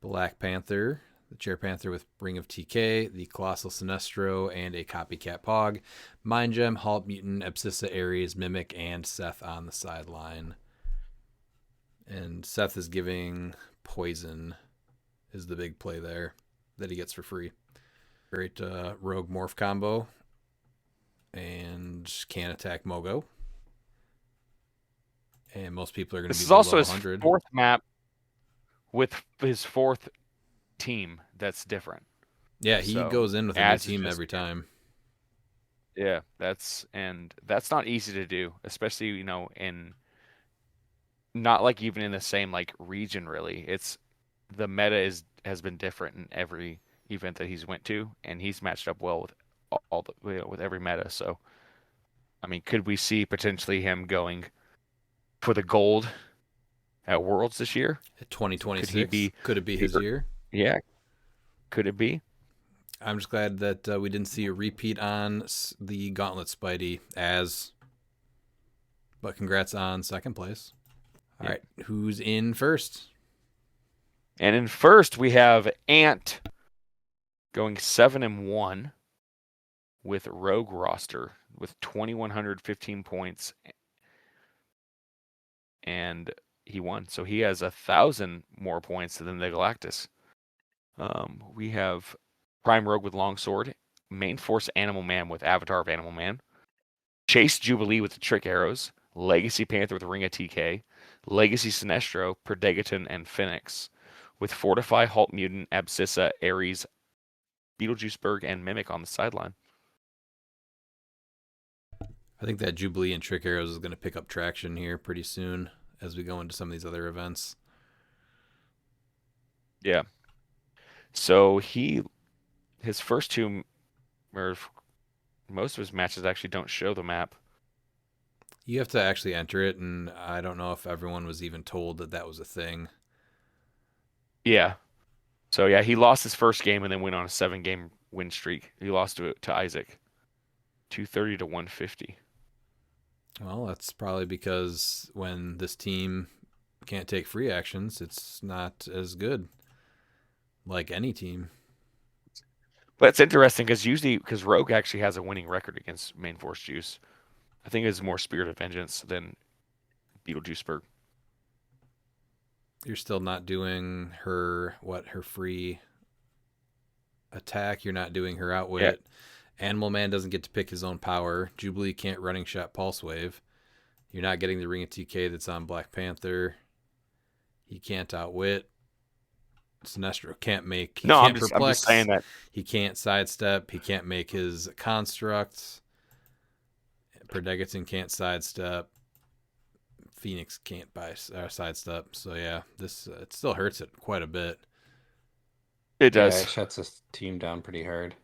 Speaker 2: Black Panther, the Chair Panther with Ring of TK, the Colossal Sinestro, and a Copycat Pog, Mind Gem, Halt Mutant, Abscissa Ares, Mimic, and Seth on the sideline. And Seth is giving Poison is the big play there that he gets for free. Great Rogue Morph combo. And can attack Mogo. And most people are going to be
Speaker 5: This is
Speaker 2: below
Speaker 5: also his
Speaker 2: 100.
Speaker 5: 4th map with his 4th team that's different.
Speaker 2: Yeah, he
Speaker 5: So,
Speaker 2: goes in with a new
Speaker 5: Az is
Speaker 2: team
Speaker 5: just-
Speaker 2: every time.
Speaker 5: Yeah, that's not easy to do, especially, in not like even in the same region really. It's the meta has been different in every event that he's went to, and he's matched up well with all the with every meta. So, I mean, could we see potentially him going for the gold at Worlds this year?
Speaker 2: At 2026,
Speaker 5: Could he be-
Speaker 2: could it be his year?
Speaker 5: Yeah. Could it be?
Speaker 2: I'm just glad that we didn't see a repeat on the Gauntlet Spidey but congrats on second place. All right, who's in first?
Speaker 5: And in first, we have Ant going 7-1 with Rogue roster with 2,115 points. And he won. So he has 1,000 more points than the Galactus. We have Prime Rogue with Longsword, Main Force Animal Man with Avatar of Animal Man, Chase Jubilee with the Trick Arrows, Legacy Panther with Ring of TK, Legacy Sinestro, Predagiton, and Phoenix, with Fortify, Halt Mutant, Abscissa, Ares, Beetlejuiceberg, and Mimic on the sideline.
Speaker 2: I think that Jubilee and Trick Arrows is going to pick up traction here pretty soon as we go into some of these other events.
Speaker 5: Yeah. So his first two, or most of his matches actually don't show the map.
Speaker 2: You have to actually enter it, and I don't know if everyone was even told that that was a thing.
Speaker 5: Yeah. So yeah, he lost his first game and then went on a 7-game win streak. He lost to Isaac, 230 to 150.
Speaker 2: Well, that's probably because when this team can't take free actions, it's not as good. Like any team.
Speaker 5: But it's interesting because Rogue actually has a winning record against Main Force Juice. I think it's more Spirit of Vengeance than Beetlejuiceberg.
Speaker 2: You're still not doing her free attack. You're not doing her outwit. Yeah. Animal Man doesn't get to pick his own power. Jubilee can't running shot Pulse Wave. You're not getting the Ring of TK that's on Black Panther. He can't outwit. Sinestro can't make.
Speaker 5: I'm just saying that.
Speaker 2: He can't sidestep. He can't make his constructs. Predagiton can't sidestep. Phoenix can't sidestep. So yeah, it still hurts it quite a bit.
Speaker 5: It does.
Speaker 6: Yeah, it shuts his team down pretty hard.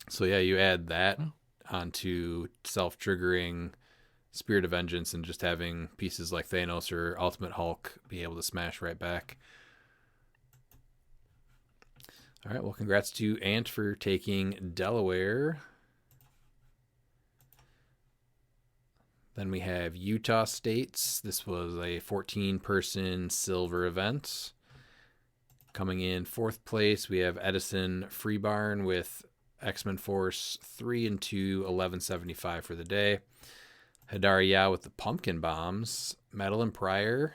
Speaker 2: So yeah, you add that onto self-triggering Spirit of Vengeance and just having pieces like Thanos or Ultimate Hulk be able to smash right back. All right, well, congrats to Ant for taking Delaware. Then we have Utah States. This was a 14-person silver event. Coming in fourth place, we have Edison Freebarn with X-Men Force 3 and 2, 1175 for the day. Hadari Yao with the Pumpkin Bombs. Madeline Pryor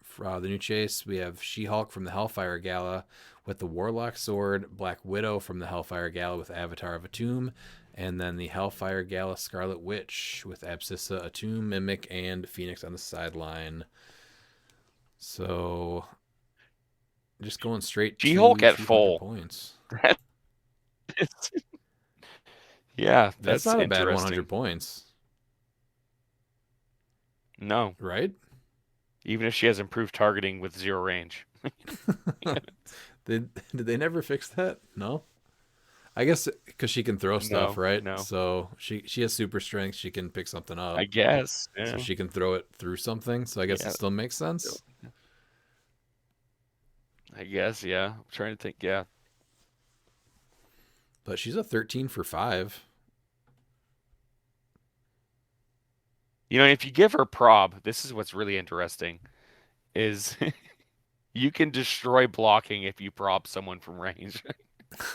Speaker 2: for the new chase. We have She-Hulk from the Hellfire Gala with the Warlock Sword. Black Widow from the Hellfire Gala with Avatar of Atum. And then the Hellfire Gala Scarlet Witch with Abscissa, Atum, Mimic, and Phoenix on the sideline. So just going straight to
Speaker 5: She-Hulk at full
Speaker 2: points.
Speaker 5: Yeah,
Speaker 2: that's not a bad 100 points.
Speaker 5: No.
Speaker 2: Right?
Speaker 5: Even if she has improved targeting with 0 range.
Speaker 2: Did they never fix that? No? I guess because she can throw stuff, right?
Speaker 5: No.
Speaker 2: So she has super strength. She can pick something up.
Speaker 5: I guess. Yeah.
Speaker 2: So she can throw it through something. So I guess it still makes sense.
Speaker 5: I guess, yeah. I'm trying to think, yeah.
Speaker 2: But she's a 13 for 5.
Speaker 5: You know, if you give her prob, this is what's really interesting, is you can destroy blocking if you prob someone from range.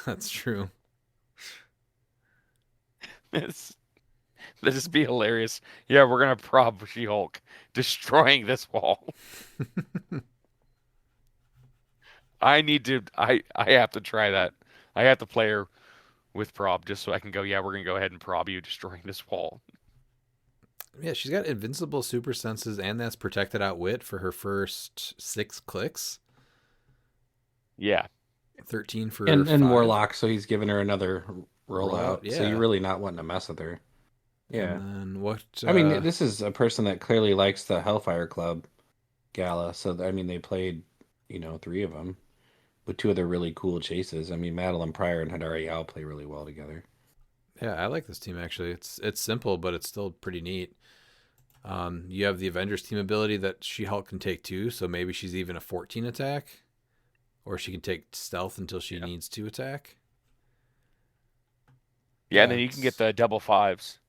Speaker 2: That's true.
Speaker 5: That'd just be hilarious. Yeah, we're going to prob She-Hulk, destroying this wall. I have to try that. I have to play her with prob just so I can go, yeah, we're going to go ahead and prob you, destroying this wall.
Speaker 2: Yeah, she's got invincible super senses, and that's protected outwit for her first 6 clicks.
Speaker 5: Yeah.
Speaker 2: 13 for
Speaker 6: and Warlock, so he's giving her another rollout.
Speaker 2: Yeah.
Speaker 6: So you're really not wanting to mess with her. Yeah.
Speaker 2: And what?
Speaker 6: I mean, this is a person that clearly likes the Hellfire Club Gala. So I mean, they played, 3 of them with 2 of their really cool chases. I mean, Madeline Pryor and Hadari Yao play really well together.
Speaker 2: Yeah, I like this team actually. It's simple, but it's still pretty neat. You have the Avengers team ability that She-Hulk can take too, so maybe she's even a 14 attack. Or she can take stealth until she needs to attack.
Speaker 5: Yeah, and then you can get
Speaker 2: That's-
Speaker 5: the double 5s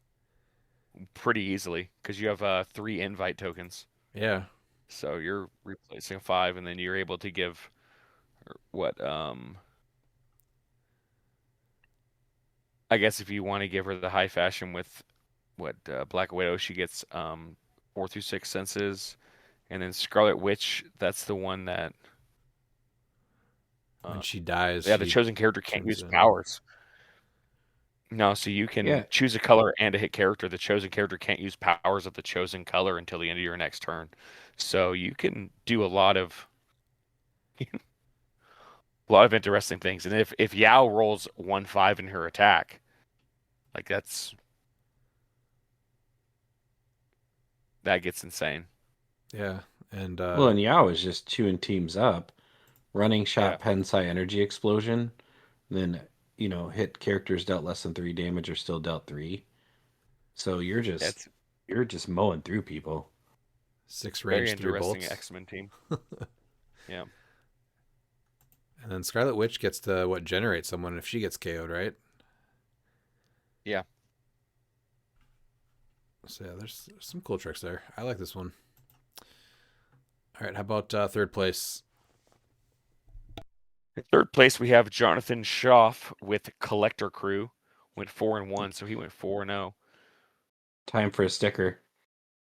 Speaker 5: pretty easily because you have 3 invite tokens.
Speaker 2: Yeah.
Speaker 5: So you're replacing a 5, and then you're able to give what I guess if you want to give her the high fashion with what Black Widow, she gets 4 through 6 senses, and then Scarlet Witch, that's the one that
Speaker 2: When she dies,
Speaker 5: yeah, the
Speaker 2: she
Speaker 5: chosen character can't
Speaker 2: turns
Speaker 5: use
Speaker 2: in.
Speaker 5: powers. No, so you can
Speaker 6: Yeah.
Speaker 5: choose a color and a hit character. The chosen character can't use powers of the chosen color until the end of your next turn. So you can do a lot of interesting things. And if Yao rolls 1-5 in her attack, like that gets insane.
Speaker 2: Yeah. And
Speaker 6: Well, and Yao is just chewing teams up, running shot,
Speaker 5: Yeah.
Speaker 6: Pensai energy explosion, then hit characters dealt less than 3 damage are still dealt 3. So you're
Speaker 5: It's
Speaker 6: just mowing through people.
Speaker 2: 6
Speaker 5: very
Speaker 2: range, 3
Speaker 5: interesting
Speaker 2: bolts.
Speaker 5: X-Men team. Yeah.
Speaker 2: And then Scarlet Witch gets to generate someone if she gets KO'd, right?
Speaker 5: Yeah.
Speaker 2: So yeah, there's some cool tricks there. I like this one. All right, how about third place?
Speaker 5: In third place, we have Jonathan Schaff with Collector Crew. Went 4-1, so he went 4-0.
Speaker 6: Time for a sticker.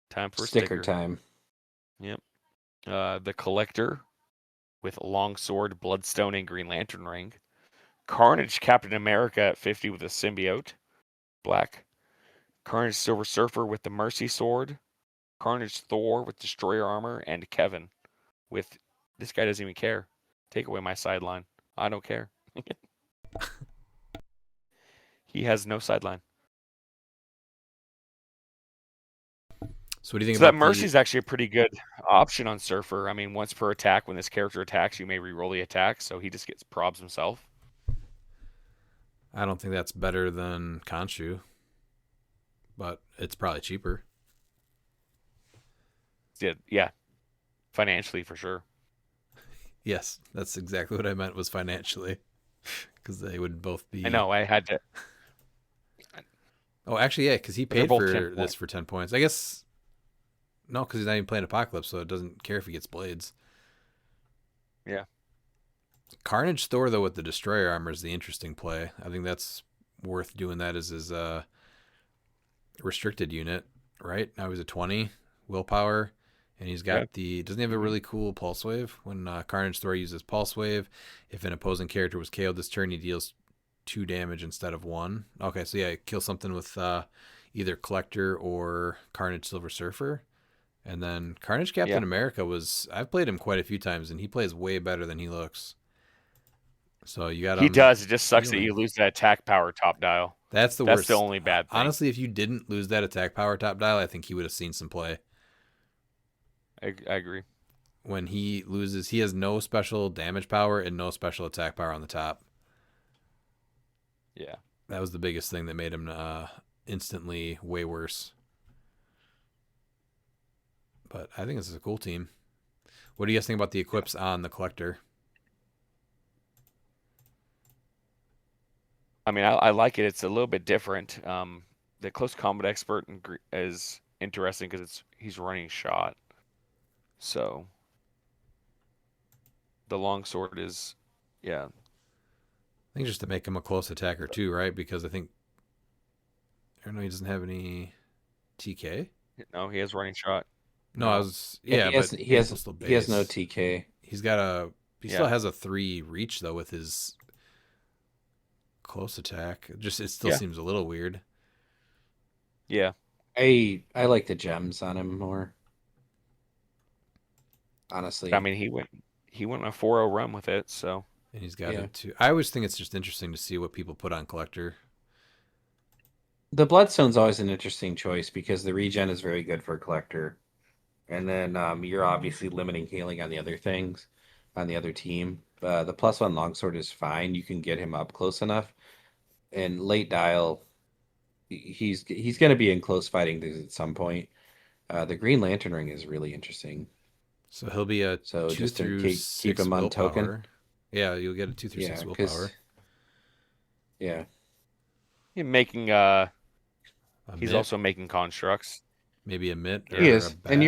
Speaker 5: Time for a
Speaker 6: Sticker
Speaker 5: sticker.
Speaker 6: time.
Speaker 5: Yep. The Collector with Longsword, Bloodstone, and Green Lantern Ring. Carnage Captain America at 50 with a symbiote. Black. Carnage Silver Surfer with the Mercy Sword. Carnage Thor with Destroyer Armor. And Kevin with, this guy doesn't even care. Take away my sideline. I don't care. He has no sideline.
Speaker 2: So what do you think
Speaker 5: So that
Speaker 2: about
Speaker 5: Mercy is actually a pretty good option on Surfer. I mean, once per attack, when this character attacks, you may re-roll the attack, so he just gets probs himself.
Speaker 2: I don't think that's better than Khonshu, but it's probably cheaper.
Speaker 5: Yeah. Financially, for sure.
Speaker 2: Yes, that's exactly what I meant was financially, because they would both be.
Speaker 5: I know, I had to.
Speaker 2: Oh, actually, yeah, because he
Speaker 5: They're
Speaker 2: paid
Speaker 5: both
Speaker 2: for
Speaker 5: 10
Speaker 2: this
Speaker 5: points.
Speaker 2: for 10 points. I guess. No, because he's not even playing Apocalypse, so it doesn't care if he gets blades.
Speaker 5: Yeah.
Speaker 2: Carnage Thor, though, with the Destroyer Armor is the interesting play. I think that's worth doing that as his restricted unit, right? Now he's a 20 willpower, and he's got doesn't he have a really cool Pulse Wave? When Carnage Thor uses Pulse Wave, if an opposing character was KO'd this turn, he deals 2 damage instead of 1. Okay, so yeah, kill something with either Collector or Carnage Silver Surfer. And then Carnage Captain America I've played him quite a few times, and he plays way better than he looks. So you got
Speaker 5: He does. It just sucks that you lose that attack power top dial.
Speaker 2: That's the
Speaker 5: That's
Speaker 2: worst.
Speaker 5: the only bad thing.
Speaker 2: Honestly, if you didn't lose that attack power top dial, I think he would have seen some play.
Speaker 5: I agree.
Speaker 2: When he loses, he has no special damage power and no special attack power on the top.
Speaker 5: Yeah.
Speaker 2: That was the biggest thing that made him instantly way worse. But I think this is a cool team. What do you guys think about the equips on the Collector?
Speaker 5: I mean, I like it. It's a little bit different. The close combat expert is interesting because he's running shot. So the longsword is, yeah.
Speaker 2: I think just to make him a close attacker too, right? Because I think I don't know, he doesn't have any TK.
Speaker 5: No, he has running shot.
Speaker 2: No, I was he has no
Speaker 6: TK.
Speaker 2: He still has a 3 reach though with his close attack. It still seems a little weird.
Speaker 5: Yeah.
Speaker 6: I like the gems on him more. Honestly.
Speaker 5: I mean, he went on a 4-0 run with it, so.
Speaker 2: And he's got it too. I always think it's just interesting to see what people put on Collector.
Speaker 6: The Bloodstone's always an interesting choice because the regen is very good for Collector. And then you're obviously limiting healing on the other things, on the other team. The +1 longsword is fine. You can get him up close enough. And late dial, he's going to be in close fighting at some point. The Green Lantern Ring is really interesting.
Speaker 2: So he'll be a 2
Speaker 6: just to
Speaker 2: through
Speaker 6: keep
Speaker 2: 6
Speaker 6: him on
Speaker 2: willpower.
Speaker 6: token.
Speaker 2: Yeah, you'll get a 2 through 6
Speaker 6: Yeah,
Speaker 2: willpower.
Speaker 6: Yeah.
Speaker 5: He's making
Speaker 2: A
Speaker 5: he's
Speaker 2: mitt,
Speaker 5: also making constructs.
Speaker 2: maybe a mitt
Speaker 6: He
Speaker 2: or a
Speaker 6: is. And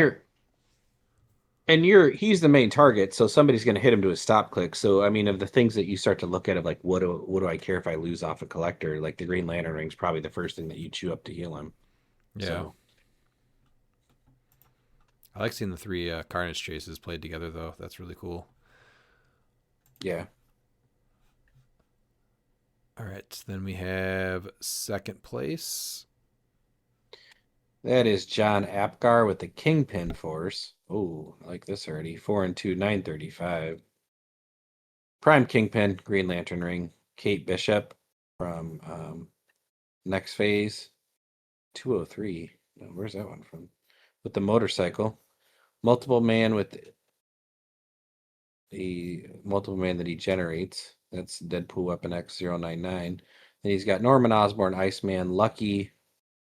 Speaker 2: bat.
Speaker 6: he's the main target, so somebody's going to hit him to a stop click. So I mean, of the things that you start to look at, of like, what do I care if I lose off a collector? Like the Green Lantern ring's probably the first thing that you chew up to heal him.
Speaker 2: Yeah.
Speaker 6: So
Speaker 2: I like seeing the 3 Carnage chases played together, though. That's really cool.
Speaker 6: yeah.
Speaker 2: All right, then we have second place.
Speaker 6: That is John Apgar with the Kingpin Force. Oh, I like this already. 4 and 2, 935. Prime Kingpin, Green Lantern ring. Kate Bishop from Next Phase. 203. No, where's that one from? With the motorcycle. Multiple man the multiple man that he generates. That's Deadpool Weapon X099. Then he's got Norman Osborn, Iceman, Lucky,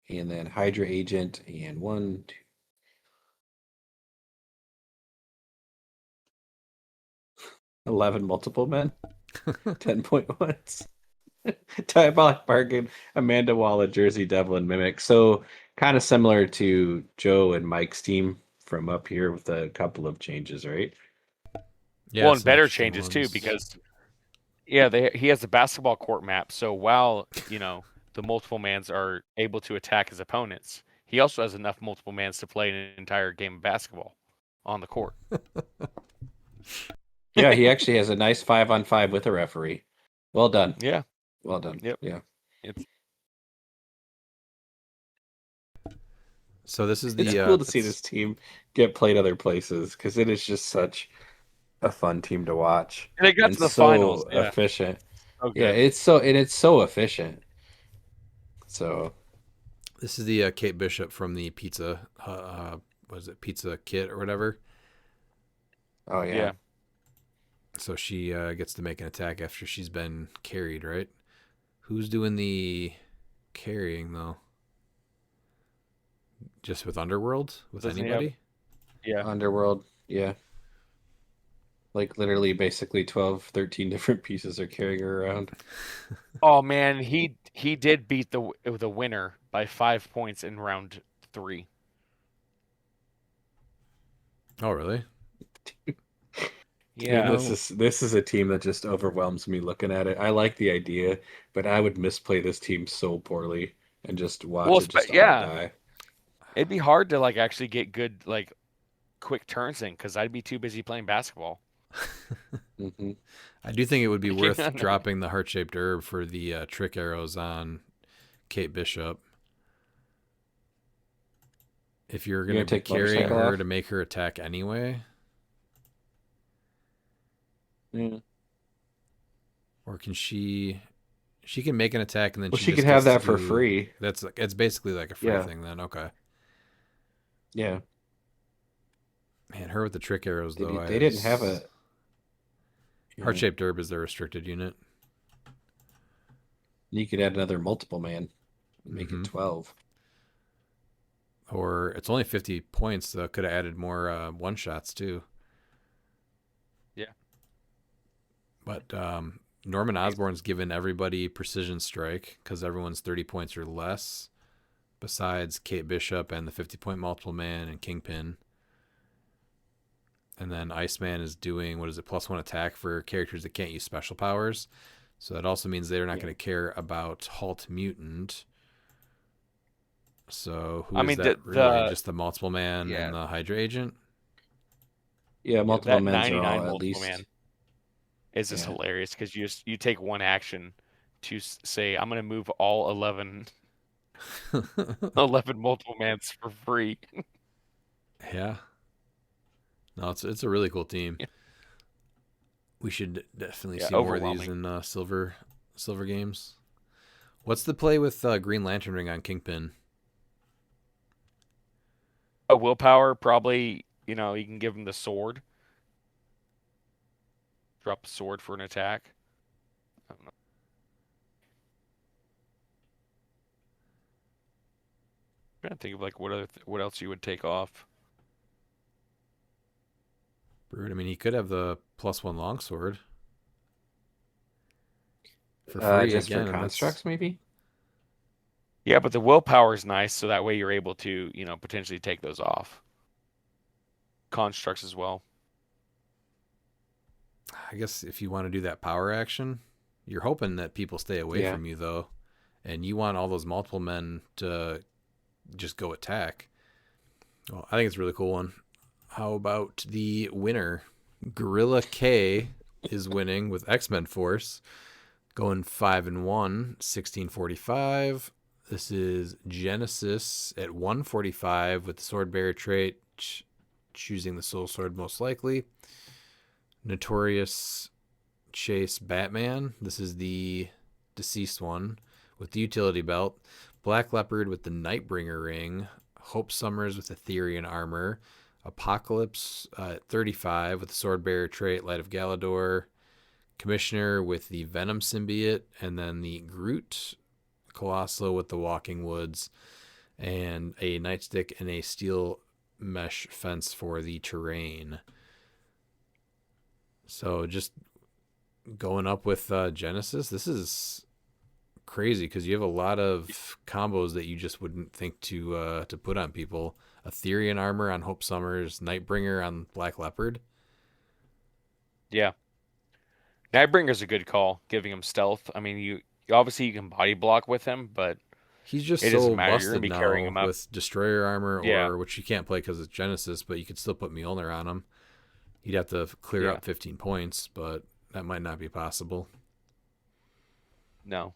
Speaker 6: and then Hydra Agent, and 1, 2, 11 multiple men. 10.1s. Diabolic Bargain, Amanda Waller, Jersey Devil, and Mimic. So kind of similar to Joe and Mike's team from up here with a couple of changes, right?
Speaker 2: Yeah,
Speaker 5: Well, and
Speaker 2: some
Speaker 5: better
Speaker 2: interesting
Speaker 5: changes too,
Speaker 2: ones.
Speaker 5: because he has a basketball court map. So while the multiple mans are able to attack his opponents, he also has enough multiple mans to play an entire game of basketball on the court.
Speaker 6: Yeah, he actually has a nice 5-on-5 with a referee. Well done.
Speaker 5: Yeah.
Speaker 6: Well done.
Speaker 5: Yep.
Speaker 6: Yeah.
Speaker 2: So this is
Speaker 6: It's
Speaker 2: the
Speaker 6: cool to see this team get played other places because it is just such a fun team to watch.
Speaker 5: And they got to the finals. Yeah.
Speaker 6: Efficient.
Speaker 5: Okay.
Speaker 6: Yeah, it's so efficient. So
Speaker 2: This is the Kate Bishop from the Pizza. Was it Pizza Kit or whatever?
Speaker 6: oh yeah.
Speaker 5: Yeah.
Speaker 2: So she gets to make an attack after she's been carried, right? Who's doing the carrying though? Just with Underworld? With
Speaker 5: Doesn't he
Speaker 2: anybody?
Speaker 5: Yeah.
Speaker 6: Underworld, yeah. Like literally basically 12, 13 different pieces are carrying her around.
Speaker 5: Oh man, he did beat the winner by 5 points in round 3.
Speaker 2: Oh, really?
Speaker 5: Yeah.
Speaker 6: Dude, this is a team that just overwhelms me looking at it. I like the idea, but I would misplay this team so poorly and just watch it just all die.
Speaker 5: It'd be hard to actually get good quick turns in because I'd be too busy playing basketball.
Speaker 6: Mm-hmm.
Speaker 2: I do think it would be worth dropping the heart-shaped herb for the trick arrows on Kate Bishop. If you're going to be
Speaker 6: take
Speaker 2: carrying
Speaker 6: motorcycle
Speaker 2: her
Speaker 6: off?
Speaker 2: to make her attack anyway,
Speaker 6: Yeah.
Speaker 2: or can she can make an attack and then
Speaker 6: Well,
Speaker 2: she
Speaker 6: she
Speaker 2: just
Speaker 6: could have
Speaker 2: gets
Speaker 6: that for
Speaker 2: to-
Speaker 6: free.
Speaker 2: It's basically like a free
Speaker 6: Yeah.
Speaker 2: thing then. Okay.
Speaker 6: Yeah.
Speaker 2: Man, her with the trick arrows
Speaker 6: They,
Speaker 2: though.
Speaker 6: they didn't have a
Speaker 2: Heart-shaped herb is their restricted unit.
Speaker 6: You could add another multiple man, make
Speaker 2: Mhm.
Speaker 6: it 12.
Speaker 2: Or it's only 50 points, so could have added more one-shots too.
Speaker 5: Yeah.
Speaker 2: But Norman Osborn's given everybody precision strike because everyone's 30 points or less, besides Kate Bishop and the 50-point multiple man and Kingpin. And then Iceman is doing, +1 attack for characters that can't use special powers. So that also means they're not going to care about Halt Mutant. So who is that really? Just the multiple man and the Hydra agent?
Speaker 6: Yeah, multiple
Speaker 5: that
Speaker 6: men are
Speaker 5: 99
Speaker 6: all at
Speaker 5: multiple
Speaker 6: least.
Speaker 5: man is just hilarious because you take one action to say I'm going to move all 11 multiple mans for free.
Speaker 2: Yeah. No, it's a really cool team. Yeah. We should definitely see more of these in silver games. What's the play with Green Lantern ring on Kingpin?
Speaker 5: A willpower, probably. You can give him the sword. Drop a sword for an attack. I don't know. I'm trying to think of what else you would take off.
Speaker 2: Brood. I mean, he could have the +1 longsword. for free
Speaker 6: Just
Speaker 2: again.
Speaker 6: for
Speaker 2: and
Speaker 6: constructs, maybe.
Speaker 5: Yeah, but the willpower is nice, so that way you're able to, potentially take those off. Constructs as well.
Speaker 2: I guess if you want to do that power action, you're hoping that people stay away
Speaker 6: Yeah.
Speaker 2: from you though, and you want all those multiple men to just go attack. Well, I think it's a really cool one. How about the winner? Gorilla K is winning with X-Men Force, going 5-1, 1645. This is Genesis at 145 with the Sword Bearer trait, choosing the Soul Sword most likely. Notorious Chase Batman. This is the deceased one with the utility belt. Black Leopard with the Nightbringer ring. Hope Summers with Etherean armor. Apocalypse at 35 with the Swordbearer trait, Light of Galador. Commissioner with the Venom symbiote, and then the Groot Colossal with the Walking Woods, and a Nightstick and a steel mesh fence for the terrain. So just going up with Genesis, this is crazy because you have a lot of combos that you just wouldn't think to put on people. Etherean armor on Hope Summers, Nightbringer on Black Leopard.
Speaker 5: Yeah. Nightbringer's a good call, giving him stealth. I mean, you obviously you can body block with him, but
Speaker 2: he's just
Speaker 5: it
Speaker 2: so
Speaker 5: doesn't matter. You're
Speaker 2: busted
Speaker 5: gonna be
Speaker 2: now
Speaker 5: carrying him up.
Speaker 2: with Destroyer armor,
Speaker 5: Yeah.
Speaker 2: or which you can't play because it's Genesis, but you could still put Mjolnir on him. You'd have to clear
Speaker 5: Yeah.
Speaker 2: up 15 points, but that might not be possible.
Speaker 5: No.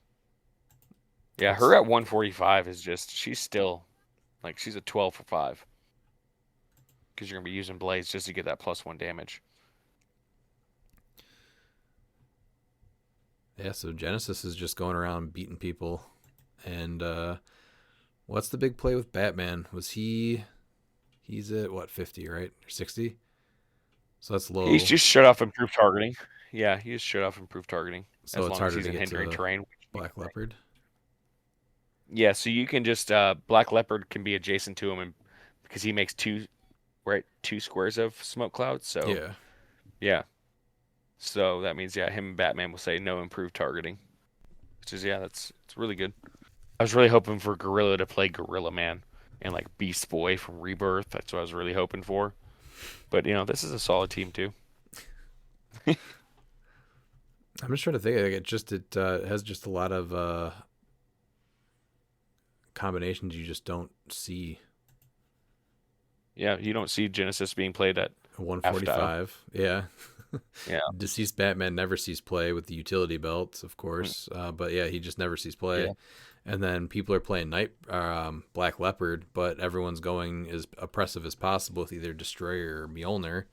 Speaker 5: Yeah, her at 145 is just, she's still, she's a 12 for 5. Because you're going to be using Blades just to get that +1 damage.
Speaker 2: Yeah, so Genesis is just going around beating people. And what's the big play with Batman? He's at, 50, right? Or 60? So that's low.
Speaker 5: He's just shut off improved targeting. Yeah, he just shut off improved targeting.
Speaker 2: So
Speaker 5: as
Speaker 2: it's
Speaker 5: long as
Speaker 2: harder
Speaker 5: he's
Speaker 2: to
Speaker 5: in
Speaker 2: get
Speaker 5: hindering
Speaker 2: to
Speaker 5: terrain.
Speaker 2: Black Leopard.
Speaker 5: Yeah, so you can just, Black Leopard can be adjacent to him because he makes two squares of smoke clouds. So yeah. So that means, him and Batman will say no improved targeting. Which is, it's really good. I was really hoping for Gorilla to play Gorilla Man and Beast Boy from Rebirth. That's what I was really hoping for. But, this is a solid team too.
Speaker 2: I'm just trying to think. It has just a lot of combinations you just don't see.
Speaker 5: Yeah, you don't see Genesis being played at
Speaker 2: 145. Yeah.
Speaker 5: Yeah.
Speaker 2: Deceased Batman never sees play with the utility belts, of course. But yeah, he just never sees play.
Speaker 5: Yeah.
Speaker 2: And then people are playing Black Leopard, but everyone's going as oppressive as possible with either Destroyer or Mjolnir.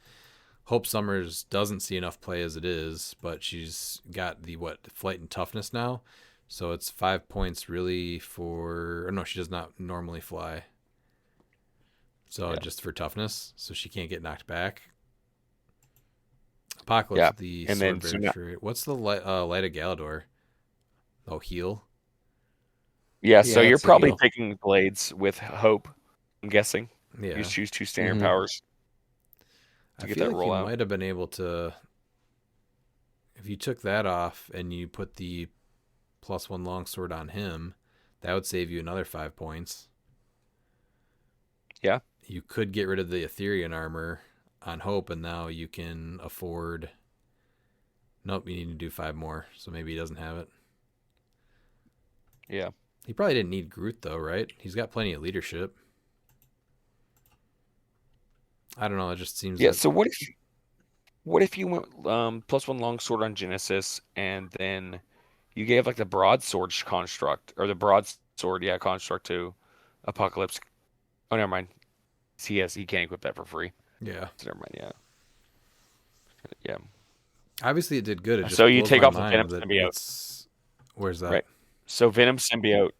Speaker 2: Hope Summers doesn't see enough play as it is, but she's got the flight and toughness now. So it's 5 points really for... Or no, she does not normally fly. So just for toughness, so she can't get knocked back. Apocalypse, the
Speaker 5: and then
Speaker 2: Swordbearer. What's the Light of Galador? Oh, heal?
Speaker 5: Yeah, so you're
Speaker 6: that's a
Speaker 5: probably
Speaker 6: heal.
Speaker 5: picking Blades with Hope, I'm guessing.
Speaker 2: Yeah.
Speaker 5: You just choose 2 standard powers to
Speaker 2: I
Speaker 5: get
Speaker 2: feel
Speaker 5: that
Speaker 2: like you
Speaker 5: rollout.
Speaker 2: might have been able to... If you took that off and you put the +1 longsword on him, that would save you another 5 points.
Speaker 5: Yeah.
Speaker 2: You could get rid of the Etherean armor on Hope, and now you can afford... Nope, you need to do 5 more, so maybe he doesn't have it.
Speaker 5: Yeah.
Speaker 2: He probably didn't need Groot, though, right? He's got plenty of leadership. I don't know, it just seems
Speaker 5: Yeah,
Speaker 2: like...
Speaker 5: so what if you went +1 longsword on Genesis, and then you gave the broadsword construct, or the broadsword, construct to Apocalypse. Oh, never mind. He can't equip that for free.
Speaker 2: Yeah.
Speaker 5: So never mind, yeah.
Speaker 2: Obviously, it did good. It just
Speaker 5: So you
Speaker 2: blows
Speaker 5: take
Speaker 2: my
Speaker 5: off the
Speaker 2: mind
Speaker 5: Venom
Speaker 2: that
Speaker 5: symbiote.
Speaker 2: it's- Where's that?
Speaker 5: Right. So Venom symbiote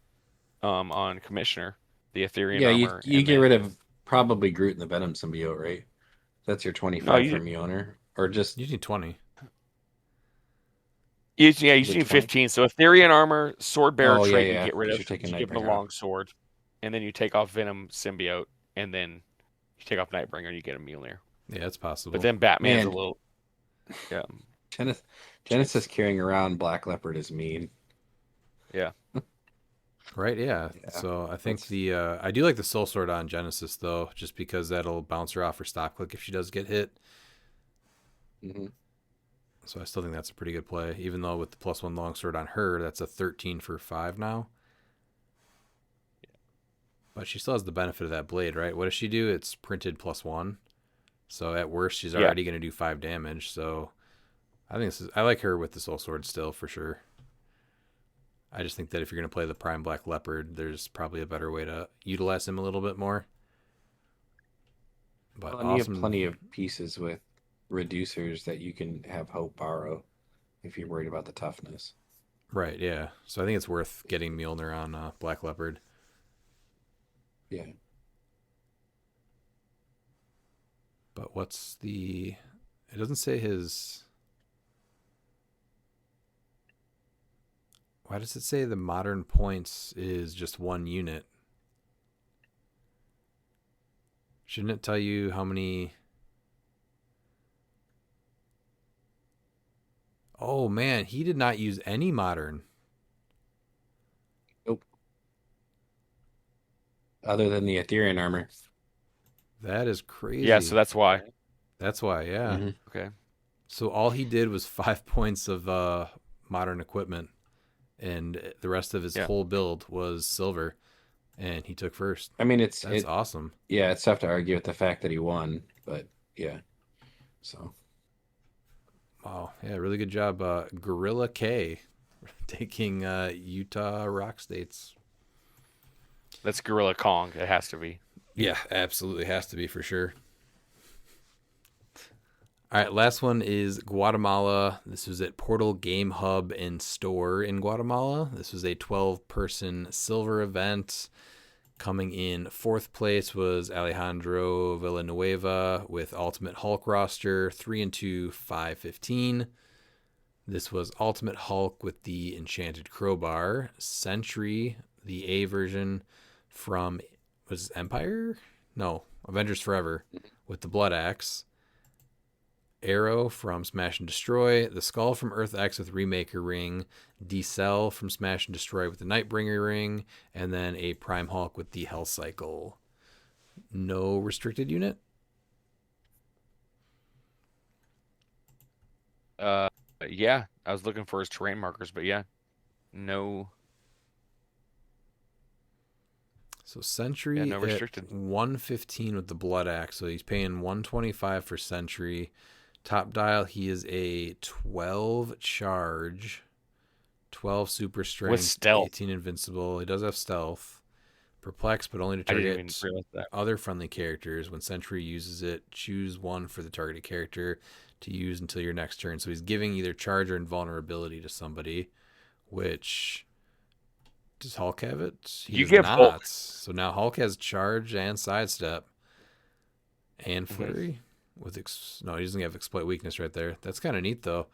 Speaker 5: on Commissioner, the Etherean
Speaker 6: Yeah,
Speaker 5: armor.
Speaker 6: you
Speaker 5: and
Speaker 6: get
Speaker 5: then-
Speaker 6: rid of probably Groot and the Venom symbiote, right? That's your 25
Speaker 5: No, you-
Speaker 6: for Mjolnir, or just
Speaker 2: You need 20.
Speaker 5: You
Speaker 6: Is it
Speaker 5: need
Speaker 6: 20?
Speaker 5: 15. So Etherean armor, sword bearer
Speaker 6: Oh, yeah,
Speaker 5: trait,
Speaker 6: yeah.
Speaker 5: you get rid
Speaker 6: You
Speaker 5: of.
Speaker 6: should take a
Speaker 5: You give him a
Speaker 6: Nightbringer
Speaker 5: long
Speaker 6: off.
Speaker 5: sword, and then you take off Venom symbiote, and then you take off Nightbringer, and you get a Mjolnir.
Speaker 2: Yeah, it's possible.
Speaker 5: But then Batman's
Speaker 6: Man.
Speaker 5: a little, yeah.
Speaker 6: Genesis carrying around Black Leopard is mean.
Speaker 5: Yeah.
Speaker 2: Right, yeah. So I think I do like the Soul Sword on Genesis though, just because that'll bounce her off her stop click if she does get hit.
Speaker 6: Mm-hmm.
Speaker 2: So I still think that's a pretty good play, even though with the +1 longsword on her, that's a 13 for 5 now. But she still has the benefit of that blade, right? What does she do? It's printed +1. So at worst, she's already going to do 5 damage. So I think I like her with the Soul Sword still for sure. I just think that if you're going to play the Prime Black Leopard, there's probably a better way to utilize him a little bit more. But
Speaker 6: Well, and you have plenty of pieces with reducers that you can have Hope borrow if you're worried about the toughness.
Speaker 2: Right, yeah. So I think it's worth getting Mjolnir on Black Leopard.
Speaker 6: Yeah.
Speaker 2: But what's the... It doesn't say his... Why does it say the modern points is just 1 unit? Shouldn't it tell you how many... Oh, man, he did not use any modern.
Speaker 6: Nope. Other than the Ethereum armor.
Speaker 2: That is crazy.
Speaker 5: Yeah, so that's why.
Speaker 2: That's why, yeah.
Speaker 6: Mm-hmm.
Speaker 5: Okay.
Speaker 2: So all he did was 5 points of modern equipment, and the rest of his whole build was silver, and he took first.
Speaker 6: I mean,
Speaker 2: that's awesome.
Speaker 6: Yeah, it's tough to argue with the fact that he won, but yeah. So.
Speaker 2: Wow, yeah, really good job, Gorilla K, taking Utah ROC States.
Speaker 5: That's Gorilla Kong. It has to be.
Speaker 2: Yeah, absolutely has to be for sure. All right, last one is Guatemala. This was at Portal Game Hub and Store in Guatemala. This was a 12-person silver event. Coming in 4th place was Alejandro Villanueva with Ultimate Hulk roster, 3-2, 515. This was Ultimate Hulk with the Enchanted Crowbar. Sentry, the A version from, was it Empire? No, Avengers Forever with the Blood Axe. Arrow from Smash and Destroy, the Skull from Earth X with Remaker Ring, D-Cell from Smash and Destroy with the Nightbringer Ring, and then a Prime Hulk with the Hell Cycle. No restricted unit?
Speaker 5: Yeah, I was looking for his terrain markers, but yeah, no.
Speaker 2: So Sentry
Speaker 5: no restricted.
Speaker 2: at 115 with the Blood Axe, so he's paying 125 for Sentry. Top dial, he is a 12 charge, 12 super strength,
Speaker 5: with stealth.
Speaker 2: 18 invincible. He does have stealth. Perplex, but only to target other friendly characters. When Sentry uses it, choose one for the targeted character to use until your next turn. So he's giving either charge or invulnerability to somebody, which... Does Hulk have it? He does not. Hulk. So now Hulk has charge and sidestep and flurry with no, he doesn't have exploit weakness right there. That's kind of neat though.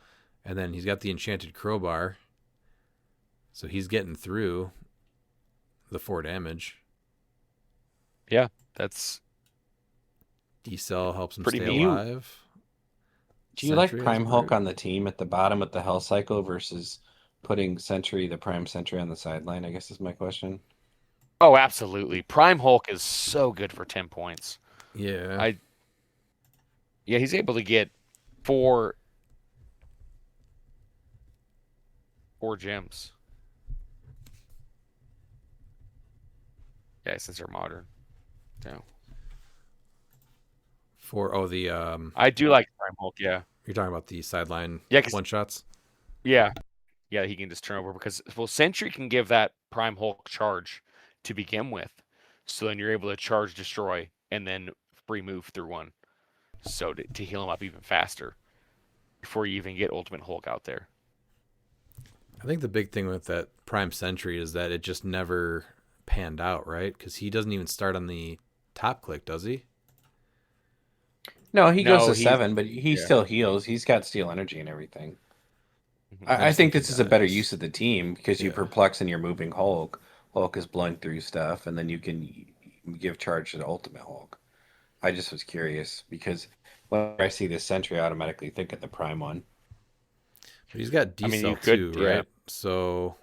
Speaker 2: And then he's got the Enchanted Crowbar, so he's getting through the 4 damage.
Speaker 5: Yeah, that's
Speaker 2: D-Cell helps him
Speaker 5: pretty
Speaker 2: stay
Speaker 5: neat.
Speaker 2: alive.
Speaker 6: Do you like Prime Hulk on the team at the bottom with the Hell Cycle versus putting the Prime Sentry on the sideline, I guess is my question.
Speaker 5: Oh, absolutely. Prime Hulk is so good for 10 points.
Speaker 2: Yeah.
Speaker 5: Yeah, he's able to get 4 gems. Yeah, since they're modern. Yeah.
Speaker 2: I
Speaker 5: do like Prime Hulk, yeah.
Speaker 2: You're talking about the sideline one-shots?
Speaker 5: Yeah. Yeah, he can just turn over because, well, Sentry can give that Prime Hulk charge to begin with. So then you're able to charge, destroy, and then free move through one. So to heal him up even faster before you even get Ultimate Hulk out there.
Speaker 2: I think the big thing with that Prime Sentry is that it just never panned out, right? Because he doesn't even start on the top click, does he?
Speaker 6: No, he goes to 7, but he still heals. He's got Steel Energy and everything. I think this is a better use of the team because you perplex and you're moving Hulk. Hulk is blowing through stuff, and then you can give charge to the Ultimate Hulk. I just was curious because when I see this Sentry, I automatically think of the Prime one.
Speaker 2: He's got
Speaker 5: I mean, you
Speaker 2: decel
Speaker 5: could,
Speaker 2: too,
Speaker 5: yeah.
Speaker 2: right? So,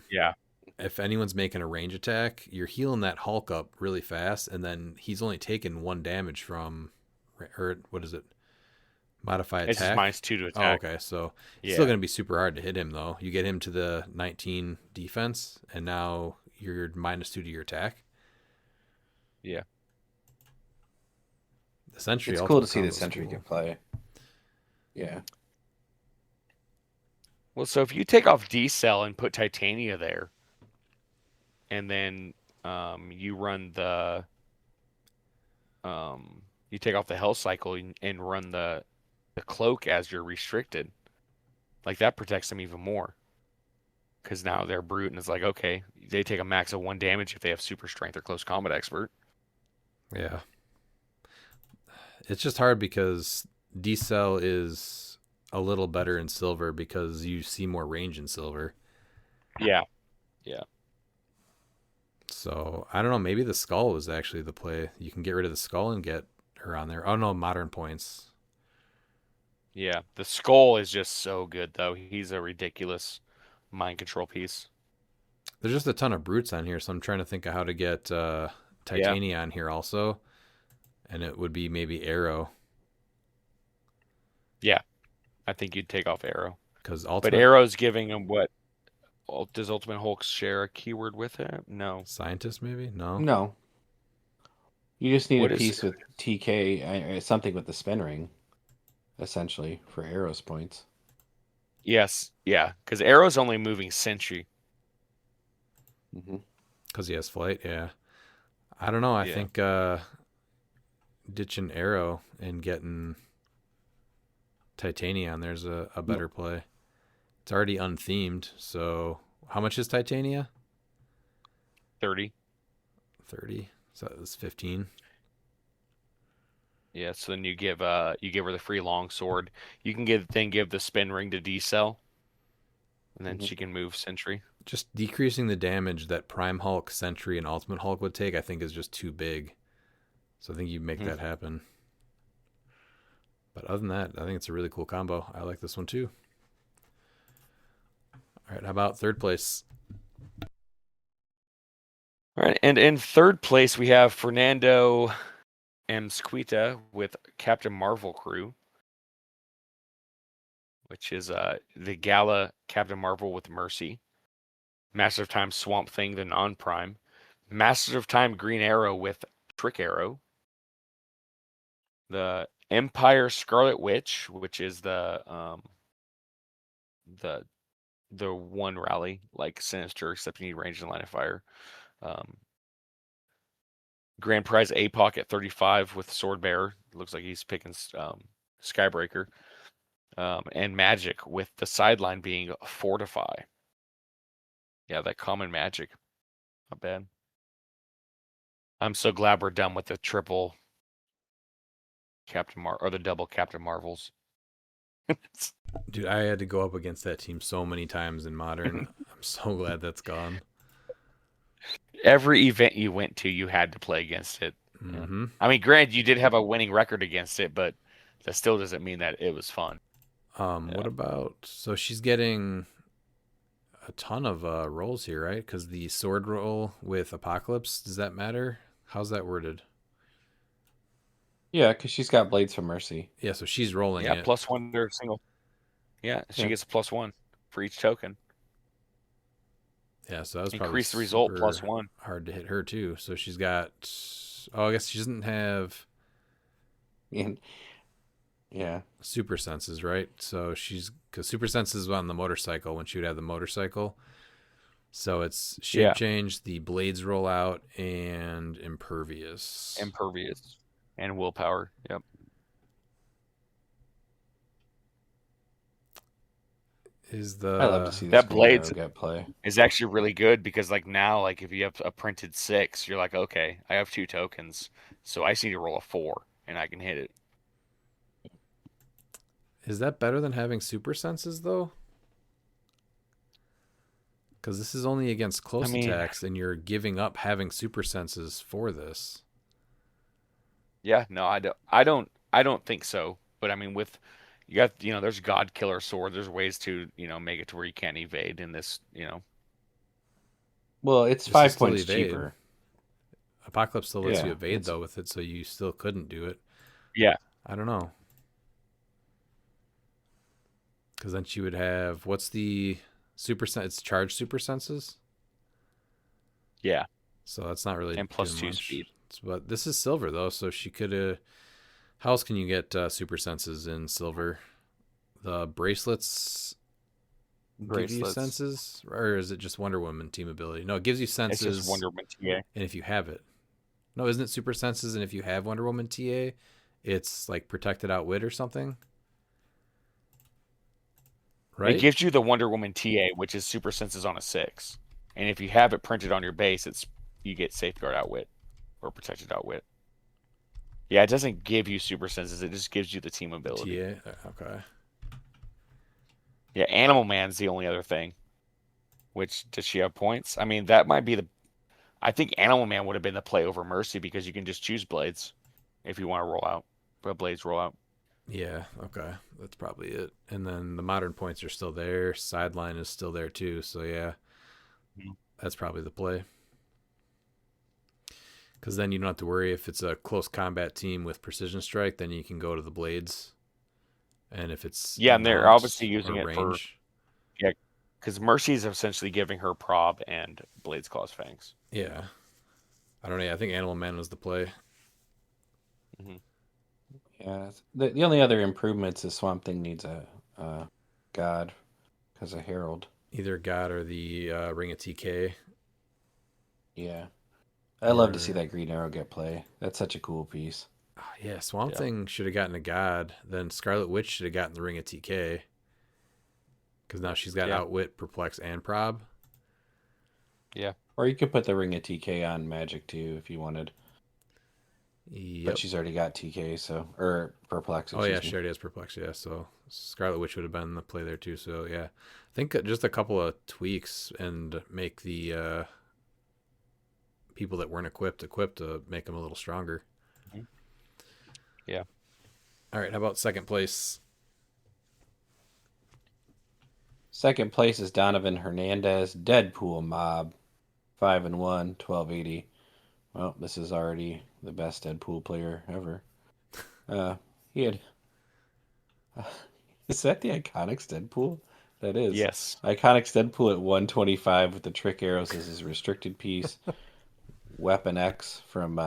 Speaker 5: Yeah.
Speaker 2: if anyone's making a range attack, you're healing that Hulk up really fast, and then he's only taken 1 damage from, or what is it? Modify
Speaker 5: It's just
Speaker 2: attack.
Speaker 5: -2 to
Speaker 2: Oh,
Speaker 5: attack.
Speaker 2: okay. So it's still
Speaker 5: Yeah.
Speaker 2: going to be super hard to hit him, though. You get him to the 19 defense, and now you're -2 to your attack.
Speaker 5: Yeah.
Speaker 2: The Sentry.
Speaker 6: It's cool to
Speaker 2: ultimate
Speaker 6: see the
Speaker 2: combo is
Speaker 6: Sentry
Speaker 2: cool.
Speaker 6: get play. Yeah.
Speaker 5: Well, so if you take off D-Cell and put Titania there, and then you run the you take off the Hell Cycle and run the Cloak as your restricted, like that protects them even more. Because now they're brute, and it's like, okay, they take a max of 1 damage if they have super strength or close combat expert.
Speaker 2: Yeah. It's just hard because D-Cell is a little better in silver because you see more range in silver.
Speaker 5: Yeah. Yeah.
Speaker 2: So I don't know. Maybe the skull was actually the play. You can get rid of the skull and get her on there. Oh no, modern points.
Speaker 5: Yeah. The Skull is just so good, though. He's a ridiculous mind control piece.
Speaker 2: There's just a ton of brutes on here, so I'm trying to think of how to get Titania on here also, and it would be maybe Arrow.
Speaker 5: Yeah. I think you'd take off Arrow.
Speaker 2: Because
Speaker 5: But Arrow's giving him what? Does Ultimate Hulk share a keyword with it? No.
Speaker 2: Scientist maybe? No.
Speaker 6: No. You just need
Speaker 5: What
Speaker 6: a
Speaker 5: is-
Speaker 6: piece with TK, something with the spin ring, essentially, for Arrow's points.
Speaker 5: Yes. Yeah. Because Arrow's only moving Sentry.
Speaker 2: Because he has flight, yeah. I don't know. I
Speaker 5: Yeah.
Speaker 2: think ditching Arrow and getting Titania on there's a better play. It's already unthemed, so how much is Titania?
Speaker 5: 30.
Speaker 2: 30. So that was 15.
Speaker 5: Yeah, so then you give her the free longsword. You can give the spin ring to D-Cell, and then she can move Sentry.
Speaker 2: Just decreasing the damage that Prime Hulk, Sentry, and Ultimate Hulk would take, I think, is just too big. So I think you make that happen. But other than that, I think it's a really cool combo. I like this one too. All right, how about third place?
Speaker 5: All right, and in third place we have Fernando Msquita with Captain Marvel crew, which is the Gala Captain Marvel with Mercy, Master of Time Swamp Thing, the non-prime, Master of Time Green Arrow with Trick Arrow, the Empire Scarlet Witch, which is the one rally like Sinister, except you need range and line of fire. Grand Prize APOC at 35 with Sword Bearer. Looks like he's picking Skybreaker. And Magic with the sideline being Fortify. Yeah, that common Magic. Not bad. I'm so glad we're done with the triple or the double Captain Marvels.
Speaker 2: Dude, I had to go up against that team so many times in Modern. I'm so glad that's gone.
Speaker 5: Every event you went to, you had to play against it.
Speaker 2: Mm-hmm.
Speaker 5: I mean, granted, you did have a winning record against it, but that still doesn't mean that it was fun.
Speaker 2: What about... So she's getting a ton of rolls here, right? Because the sword roll with Apocalypse, does that matter? How's that worded?
Speaker 6: Yeah, because she's got Blades from Mercy.
Speaker 2: Yeah, so she's rolling
Speaker 5: Yeah,
Speaker 2: it.
Speaker 5: +1 to single. Yeah, she gets a +1 for each token.
Speaker 2: Yeah, so that was
Speaker 5: Increase the
Speaker 2: probably
Speaker 5: result
Speaker 2: super
Speaker 5: +1.
Speaker 2: hard to hit her too. So she's got... Oh, I guess she doesn't have
Speaker 6: Yeah.
Speaker 2: super senses, right? So she's... Because super senses is on the motorcycle when she would have the motorcycle. So it's shape change, the blades roll out, and impervious.
Speaker 5: Impervious. And willpower. Yep.
Speaker 2: Is the...
Speaker 6: I love to see
Speaker 5: That
Speaker 6: this
Speaker 5: Blades
Speaker 6: get play.
Speaker 5: is actually really good because like now, like if you have a printed 6, you're like, okay, I have 2 tokens, so I just need to roll a 4 and I can hit it.
Speaker 2: Is that better than having super senses though? Because this is only against close attacks, and you're giving up having super senses for this.
Speaker 5: Yeah, no, I don't think so. But I mean, with You got, there's God Killer Sword. There's ways to, make it to where you can't evade in this,
Speaker 6: Well, it's
Speaker 2: This is
Speaker 6: 5
Speaker 2: still
Speaker 6: points
Speaker 2: evade.
Speaker 6: cheaper.
Speaker 2: Apocalypse still lets you
Speaker 6: Yeah,
Speaker 2: evade
Speaker 6: it's-
Speaker 2: though with it, so you still couldn't do it.
Speaker 5: Yeah.
Speaker 2: I don't know. Because then she would have, what's the super sense? It's charged super senses.
Speaker 5: Yeah.
Speaker 2: So that's not really
Speaker 5: And plus
Speaker 2: doing
Speaker 5: 2
Speaker 2: much.
Speaker 5: speed.
Speaker 2: But this is silver though, so she could. How else can you get super senses in silver? The bracelets give you senses, or is it just Wonder Woman team ability? No, it gives you senses.
Speaker 5: It's just Wonder Woman TA.
Speaker 2: And if you have it, no, isn't it super senses? And if you have Wonder Woman TA, it's like protected outwit or something, right?
Speaker 5: It gives you the Wonder Woman TA, which is super senses on a 6. And if you have it printed on your base, you get safeguard outwit or protected outwit. Yeah, it doesn't give you super senses. It just gives you the team ability.
Speaker 2: TA, okay.
Speaker 5: Yeah, Animal Man's the only other thing. Which, does she have points? I mean, that might be I think Animal Man would have been the play over Mercy because you can just choose Blades if you want to roll out. But Blades roll out.
Speaker 2: Yeah, okay. That's probably it. And then the modern points are still there. Sideline is still there too. So yeah, that's probably the play. Because then you don't have to worry if it's a close combat team with precision strike, then you can go to the blades. And if it's
Speaker 5: and they're
Speaker 2: launch
Speaker 5: obviously using
Speaker 2: or
Speaker 5: it for because Mercy is essentially giving her prob and Blades Claws Fangs.
Speaker 2: Yeah, I don't know. I think Animal Man was the play.
Speaker 6: Yeah, the only other improvements is Swamp Thing needs a god because of Herald.
Speaker 2: Either God or the Ring of TK.
Speaker 6: Yeah, I love to see that Green Arrow get play. That's such a cool piece.
Speaker 2: Yeah, Swamp Thing should have gotten a God. Then Scarlet Witch should have gotten the Ring of TK. Because now she's got Outwit, Perplex, and Prob.
Speaker 5: Yeah.
Speaker 6: Or you could put the Ring of TK on Magic too if you wanted.
Speaker 2: Yep.
Speaker 6: But she's already got TK, so or Perplex.
Speaker 2: Oh yeah, she already has Perplex. Yeah, so Scarlet Witch would have been the play there too. So yeah, I think just a couple of tweaks and make the people that weren't equipped to make them a little stronger.
Speaker 5: Yeah.
Speaker 2: All right. How about second place?
Speaker 6: Second place is Donovan Hernandez, Deadpool Mob, 5-1, 1280. Well, this is already the best Deadpool player ever. He had. Is that the Iconics Deadpool? That is.
Speaker 5: Yes.
Speaker 6: Iconics Deadpool at 125 with the trick arrows as his restricted piece. Weapon X from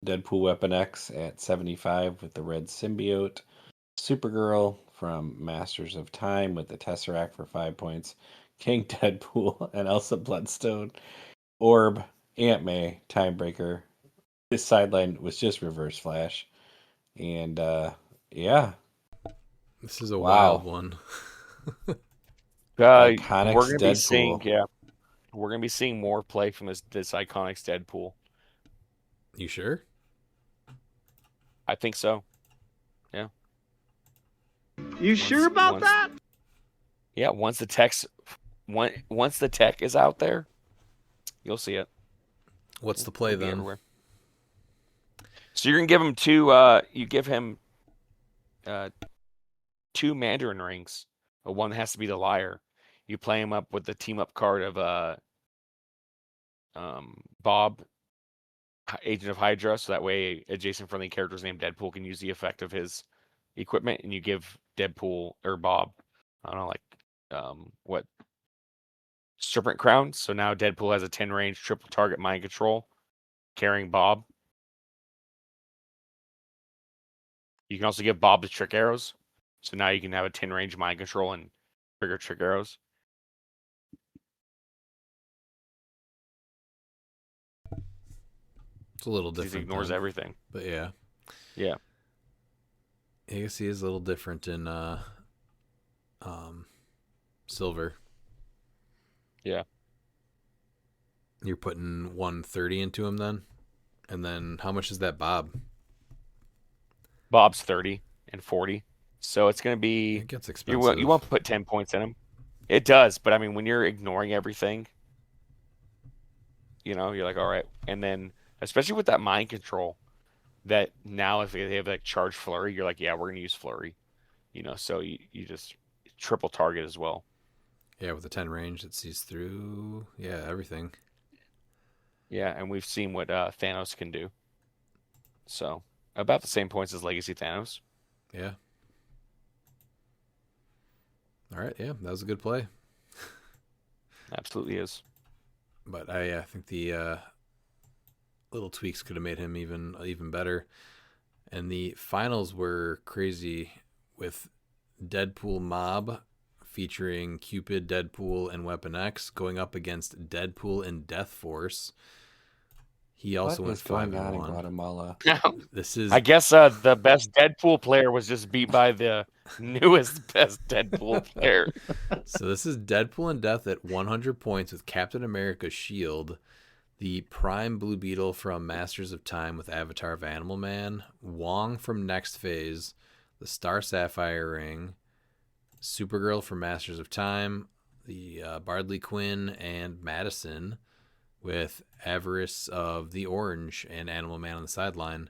Speaker 6: Deadpool Weapon X at 75 with the red symbiote. Supergirl from Masters of Time with the Tesseract for 5 points. King Deadpool and Elsa Bloodstone. Orb, Aunt May, Timebreaker. His sideline was just Reverse Flash. And yeah.
Speaker 2: This is a wild one.
Speaker 6: Iconics
Speaker 5: we're gonna
Speaker 6: Deadpool.
Speaker 5: be seeing we're gonna be seeing more play from this Iconics Deadpool.
Speaker 2: You sure?
Speaker 5: I think so. Yeah.
Speaker 4: You sure about that?
Speaker 5: Yeah, once the tech is out there, you'll see it.
Speaker 2: What's the play then?
Speaker 5: Everywhere. So you're gonna give him two. You give him 2 Mandarin rings. One has to be the liar. You play him up with the team up card of Bob, Agent of Hydra, so that way adjacent friendly characters named Deadpool can use the effect of his equipment, and you give Deadpool or Bob, I don't know, like Serpent Crown. So now Deadpool has a 10 range triple target mind control, carrying Bob. You can also give Bob the trick arrows. So now you can have a 10 range mind control and trigger trick arrows.
Speaker 2: It's a little different.
Speaker 5: He ignores everything.
Speaker 2: But yeah.
Speaker 5: Yeah.
Speaker 2: I guess he is a little different in silver.
Speaker 5: Yeah.
Speaker 2: You're putting 130 into him then? And then how much is that Bob?
Speaker 5: Bob's 30 and 40. So it's going to be...
Speaker 2: It gets expensive.
Speaker 5: You won't put 10 points in him. It does, but I mean, when you're ignoring everything, you're like, all right. And then, especially with that mind control, that now if they have like charge flurry, you're like, yeah, we're going to use flurry. So you just triple target as well.
Speaker 2: Yeah, with the 10 range, it sees through, everything.
Speaker 5: Yeah, and we've seen what Thanos can do. So about the same points as Legacy Thanos.
Speaker 2: Yeah. All right, yeah, that was a good play.
Speaker 5: Absolutely is.
Speaker 2: But I think the little tweaks could have made him even better. And the finals were crazy with Deadpool Mob featuring Cupid, Deadpool, and Weapon X going up against Deadpool and Death Force. He also
Speaker 6: What
Speaker 2: went
Speaker 6: is going
Speaker 2: 5-1
Speaker 6: on in Guatemala?
Speaker 2: This is
Speaker 5: I guess the best Deadpool player was just beat by the newest best Deadpool player.
Speaker 2: So this is Deadpool and Death at 100 points with Captain America's shield, the Prime Blue Beetle from Masters of Time with Avatar of Animal Man, Wong from Next Phase, the Star Sapphire Ring, Supergirl from Masters of Time, the Bardley Quinn, and Madison with Avarice of the Orange and Animal Man on the sideline.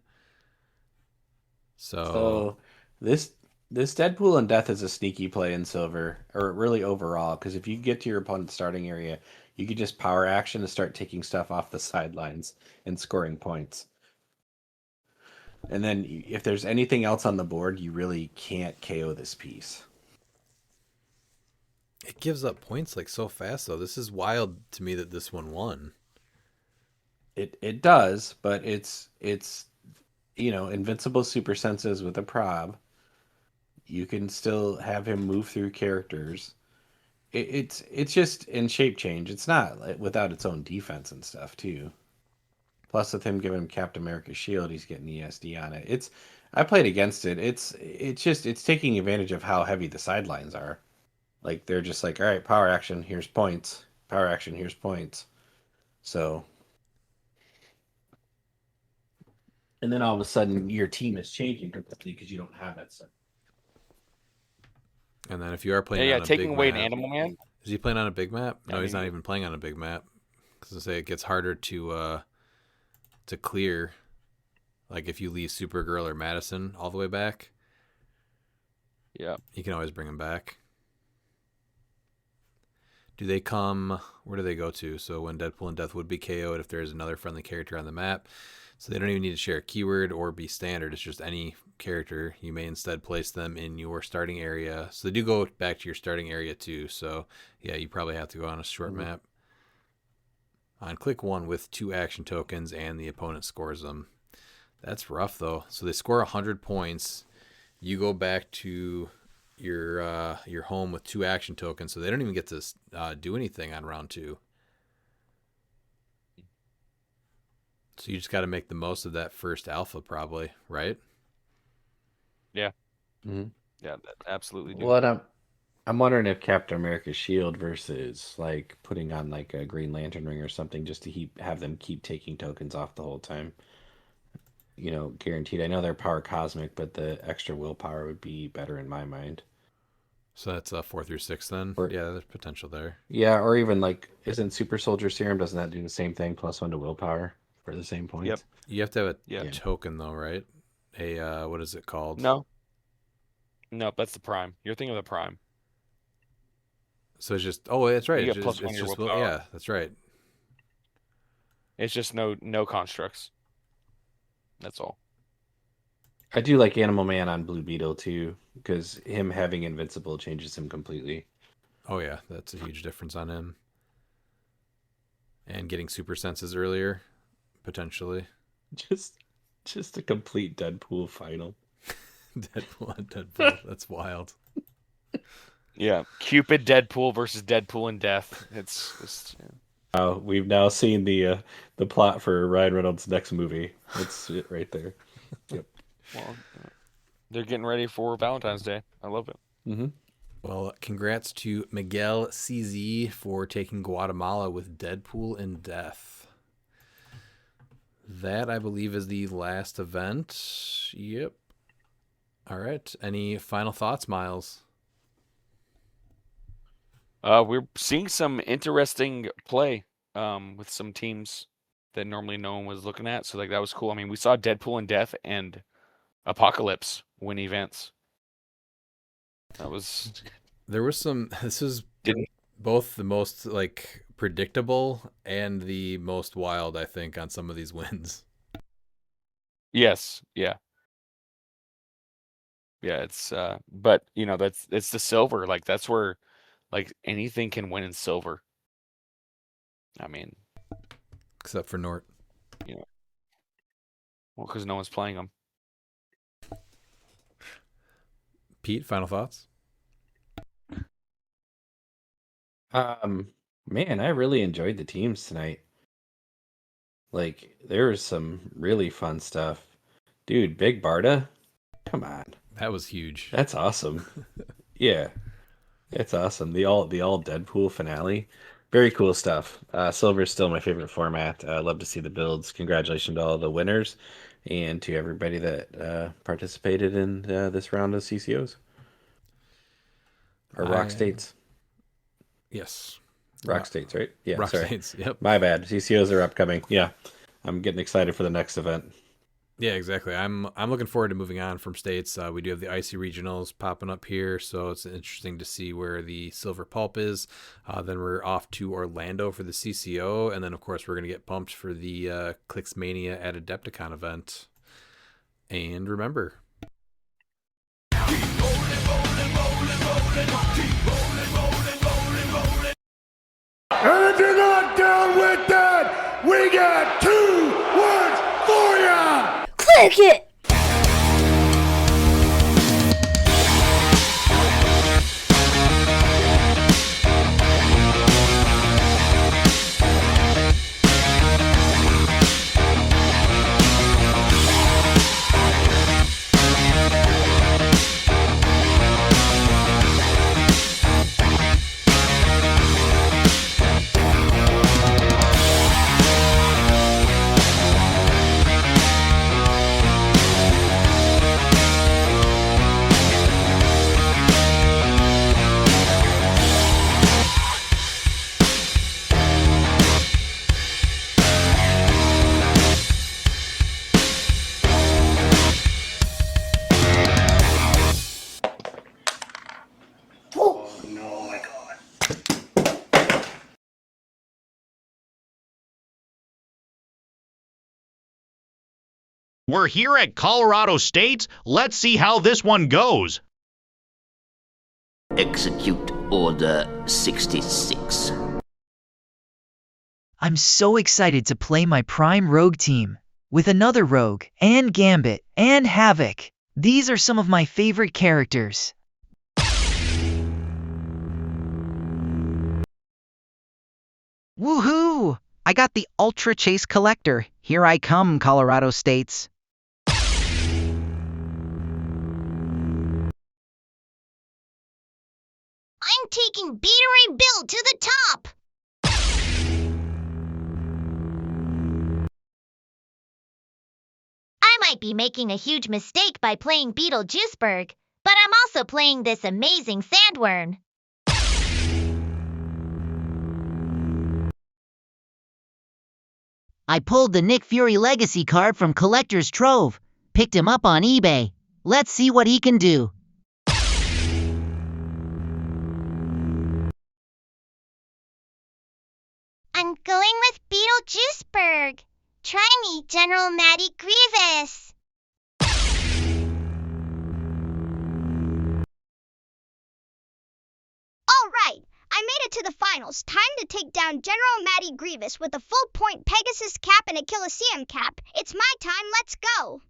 Speaker 6: So this Deadpool and Death is a sneaky play in Silver, or really overall, because if you get to your opponent's starting area, you could just power action to start taking stuff off the sidelines and scoring points. And then if there's anything else on the board, you really can't KO this piece.
Speaker 2: It gives up points like so fast, though. This is wild to me that this one won.
Speaker 6: It does, but it's invincible super senses with a prob. You can still have him move through characters. It's just in shape change. It's not without its own defense and stuff too. Plus, with him giving Captain America's shield, he's getting ESD on it. I played against it. It's taking advantage of how heavy the sidelines are. Like they're just like, all right, power action, here's points. Power action, here's points. So, and then all of a sudden, your team is changing completely because you don't have that stuff.
Speaker 2: And then if you are playing on a
Speaker 5: taking
Speaker 2: big
Speaker 5: away
Speaker 2: map,
Speaker 5: an Animal Man.
Speaker 2: Is he playing on a big map? No,
Speaker 5: I
Speaker 2: he's
Speaker 5: mean,
Speaker 2: not even playing on a big map. Because I say it gets harder to clear. Like if you leave Supergirl or Madison all the way back.
Speaker 5: Yeah.
Speaker 2: You can always bring them back. Do they come? Where do they go to? So when Deadpool and Death would be KO'd, if there's another friendly character on the map, so they don't even need to share a keyword or be standard. It's just any character. You may instead place them in your starting area. So they do go back to your starting area too. So yeah, you probably have to go on a short map. On click 1 with 2 action tokens and the opponent scores them. That's rough though. So they score 100 points. You go back to your home with 2 action tokens, so they don't even get to do anything on round 2. So you just got to make the most of that first alpha, probably, right?
Speaker 5: Yeah.
Speaker 6: Mm-hmm.
Speaker 5: Yeah, absolutely. Do.
Speaker 6: Well, I'm wondering if Captain America's shield versus like putting on like a Green Lantern ring or something just to have them keep taking tokens off the whole time. Guaranteed. I know they're power cosmic, but the extra willpower would be better in my mind.
Speaker 2: So that's 4 through 6 then? Yeah, there's potential there.
Speaker 6: Yeah, or even like, isn't Super Soldier Serum, doesn't that do the same thing, +1 to willpower for the same points?
Speaker 5: Yep.
Speaker 2: You have to have a token though, right? What is it called?
Speaker 5: No, that's the Prime. You're thinking of the Prime.
Speaker 2: So it's just, that's right.
Speaker 5: You
Speaker 2: It's
Speaker 5: get
Speaker 2: just,
Speaker 5: +1
Speaker 2: it's
Speaker 5: your
Speaker 2: just
Speaker 5: willpower.
Speaker 2: yeah, that's right.
Speaker 5: It's just no constructs. That's all.
Speaker 6: I do like Animal Man on Blue Beetle too, because him having invincible changes him completely.
Speaker 2: Oh yeah, that's a huge difference on him. And getting super senses earlier, potentially.
Speaker 6: Just a complete Deadpool final.
Speaker 2: Deadpool and Deadpool. That's wild.
Speaker 5: Yeah, Cupid, Deadpool versus Deadpool and Death. It's
Speaker 6: we've now seen the plot for Ryan Reynolds' next movie. It's it right there. Yep.
Speaker 5: Well, they're getting ready for Valentine's Day. I love it.
Speaker 6: Mm-hmm.
Speaker 2: Well, congrats to Miguel CZ for taking Guatemala with Deadpool and Death. That, I believe, is the last event. Yep. All right. Any final thoughts, Miles?
Speaker 5: We're seeing some interesting play with some teams that normally no one was looking at. So that was cool. I mean, we saw Deadpool and Death and Apocalypse win events. That was
Speaker 2: There was some. This is
Speaker 5: didn't
Speaker 2: both the most like predictable and the most wild, I think, on some of these wins.
Speaker 5: yes, yeah. Yeah, it's but it's the silver. Like that's where like anything can win in silver. I mean,
Speaker 2: Except for Nort.
Speaker 5: well, because no one's playing them.
Speaker 2: Pete, final thoughts?
Speaker 6: Man, I really enjoyed the teams tonight. Like, there was some really fun stuff. Dude, Big Barda? Come on.
Speaker 2: That was huge.
Speaker 6: That's awesome. Yeah. It's awesome. The all Deadpool finale. Very cool stuff. Silver is still my favorite format. Love to see the builds. Congratulations to all the winners and to everybody that participated in this round of CCOs. Or ROC States.
Speaker 2: Yes.
Speaker 6: ROC States, right? Yeah,
Speaker 2: ROC
Speaker 6: sorry.
Speaker 2: States, yep.
Speaker 6: My bad. CCOs are upcoming. Yeah. I'm getting excited for the next event.
Speaker 2: Yeah, exactly. I'm looking forward to moving on from states. We do have the Icy Regionals popping up here, so it's interesting to see where the Silver Pulp is. Then we're off to Orlando for the CCO, and then of course we're gonna get pumped for the cliX Mania at Adepticon event. And remember,
Speaker 1: And if you're not down with that, we got 2 words for ya!
Speaker 7: Click it!
Speaker 10: We're here at Colorado States. Let's see how this one goes.
Speaker 9: Execute Order 66.
Speaker 11: I'm so excited to play my Prime Rogue team, with another Rogue, and Gambit, and Havoc. These are some of my favorite characters. Woohoo! I got the Ultra Chase Collector. Here I come, Colorado States.
Speaker 12: I'm taking Beatery Bill to the top! I might be making a huge mistake by playing Beetlejuiceburg, but I'm also playing this amazing sandworm.
Speaker 11: I pulled the Nick Fury Legacy card from Collector's Trove. Picked him up on eBay. Let's see what he can do.
Speaker 12: I'm going with Beetlejuiceburg. Try me, General Matty Grievous. All right, I made it to the finals. Time to take down General Matty Grievous with a full point Pegasus cap and a Colosseum cap. It's my time, let's go.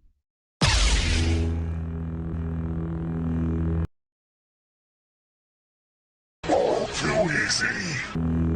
Speaker 1: Too easy.